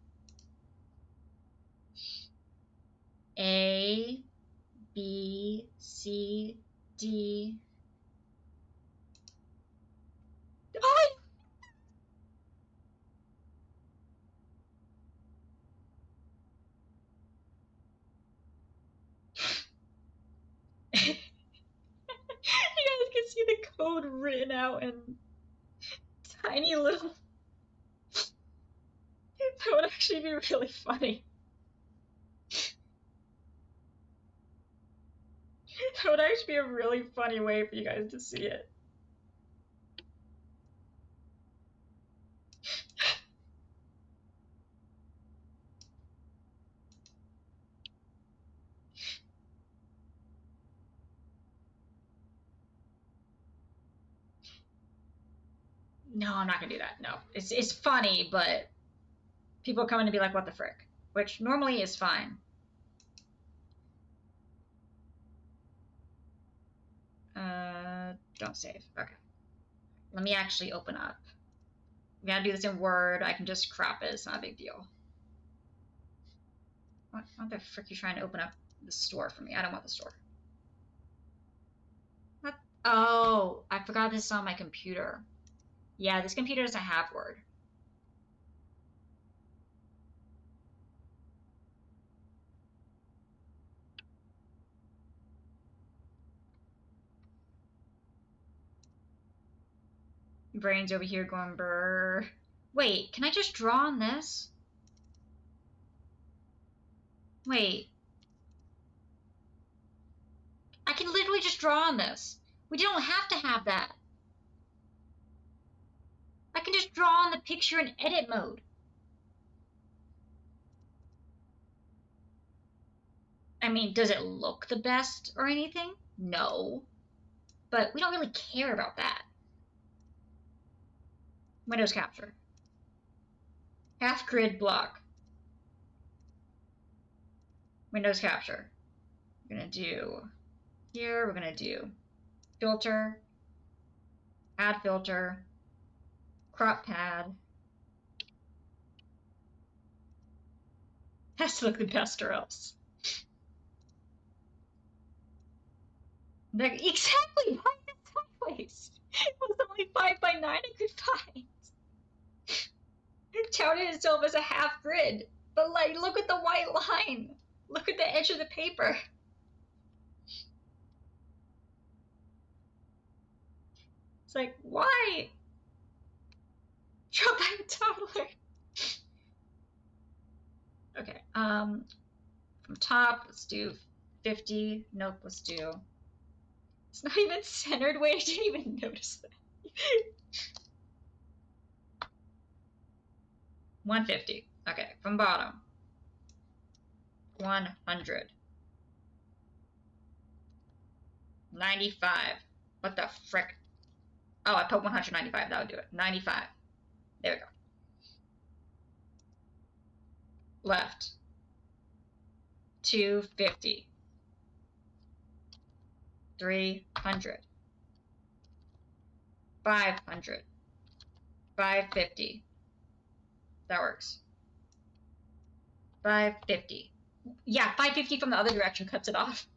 A, B, C, D. Oh! You guys can see the code written out in tiny little... That would actually be really funny. That would actually be a really funny way for you guys to see it. No, I'm not gonna do that. No, it's funny, but people come in to be like, "What the frick?" Which normally is fine. Don't save. Okay. Let me actually open up. We gotta do this in Word. I can just crop it. It's not a big deal. What the frick are you trying to open up the store for me? I don't want the store. What? Oh, I forgot this is on my computer. Yeah, this computer doesn't have Word. Brain's over here going brr. Wait, can I just draw on this? Wait. I can literally just draw on this. We don't have to have that. I can just draw on the picture in edit mode. I mean, does it look the best or anything? No. But we don't really care about that. Windows capture. Half grid block. Windows capture. We're gonna do here, we're gonna do filter, add filter, crop pad. Has to look the best or else. Exactly, why is it sideways? It was only 5 by 9 I could find. It touted itself as a half grid, but like, look at the white line. Look at the edge of the paper. It's like, why? Draw by a toddler. Okay, from top, let's do 50. Nope, let's do... It's not even centered. Wait, I didn't even notice that. 150. Okay, from bottom. 100. 95. What the frick? Oh, I put 195. That would do it. 95. There we go. Left. 250. 300. 500. 550. That works. 550. Yeah, 550 from the other direction cuts it off.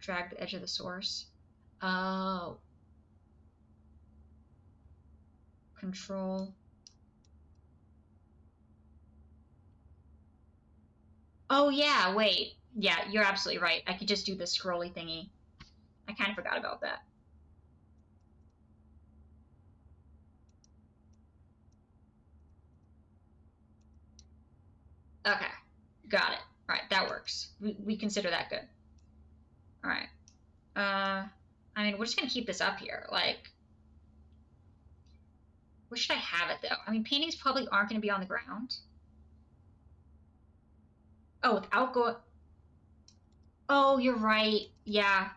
Drag the edge of the source. Oh. Control. Oh yeah, wait. Yeah, you're absolutely right. I could just do the scrolly thingy. I kind of forgot about that. Okay, got it. All right, that works. We consider that good. All right. I mean, we're just gonna keep this up here. Like, where should I have it though? I mean, paintings probably aren't gonna be on the ground. Oh, without going. Oh, you're right. Yeah.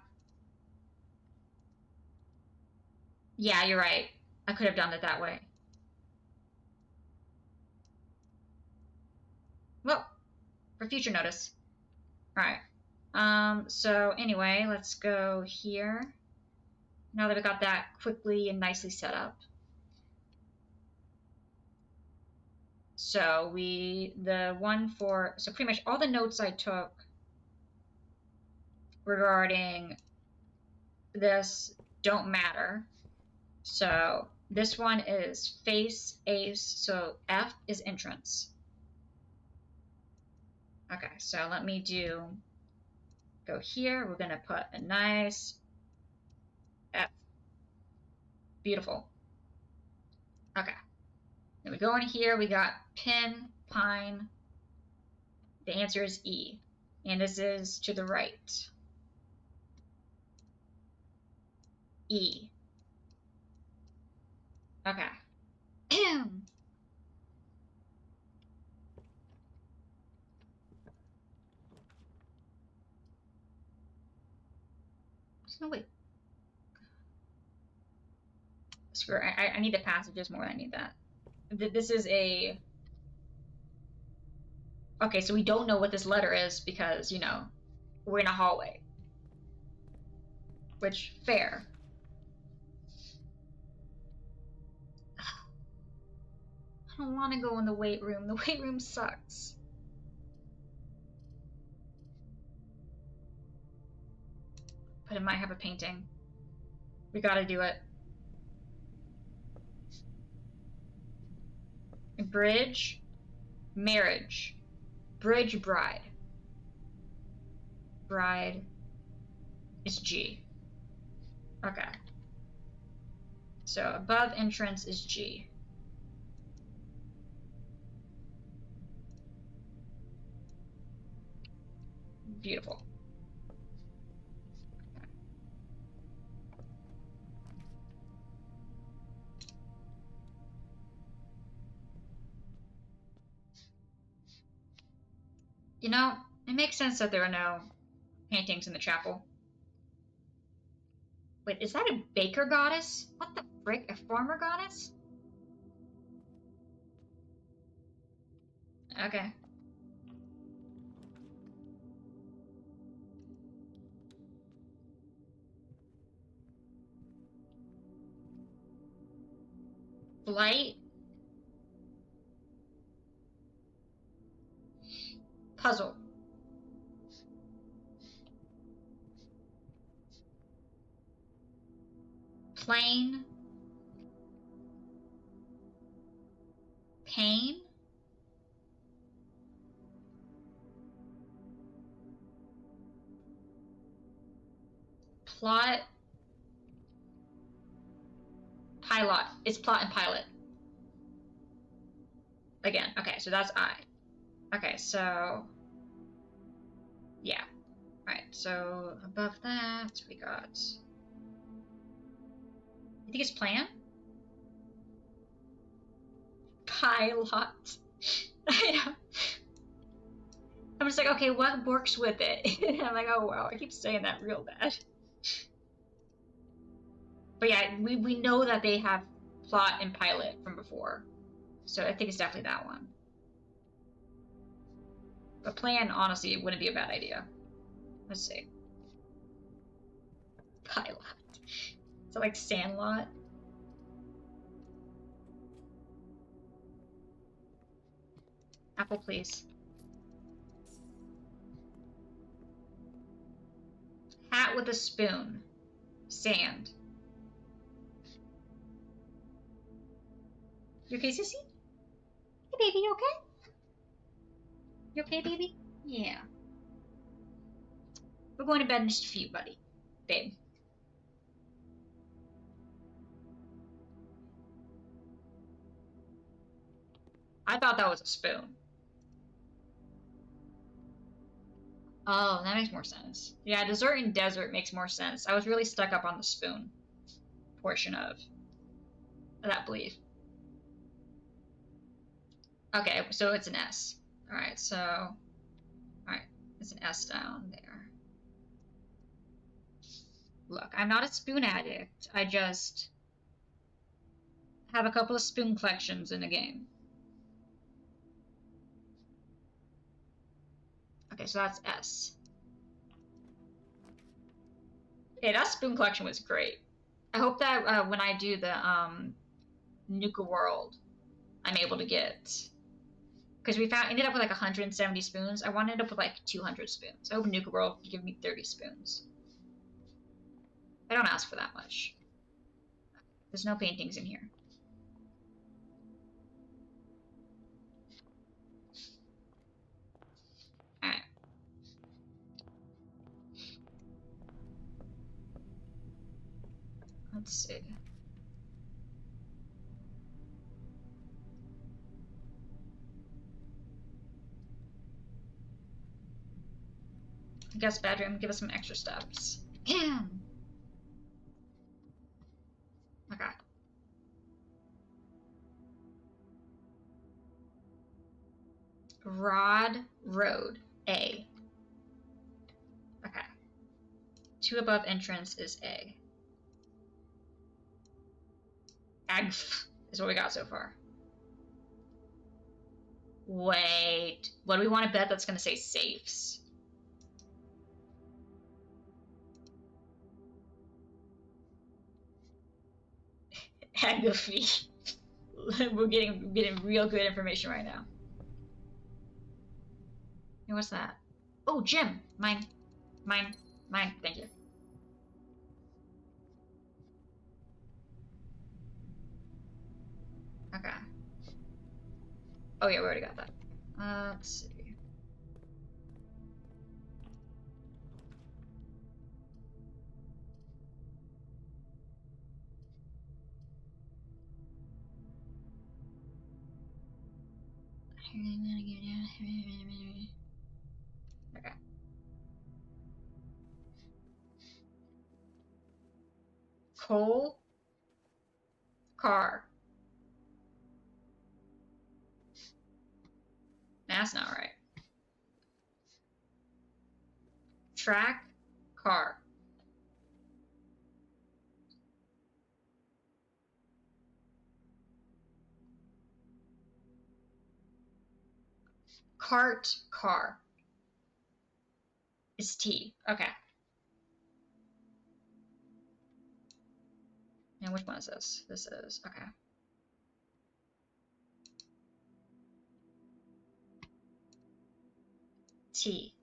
Yeah, you're right. I could have done it that way. Well, for future notice. All right. So anyway, let's go here. Now that we got that quickly and nicely set up. So so pretty much all the notes I took regarding this don't matter. So this one is face, ace, so F is entrance. Okay, so let me go here, we're gonna put a nice F. Beautiful. Okay. Then we go in here, we got pin, pine. The answer is E. And this is to the right. E. Okay. There's no way. Screw it. I need the passages more than I need that. This is a... Okay, so we don't know what this letter is because, you know, we're in a hallway. Which, fair. I don't want to go in the weight room. The weight room sucks. But it might have a painting. We gotta do it. Bridge, marriage. Bridge, bride. Bride is G. Okay. So above entrance is G. Beautiful. You know, it makes sense that there are no paintings in the chapel. Wait, is that a baker goddess? What the frick? A farmer goddess? Okay. Flight? Puzzle. Plane? Pain? Plot? Pilot. It's plot and pilot. Again. Okay, so that's I. Okay, so... yeah. Alright, so above that, we got... You think it's plan? Pilot. I'm just like, okay, what works with it? I'm like, oh wow, I keep saying that real bad. But yeah, we know that they have plot and pilot from before. So I think it's definitely that one. But plan, honestly, wouldn't be a bad idea. Let's see. Pilot. Is it like Sandlot? Apple, please. Hat with a spoon. Sand. You okay, sissy? Hey, baby, you okay? You okay, baby? Yeah. We're going to bed in just a few, buddy. Babe. I thought that was a spoon. Oh, that makes more sense. Yeah, dessert and desert makes more sense. I was really stuck up on the spoon portion of that belief. Okay, so it's an S. Alright, so... Alright, it's an S down there. Look, I'm not a spoon addict. I just have a couple of spoon collections in the game. Okay, so that's S. Okay, that spoon collection was great. I hope that when I do the Nuka World, I'm able to get... Because we ended up with like 170 spoons. I wanted to end up with like 200 spoons. I hope Nuka World can give me 30 spoons. I don't ask for that much. There's no paintings in here. Alright. Let's see. Guest bedroom, give us some extra steps. Yeah. Okay. Rod Road, A. Okay. 2 above entrance is A. Agf is what we got so far. Wait. What do we want to bet that's going to say safes? Agafee. We're getting real good information right now. Hey, what's that? Oh, Jim. Mine. Mine. Mine. Thank you. Okay. Oh yeah, we already got that. Let's see. Okay. Coal. Car. That's not right. Track, car. Cart, car. Is T. Okay. And which one is this? This is, okay. T.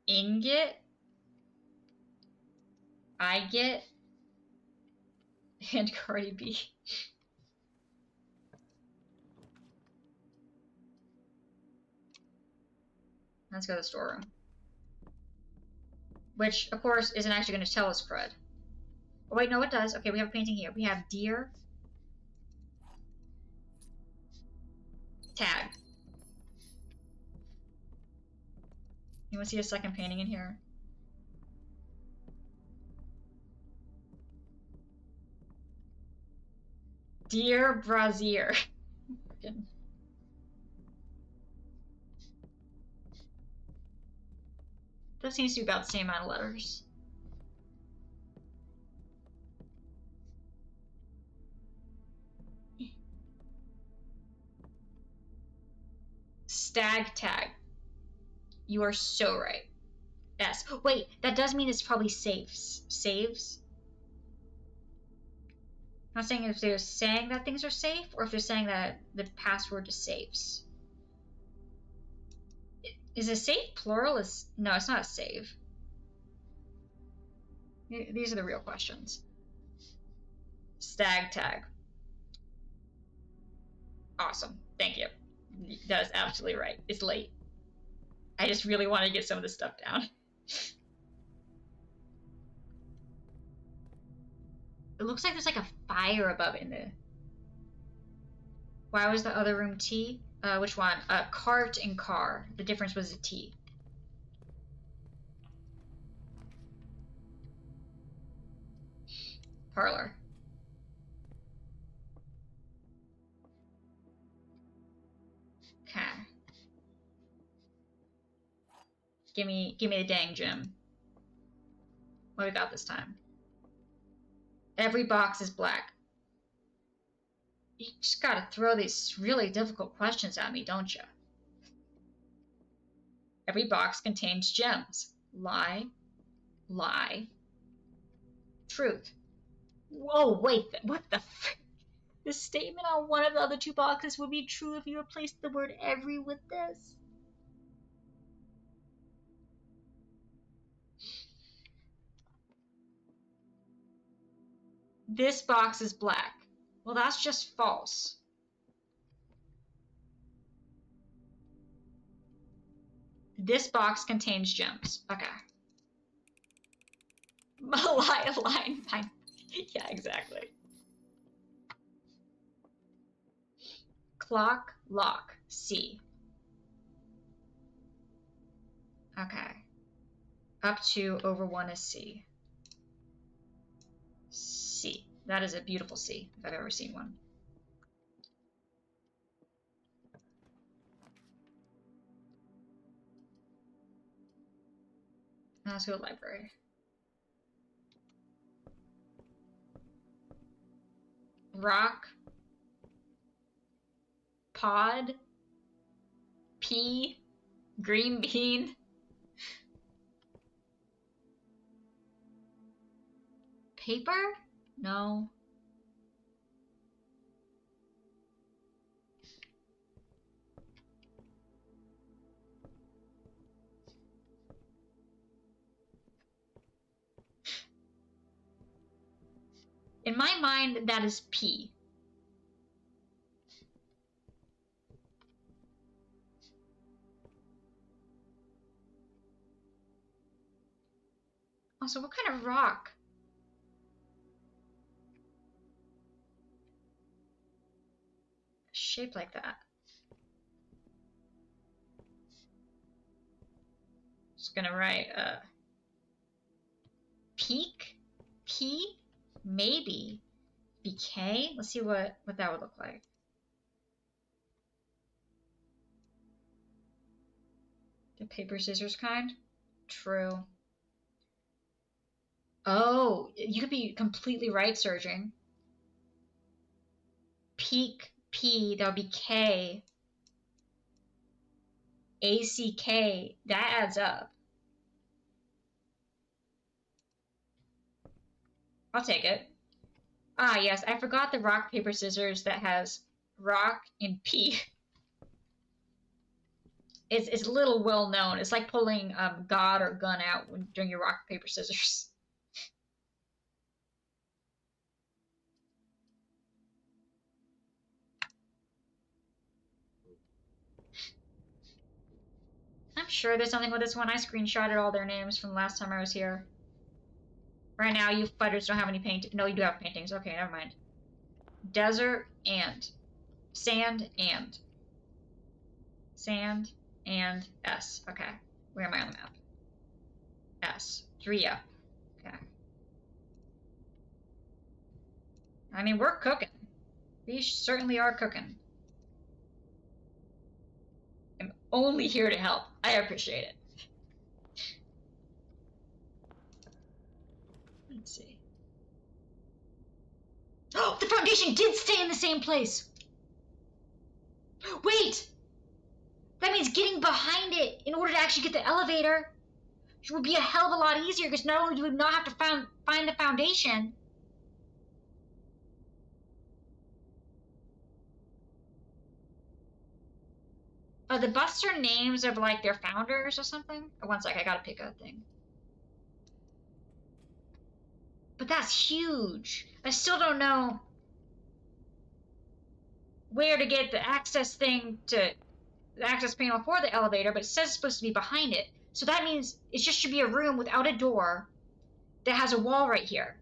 Ingot. I get. And Cardi B. Let's go to the storeroom. Which, of course, isn't actually going to tell us crud. Oh, wait, no, it does. Okay, we have a painting here. We have deer. Tag. You want to see a second painting in here? Dear Brazier. That seems to be about the same amount of letters. Stag tag. You are so right. Yes. Wait, that does mean it's probably saves. Saves? I'm not saying if they're saying that things are safe or if they're saying that the password is saves. Is a save plural? No, it's not a save. These are the real questions. Stag tag. Awesome. Thank you. That is absolutely right. It's late. I just really want to get some of this stuff down. It looks like there's like a fire above it in the... Why was the other room T? Which one? Cart and car. The difference was a T. Parlor. Okay. Give me the dang gem. What do we got this time? Every box is black. You just gotta throw these really difficult questions at me, don't you? Every box contains gems. Lie. Lie. Truth. Whoa, wait, what the frick? The statement on one of the other two boxes would be true if you replaced the word every with this. This box is black. Well, that's just false. This box contains gems. Okay. Line. Yeah, exactly. Clock, lock, C. Okay. Up to over 1 is C. C. That is a beautiful C, if I've ever seen one. Now let's go to the library. Rock. Pod. Pea. Green bean. Paper? No. In my mind, that is P. Also, what kind of rock? Shaped like that. Just gonna write peak, P, maybe BK. Let's see what that would look like. The paper, scissors kind? True. Oh, you could be completely right, Surging. Peak P, that would be K. ACK, that adds up. I'll take it. Ah, yes, I forgot the rock, paper, scissors that has rock and P. It's a little well known. It's like pulling God or gun out when doing your rock, paper, scissors. I'm sure there's something with this one. I screenshotted all their names from the last time I was here. Right now, you fighters don't have any paint. No, you do have paintings. Okay, never mind. Desert and sand and sand and S. Okay, where am I on the map? S. 3 up. Okay. I mean, we're cooking. We certainly are cooking. I'm only here to help. I appreciate it. Let's see. Oh, the foundation did stay in the same place. Wait! That means getting behind it in order to actually get the elevator would be a hell of a lot easier, because not only do we not have to find the foundation, the busts are names of like their founders or something. Oh, one sec, I gotta pick a thing. But that's huge. I still don't know where to get the access thing to the access panel for the elevator, but it says it's supposed to be behind it. So that means it just should be a room without a door that has a wall right here.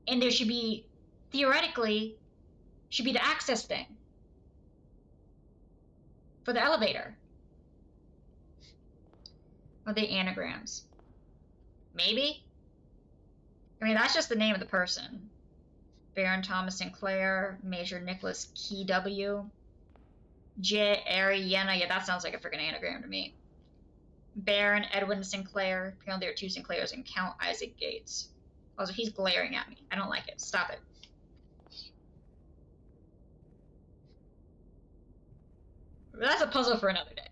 And there should be, theoretically, should be the access thing for the elevator. Are they anagrams? Maybe? I mean, that's just the name of the person. Baron Thomas Sinclair, Major Nicholas Key W. J. Ariana, yeah, that sounds like a freaking anagram to me. Baron Edwin Sinclair. Apparently there are 2 Sinclairs, and Count Isaac Gates. Also, he's glaring at me. I don't like it. Stop it. That's a puzzle for another day.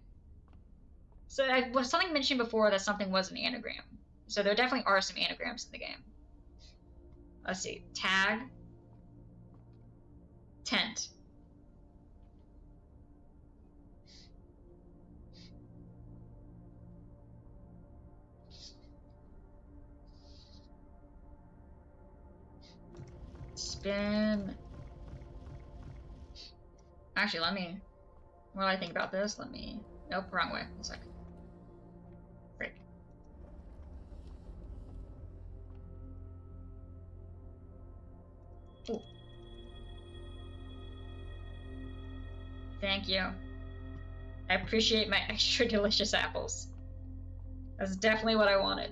So, was something mentioned before that something was an anagram. So there definitely are some anagrams in the game. Let's see. Tag. Tent. Spin. Actually, let me... What do I think about this? Let me... Nope, wrong way. 1 second. Frick. Ooh. Thank you. I appreciate my extra delicious apples. That's definitely what I wanted.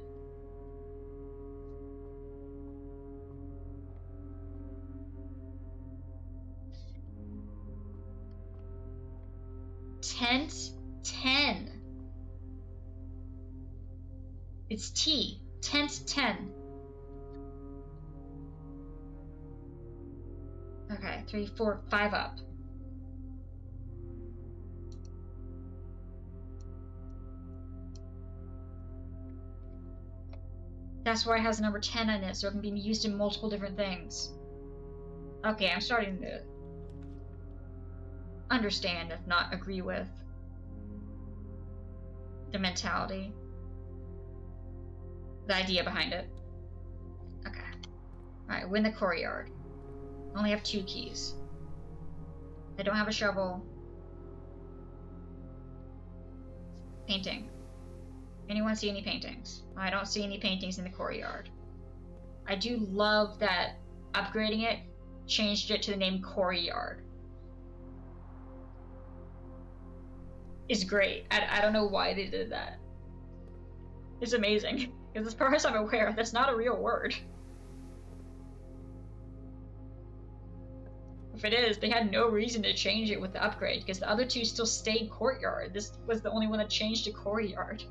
Tent 10. It's T. Tent 10. Okay, 3, 4, 5 up. That's why it has the number 10 in it, so it can be used in multiple different things. Okay, I'm starting to understand, if not agree with, the mentality, the idea behind it. Okay. Alright, win the courtyard. Only have 2 keys. I don't have a shovel. Painting. Anyone see any paintings? I don't see any paintings in the courtyard. I do love that upgrading it changed it to the name Courtyard. It's great. I don't know why they did that. It's amazing. Because as far as I'm aware, that's not a real word. If it is, they had no reason to change it with the upgrade, because the other two still stayed courtyard. This was the only one that changed to courtyard.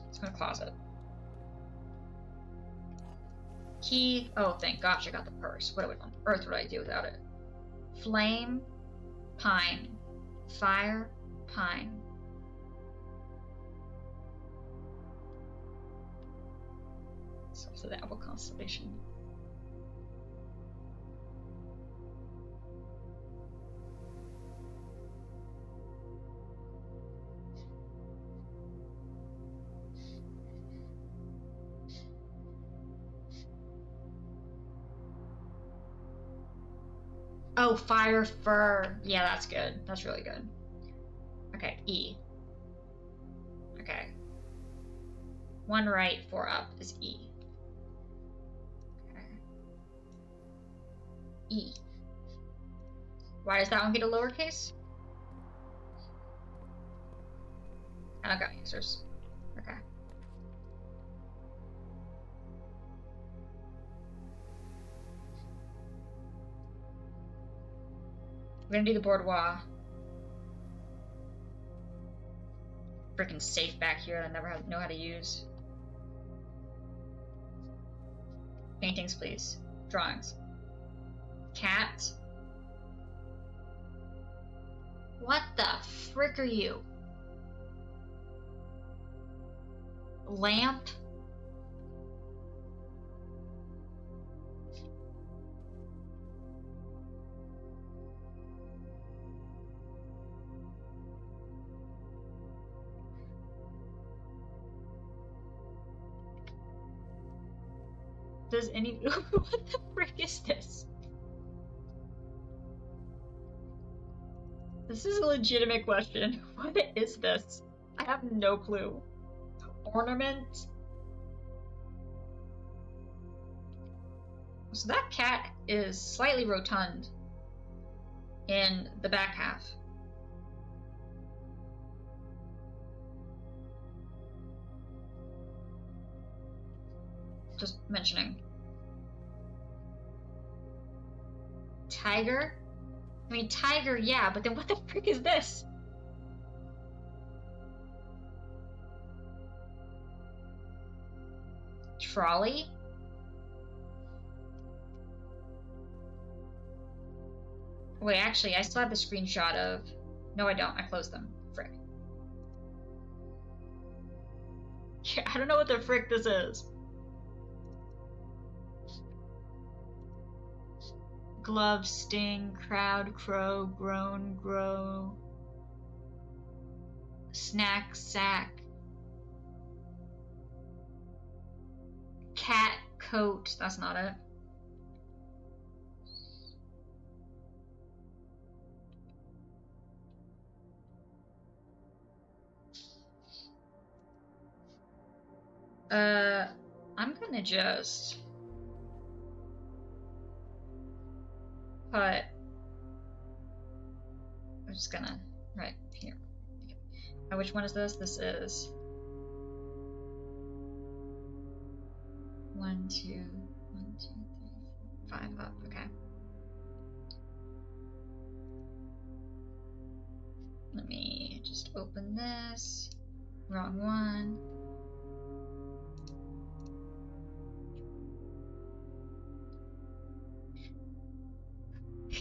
Let's go to closet. Key. Oh, thank gosh, I got the purse. What on earth would I do without it? Flame, pine, fire, pine. So the apple constellation. Oh, fire fur. Yeah, that's good. That's really good. Okay, E. Okay. 1 right, 4 up is E. Okay. E. Why does that one get a lowercase? I don't got users. Okay. We're gonna do the boudoir. Freaking safe back here that I never know how to use. Paintings, please. Drawings. Cat. What the frick are you? Lamp. Does any what the frick is this? This is a legitimate question. What is this? I have no clue. Ornament? So that cat is slightly rotund in the back half. Just mentioning. Tiger? I mean, tiger, yeah, but then what the frick is this? Trolley? Wait, actually, I still have the screenshot of... No, I don't. I closed them. Frick. Yeah, I don't know what the frick this is. Glove, sting, crowd, crow, groan, grow. Snack, sack. Cat, coat. That's not it. I'm gonna just put, I'm just gonna, right here. Oh, which one is this? This is 1, 2, 1, 2, 3, 4, 5 up, okay. Let me just open this. Wrong one.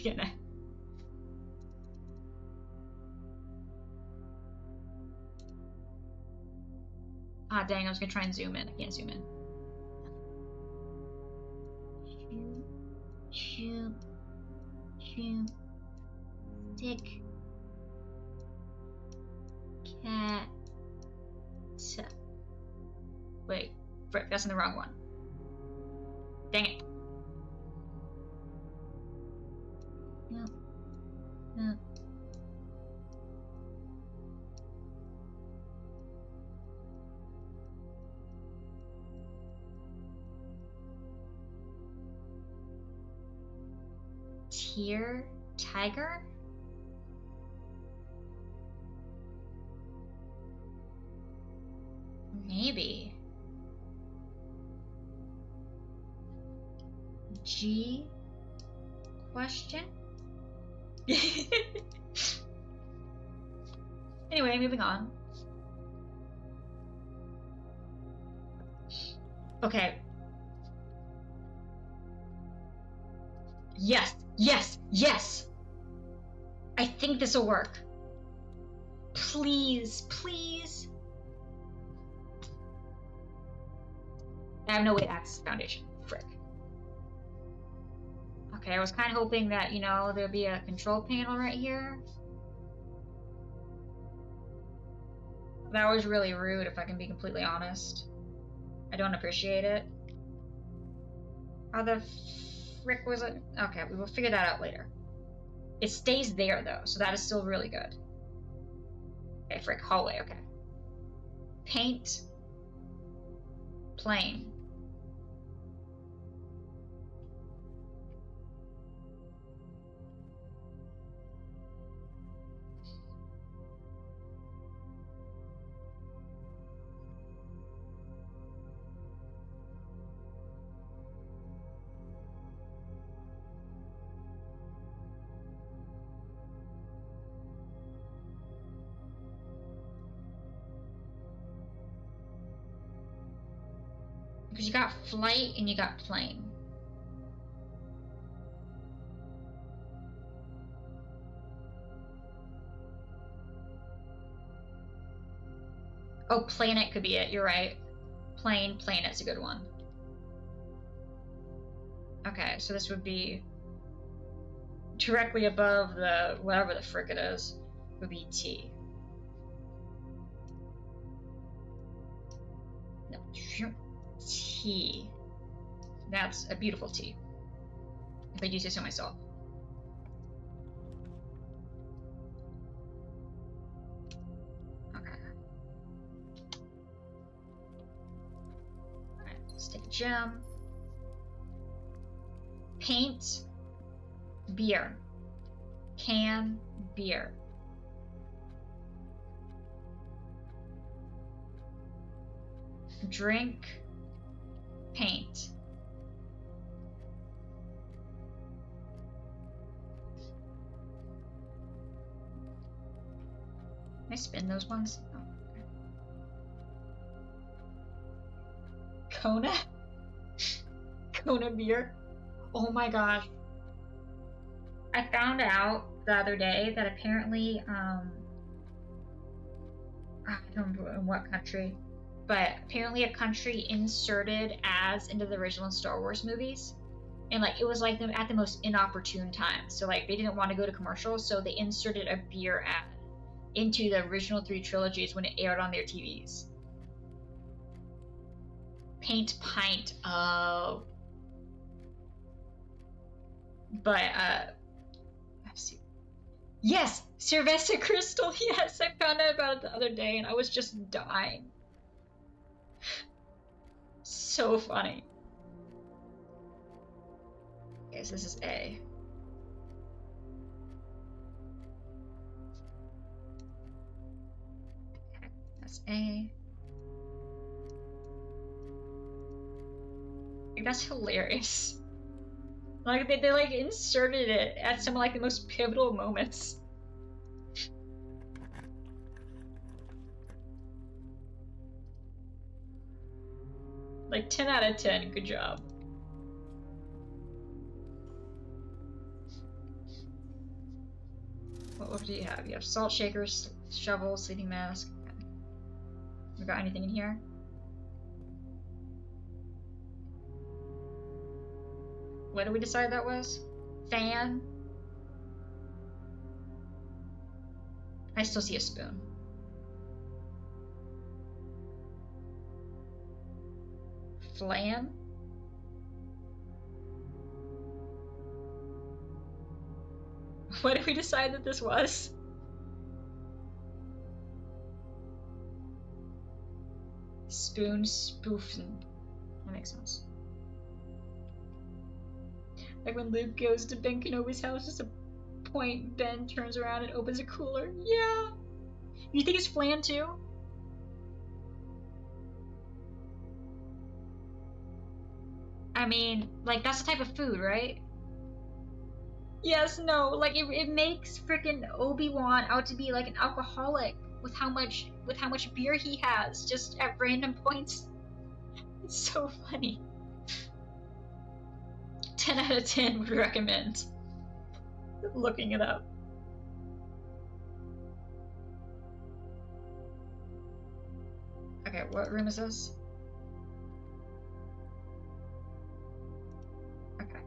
Gonna. Ah, dang, I was gonna try and zoom in. I can't zoom in. Shoot. Shoot. Stick. Cat. Wait, frick, that's in the wrong one. Dang it. No. No. Tier? Tiger? Maybe. G? Question? Anyway, moving on. Okay. Yes, yes, yes! I think this will work. Please, please. I have no way to access the foundation. Frick. Okay, I was kind of hoping that, you know, there'd be a control panel right here. That was really rude, if I can be completely honest. I don't appreciate it. How the frick was it? Okay, we will figure that out later. It stays there, though, so that is still really good. Okay, frick, hallway, okay. Paint. Plane. Because you got flight and you got plane. Oh, planet could be it. You're right. Plane, planet's a good one. Okay, so this would be directly above the whatever the frick it is. Would be T. No, T. That's a beautiful T. If I do say so myself. Okay. Alright, let's take a gem. Paint. Beer. Can. Beer. Drink. Paint. Can I spin those ones? Oh, okay. Kona? Kona beer? Oh my gosh. I found out the other day that apparently, I don't know in what country, but apparently a country inserted ads into the original Star Wars movies. And like it was like them at the most inopportune time. So like they didn't want to go to commercials, so they inserted a beer ad into the original 3 trilogies when it aired on their TVs. Paint pint. Oh. But let's see. Yes, Cerveza Crystal. Yes, I found out about it the other day and I was just dying. So funny. Okay, so this is A. Okay, that's A. Like, that's hilarious. Like they like inserted it at some of like the most pivotal moments. Like 10 out of 10, good job. What do you have? You have salt shakers, shovel, sleeping mask. Okay. We got anything in here? What did we decide that was? Fan? I still see a spoon. Flan? What did we decide that this was? Spoon, spoofing. That makes sense. Like when Luke goes to Ben Kenobi's house just to point, Ben turns around and opens a cooler. Yeah! You think it's flan too? I mean, like, that's the type of food, right? Yes, no, like, it makes freaking Obi-Wan out to be like an alcoholic with how much beer he has just at random points. It's so funny. 10 out of 10 would recommend looking it up. Okay, what room is this? Okay.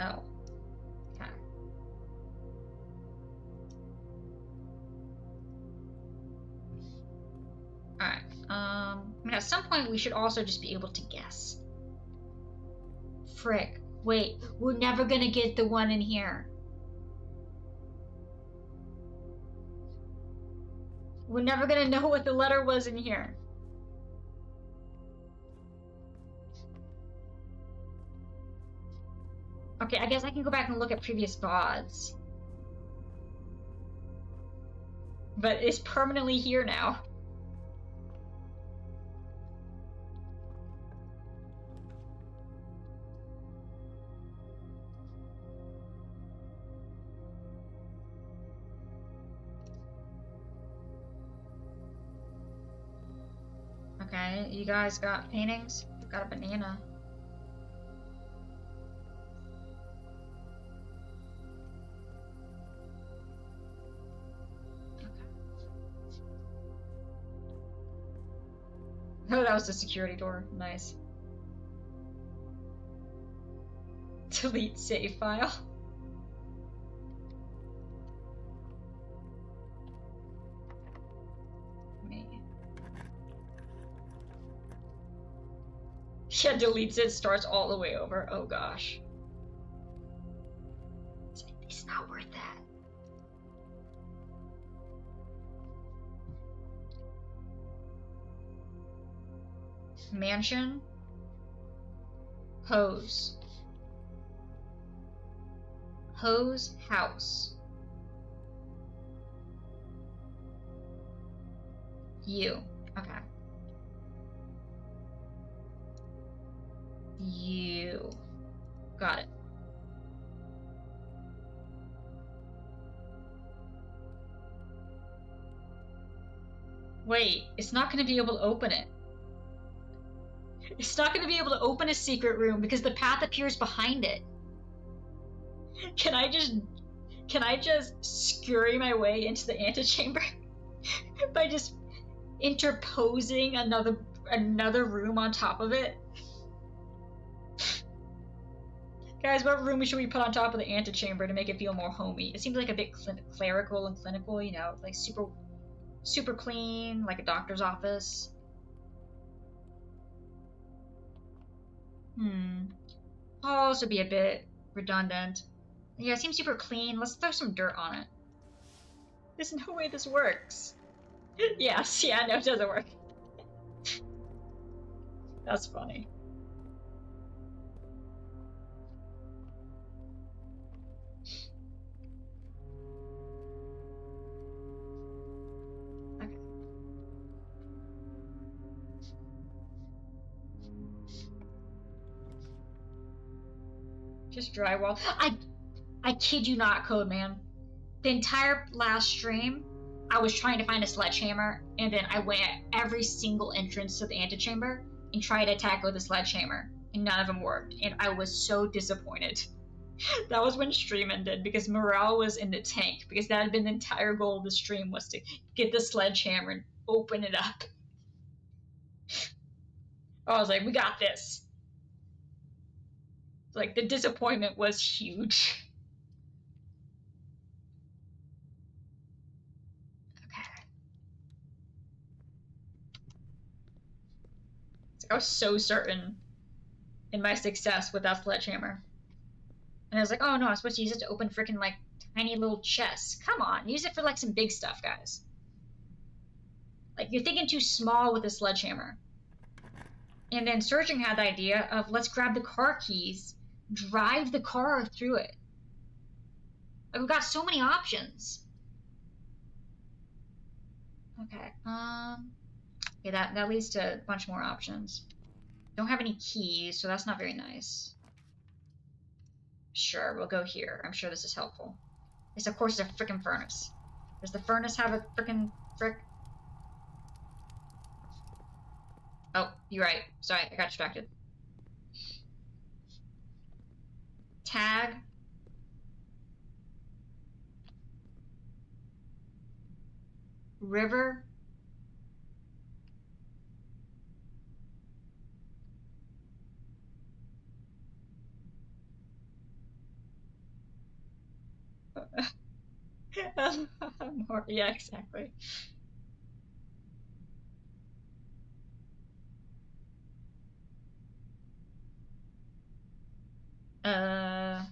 Oh. Okay. Alright. I mean, at some point we should also just be able to guess. Frick. Wait, we're never gonna get the one in here. We're never gonna know what the letter was in here. Okay, I guess I can go back and look at previous VODs. But it's permanently here now. Okay, you guys got paintings? Got a banana. Oh, that was the security door. Nice. Delete save file. Me. Yeah, deletes it, starts all the way over. Oh gosh. It's not worth that. Mansion. Hose. Hose house. You. Okay. You. Got it. Wait, it's not going to be able to open it. It's not going to be able to open a secret room because the path appears behind it. Can I just scurry my way into the antechamber by just interposing another room on top of it? Guys, what room should we put on top of the antechamber to make it feel more homey? It seems like a bit clerical and clinical, you know, like super clean, like a doctor's office. I'll also be a bit redundant. Yeah, it seems super clean. Let's throw some dirt on it. There's no way this works. Yes, yeah, no, it doesn't work. That's funny. Okay. Just drywall. I kid you not, Code Man. The entire last stream, I was trying to find a sledgehammer, and then I went at every single entrance to the antechamber and tried to attack with a sledgehammer, and none of them worked, and I was so disappointed. That was when stream ended, because morale was in the tank, because that had been the entire goal of the stream, was to get the sledgehammer and open it up. I was like, we got this. Like, the disappointment was huge. I was so certain in my success with that sledgehammer. And I was like, oh no, I'm supposed to use it to open freaking like tiny little chests. Come on, use it for like some big stuff, guys. Like, you're thinking too small with a sledgehammer. And then Surgeon had the idea of, let's grab the car keys, drive the car through it. Like, we've got so many options. Okay. Yeah, that leads to a bunch more options. Don't have any keys, so that's not very nice. Sure, we'll go here. I'm sure this is helpful. This, of course, is a freaking furnace. Does the furnace have a freaking frick? Oh, you're right. Sorry, I got distracted. Tag. River. More, yeah, exactly. Uh,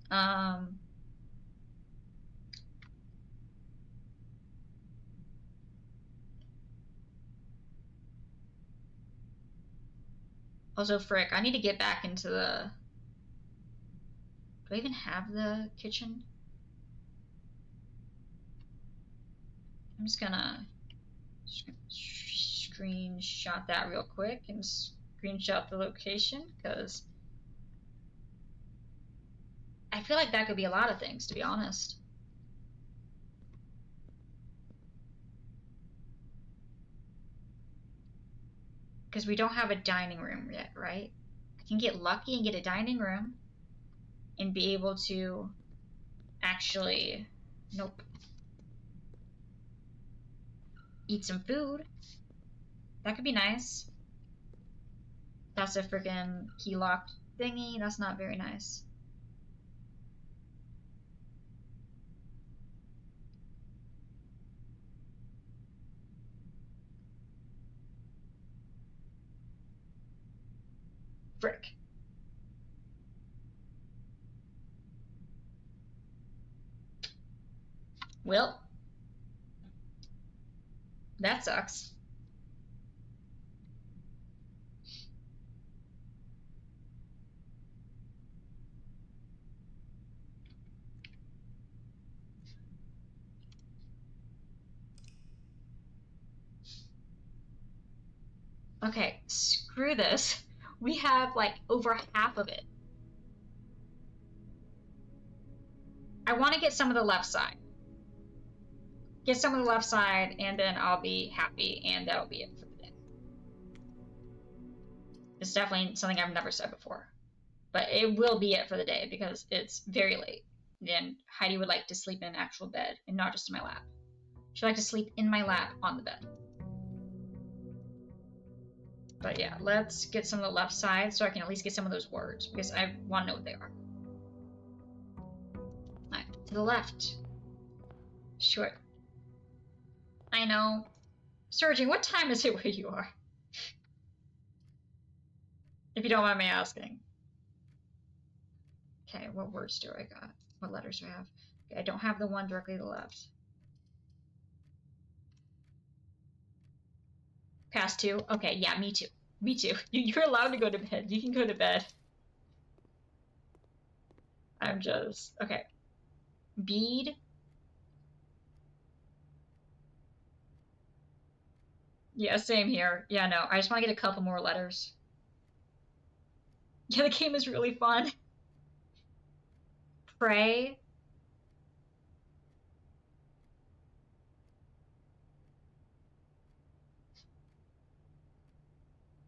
um, also, frick, I need to get back into the... Do I even have the kitchen? I'm just gonna screenshot that real quick and screenshot the location, because I feel like that could be a lot of things, to be honest. Because we don't have a dining room yet, right? I can get lucky and get a dining room and be able to actually, nope, eat some food. That could be nice. That's a freaking key locked thingy. That's not very nice. Frick. Well, that sucks. Okay, screw this. We have like over half of it. I want to get some of the left side. Get some of the left side, and then I'll be happy, and that'll be it for the day. It's definitely something I've never said before. But it will be it for the day because it's very late. And Heidi would like to sleep in an actual bed and not just in my lap. She'd like to sleep in my lap on the bed. But yeah, let's get some of the left side so I can at least get some of those words because I want to know what they are. Alright, to the left. Sure. I know. Surgeon, what time is it where you are? If you don't mind me asking. Okay, what words do I got? What letters do I have? Okay, I don't have the one directly to the left. Past two? Okay, yeah, me too. Me too. You're allowed to go to bed. You can go to bed. I'm just... Okay. Bead. Yeah, same here. Yeah, no, I just want to get a couple more letters. Yeah, the game is really fun. Pray.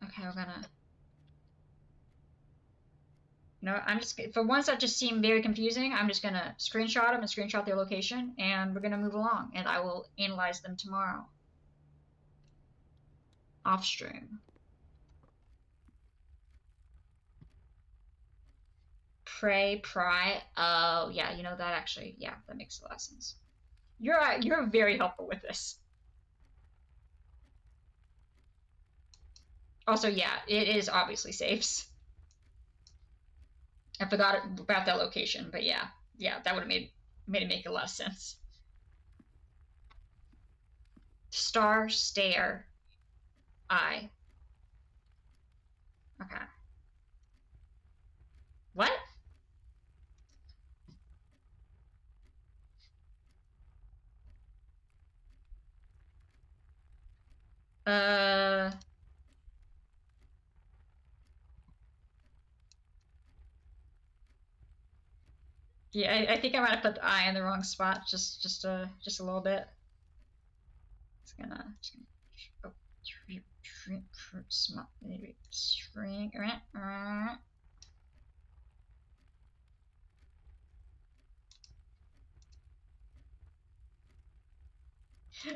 Okay, we're gonna... No, I'm just... For ones that just seem very confusing, I'm just gonna screenshot them and screenshot their location, and we're gonna move along, and I will analyze them tomorrow. Off stream. Pry. Oh, yeah, you know, that actually, yeah, that makes a lot of sense. You're very helpful with this. Also, yeah, it is obviously safes. I forgot about that location, but yeah, that would have made it make a lot of sense. Star, stare, eye. Okay. What? Uh, yeah, I think I might have put the eye in the wrong spot, just a little bit. It's gonna, oh, shrink.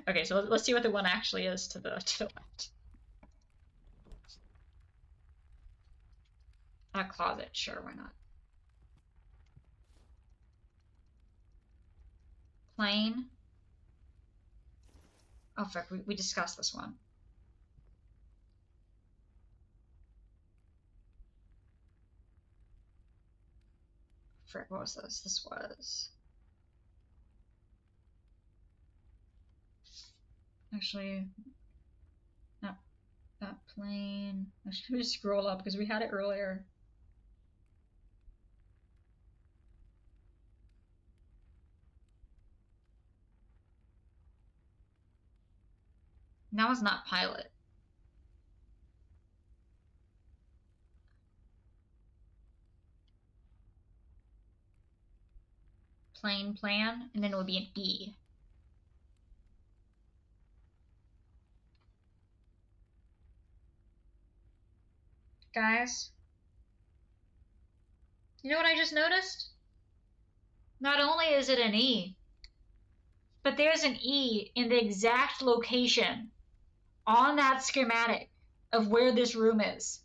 Okay, so let's see what the one actually is to the left. A closet, sure, why not? Plane. Oh fuck, we discussed this one. Frick, what was this? This was actually not that plane. I should just scroll up because we had it earlier. That was not pilot. Plane plan, and then it would be an E. Guys, you know what I just noticed? Not only is it an E, but there's an E in the exact location on that schematic of where this room is.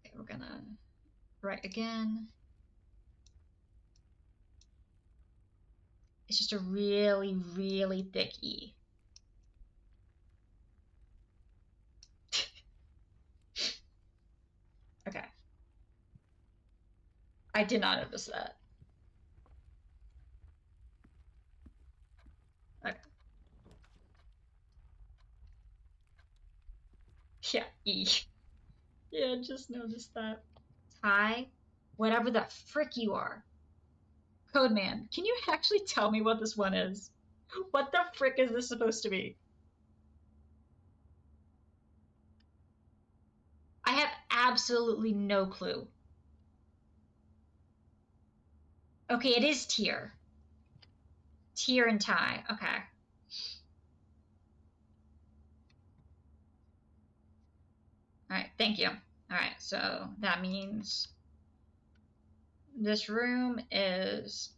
Okay, we're gonna write again. It's just a really, really thick E. Okay. I did not notice that. Okay. Yeah, E. Yeah, just noticed that. Ty, whatever the frick you are. Codeman, can you actually tell me what this one is? What the frick is this supposed to be? I have absolutely no clue. Okay, it is Tyr. Tyr and Ty. Okay. Alright, thank you. Alright, so that means this room is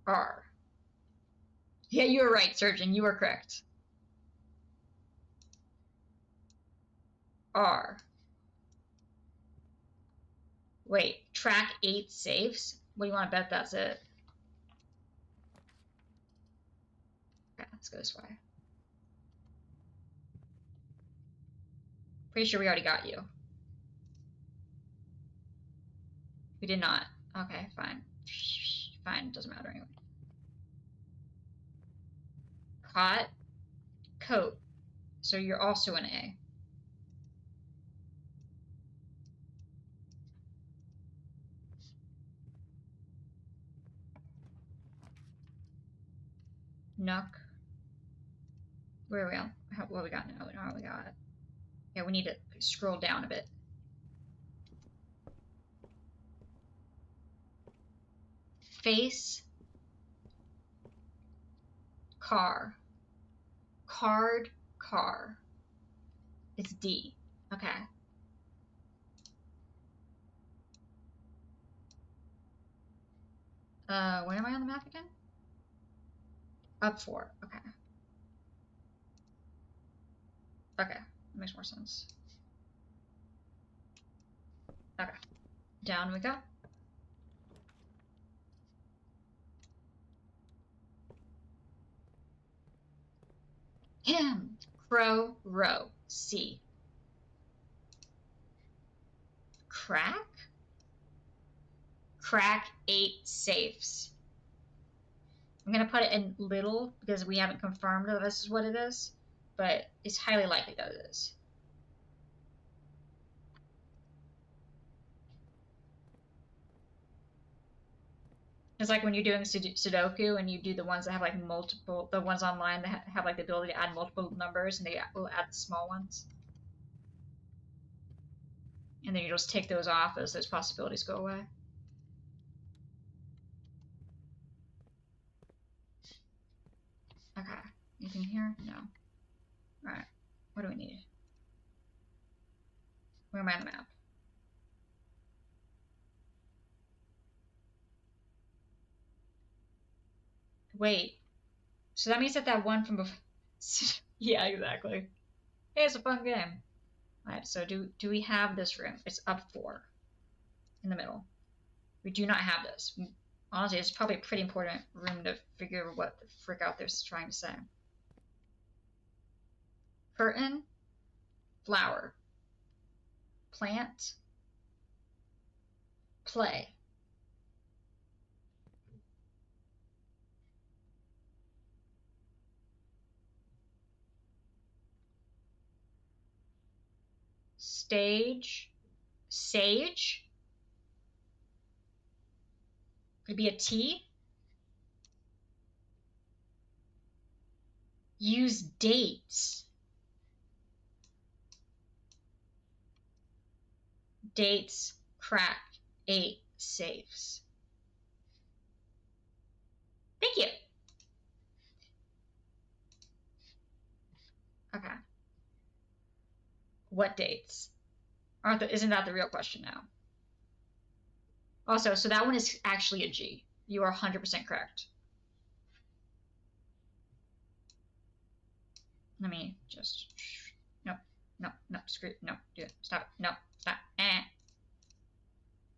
R. Yeah, you were right, Surgeon. You were correct. R. Wait, track 8 safes? What do you want to bet that's it? Okay, let's go this way. Pretty sure we already got you. We did not. Okay, fine. Fine, doesn't matter anyway. Cot, coat. So you're also an A. Nook. Where are we on? What we got now? What we got? Yeah, we need to scroll down a bit. Face. Car. Card. Car. It's D. Okay. Where am I on the map again? Up 4. Okay. Okay. That makes more sense. Okay. Down we go. Crow, row, C. Crack? Crack 8 safes. I'm gonna put it in little because we haven't confirmed that this is what it is. but it's highly likely that it is. It's like when you're doing Sudoku and you do the ones that have like multiple, the ones online that have like the ability to add multiple numbers and they will add the small ones. And then you just take those off as those possibilities go away. Okay. Anything here? No. Alright. What do we need? Where am I on the map? Wait. So that means that one from before. Yeah, exactly. Hey, it's a fun game. Alright, so do we have this room? It's up 4 in the middle. We do not have this. Honestly, it's probably a pretty important room to figure what the frick out they're trying to say. Curtain, flower, plant, play. Stage, sage. Could it be a T? Use dates. Dates, crack, 8 safes. Thank you. Okay. What dates? Isn't that the real question now? Also, so that one is actually a G. You are 100% correct. Let me just... No, no, no, screw it. No, do it. Stop it. No, stop.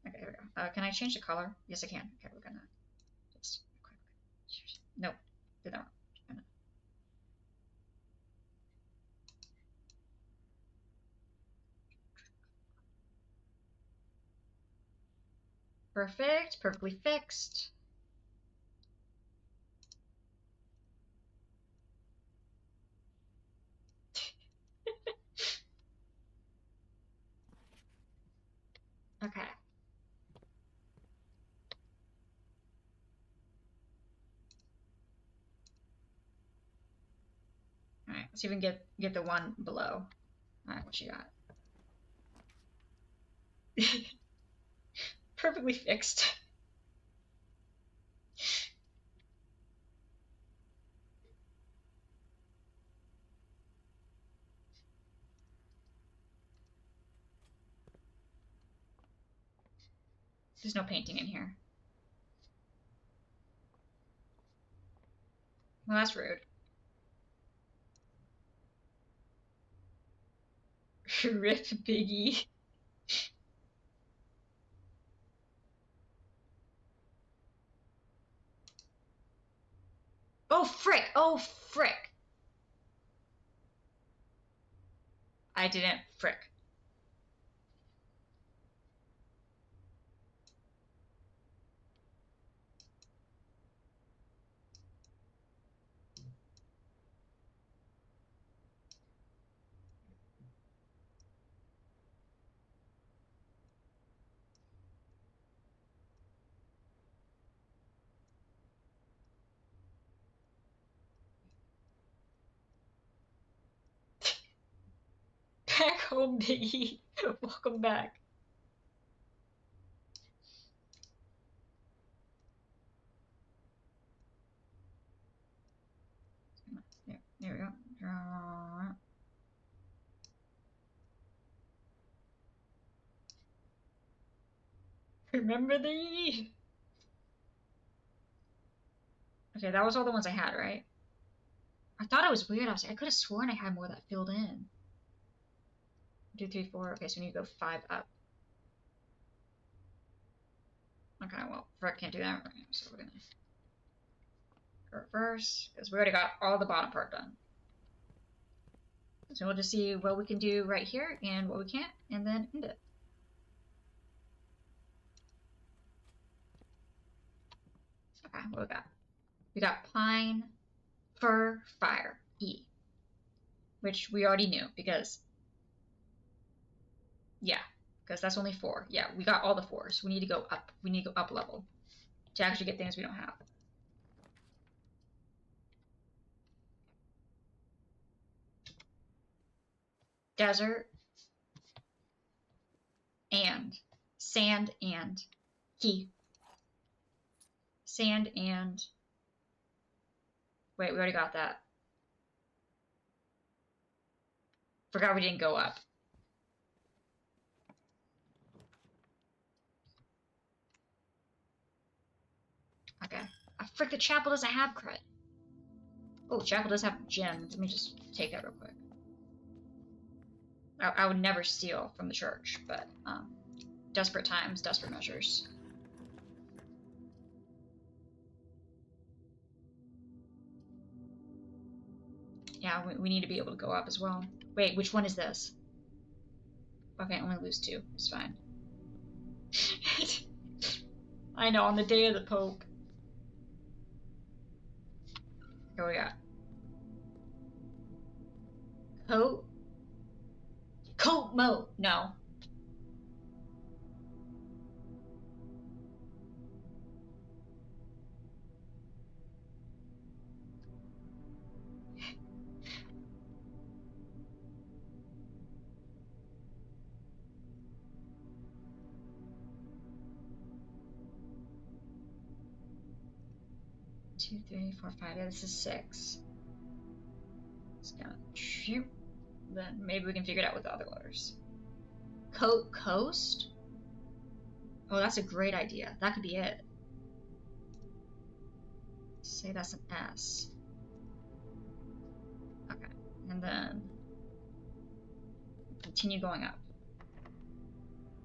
Okay, here we go. Can I change the color? Yes, I can. Okay, we're gonna just... Nope, did that wrong. Perfect, perfectly fixed. Okay. Alright, let's see if we can get the one below. Alright, what you got? Perfectly fixed. There's no painting in here. Well, that's rude. Rip Biggie. Oh, frick! Oh, frick! I didn't frick. Back home, Biggie. Welcome back. There we go. Remember the... Okay, that was all the ones I had, right? I thought it was weird. I could have sworn I had more that filled in. 2, 3, 4. Okay, so we need to go 5 up. Okay, well, Frick can't do that. So we're gonna go reverse, because we already got all the bottom part done. So we'll just see what we can do right here and what we can't, and then end it. Okay, what we got? We got pine, fir, fire, E. which we already knew because, yeah, because that's only 4. Yeah, we got all the 4s. We need to go up. We need to go up level to actually get things we don't have. Desert and sand and key. Sand and... Wait, we already got that. Forgot we didn't go up. Okay. Frick, the chapel doesn't have cred. Oh, chapel does have gems. Let me just take that real quick. I would never steal from the church, but desperate times, desperate measures. Yeah, we need to be able to go up as well. Wait, which one is this? Okay, I only lose 2. It's fine. I know, on the day of the Pope. Here we got. Coat Mo. No. Two, 3, 4, 5. Yeah, this is 6. It's gonna shoot. Then maybe we can figure it out with the other letters. Coast? Oh, that's a great idea. That could be it. Say that's an S. Okay. And then continue going up.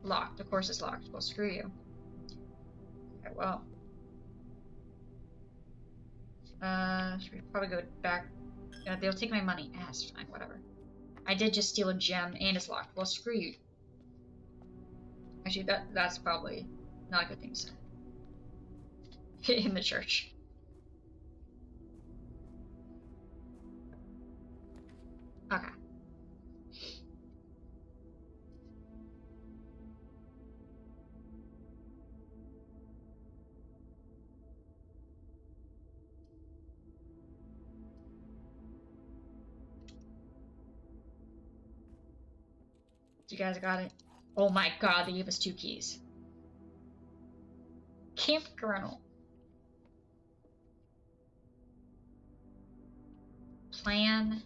Locked. Of course it's locked. Well, screw you. Okay, well. Should we probably go back? They'll take my money. It's fine, whatever. I did just steal a gem and it's locked. Well, screw you. Actually, that's probably not a good thing to say. In the church. Okay. You guys got it? Oh my god, they gave us 2 keys. Camp Colonel. Plan.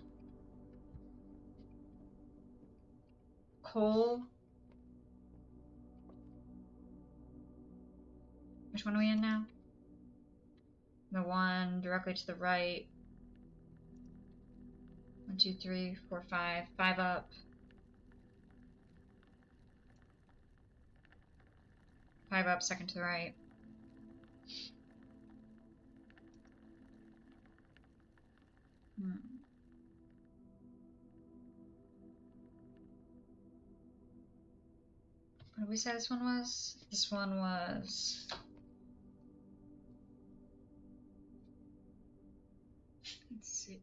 Coal. Which one are we in now? The one directly to the right. 1, 2, 3, 4, 5. 5 up. 5 up, second to the right. What did we say this one was? This one was... Let's see.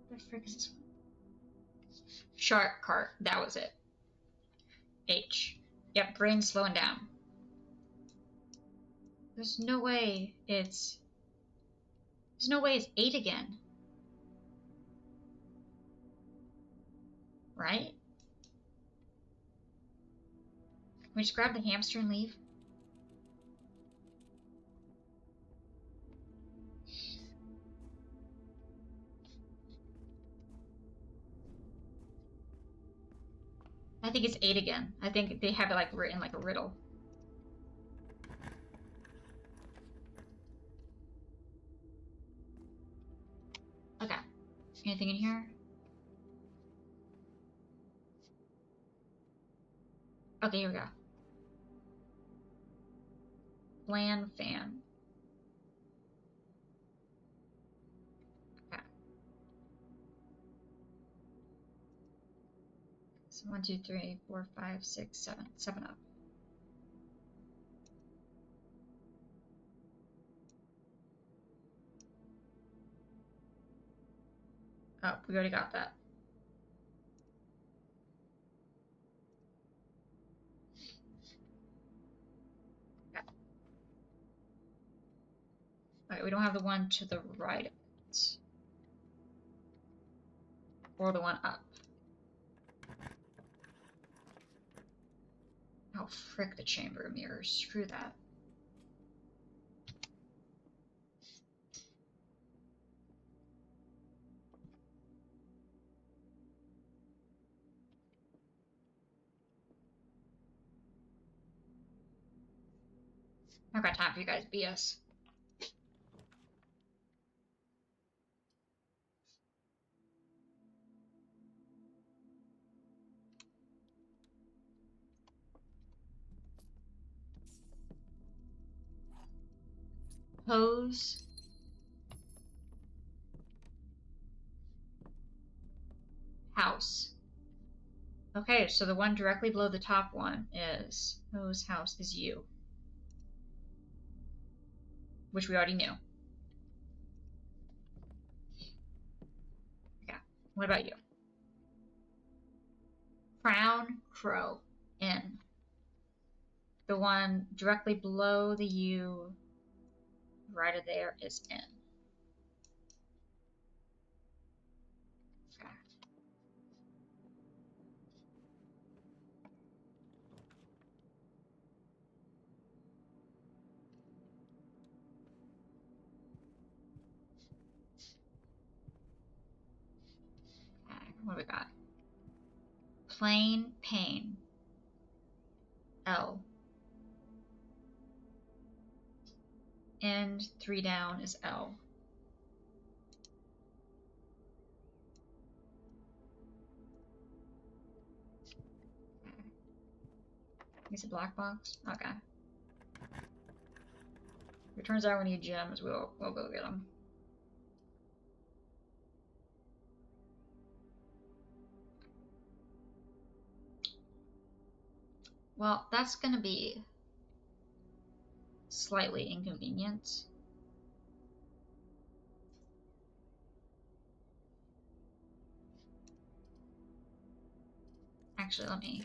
What the frick is this one? Shark cart. That was it. H. Yep, brain's slowing down. There's no way it's 8 again. Right? Can we just grab the hamster and leave? I think it's 8 again. I think they have it like written like a riddle. Okay. Anything in here? Okay, here we go. Plan fan. Okay. So 1, 2, 3, 4, 5, 6, 7. 7 up. Oh, we already got that. Okay. Okay, we don't have the one to the right of it. Or the one up. Oh, frick the chamber of mirrors. Screw that. I've got time for you guys BS. Hose. House. Okay, so the one directly below the top one is Hose House is you. Which we already knew. Okay, what about you? Crown Crow in. The one directly below the U, right of there, is in. Okay. Okay, what do we got? Plain Pain. L. And 3 down is L. Okay. It's a black box? Okay. It turns out we need gems, we'll go get them. Well, that's gonna be slightly inconvenient. Actually, let me...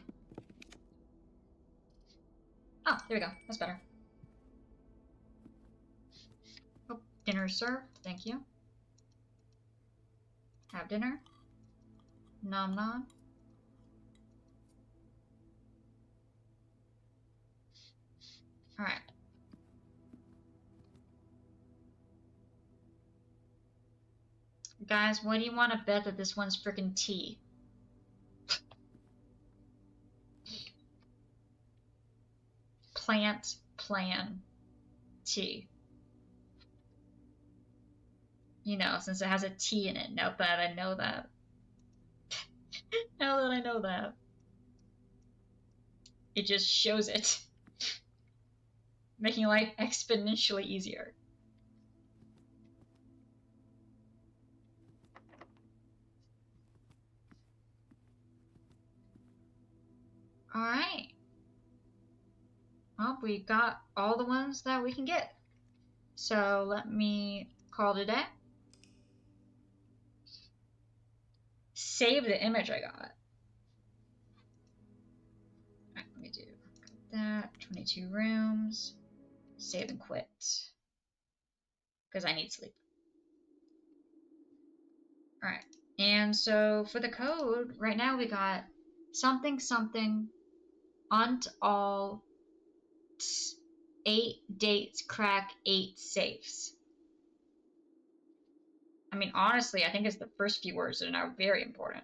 Oh, there we go. That's better. Oh, dinner is served. Thank you. Have dinner. Nom nom. Alright. Guys, what do you want to bet that this one's freaking tea? Plant, plan, tea. You know, since it has a T in it, now that I know that. Now that I know that. It just shows it. Making life exponentially easier. Alright. Well, we got all the ones that we can get. So let me call it a day. Save the image I got. Alright, let me do that. 22 rooms. Save and quit. Because I need sleep. Alright. And so for the code, right now we got something something unt all 8 dates crack 8 safes. I mean, honestly, I think it's the first few words that are now very important.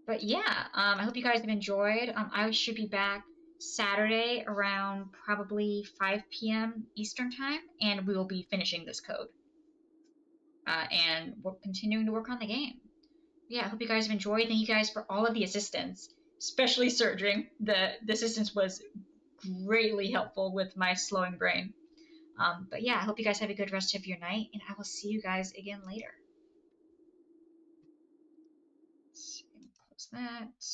But yeah, I hope you guys have enjoyed. I should be back Saturday around probably 5 p.m. Eastern time, and we will be finishing this code. And we're continuing to work on the game. Yeah, I hope you guys have enjoyed. Thank you guys for all of the assistance, especially Surging. The assistance was greatly helpful with my slowing brain. But yeah, I hope you guys have a good rest of your night, and I will see you guys again later. that.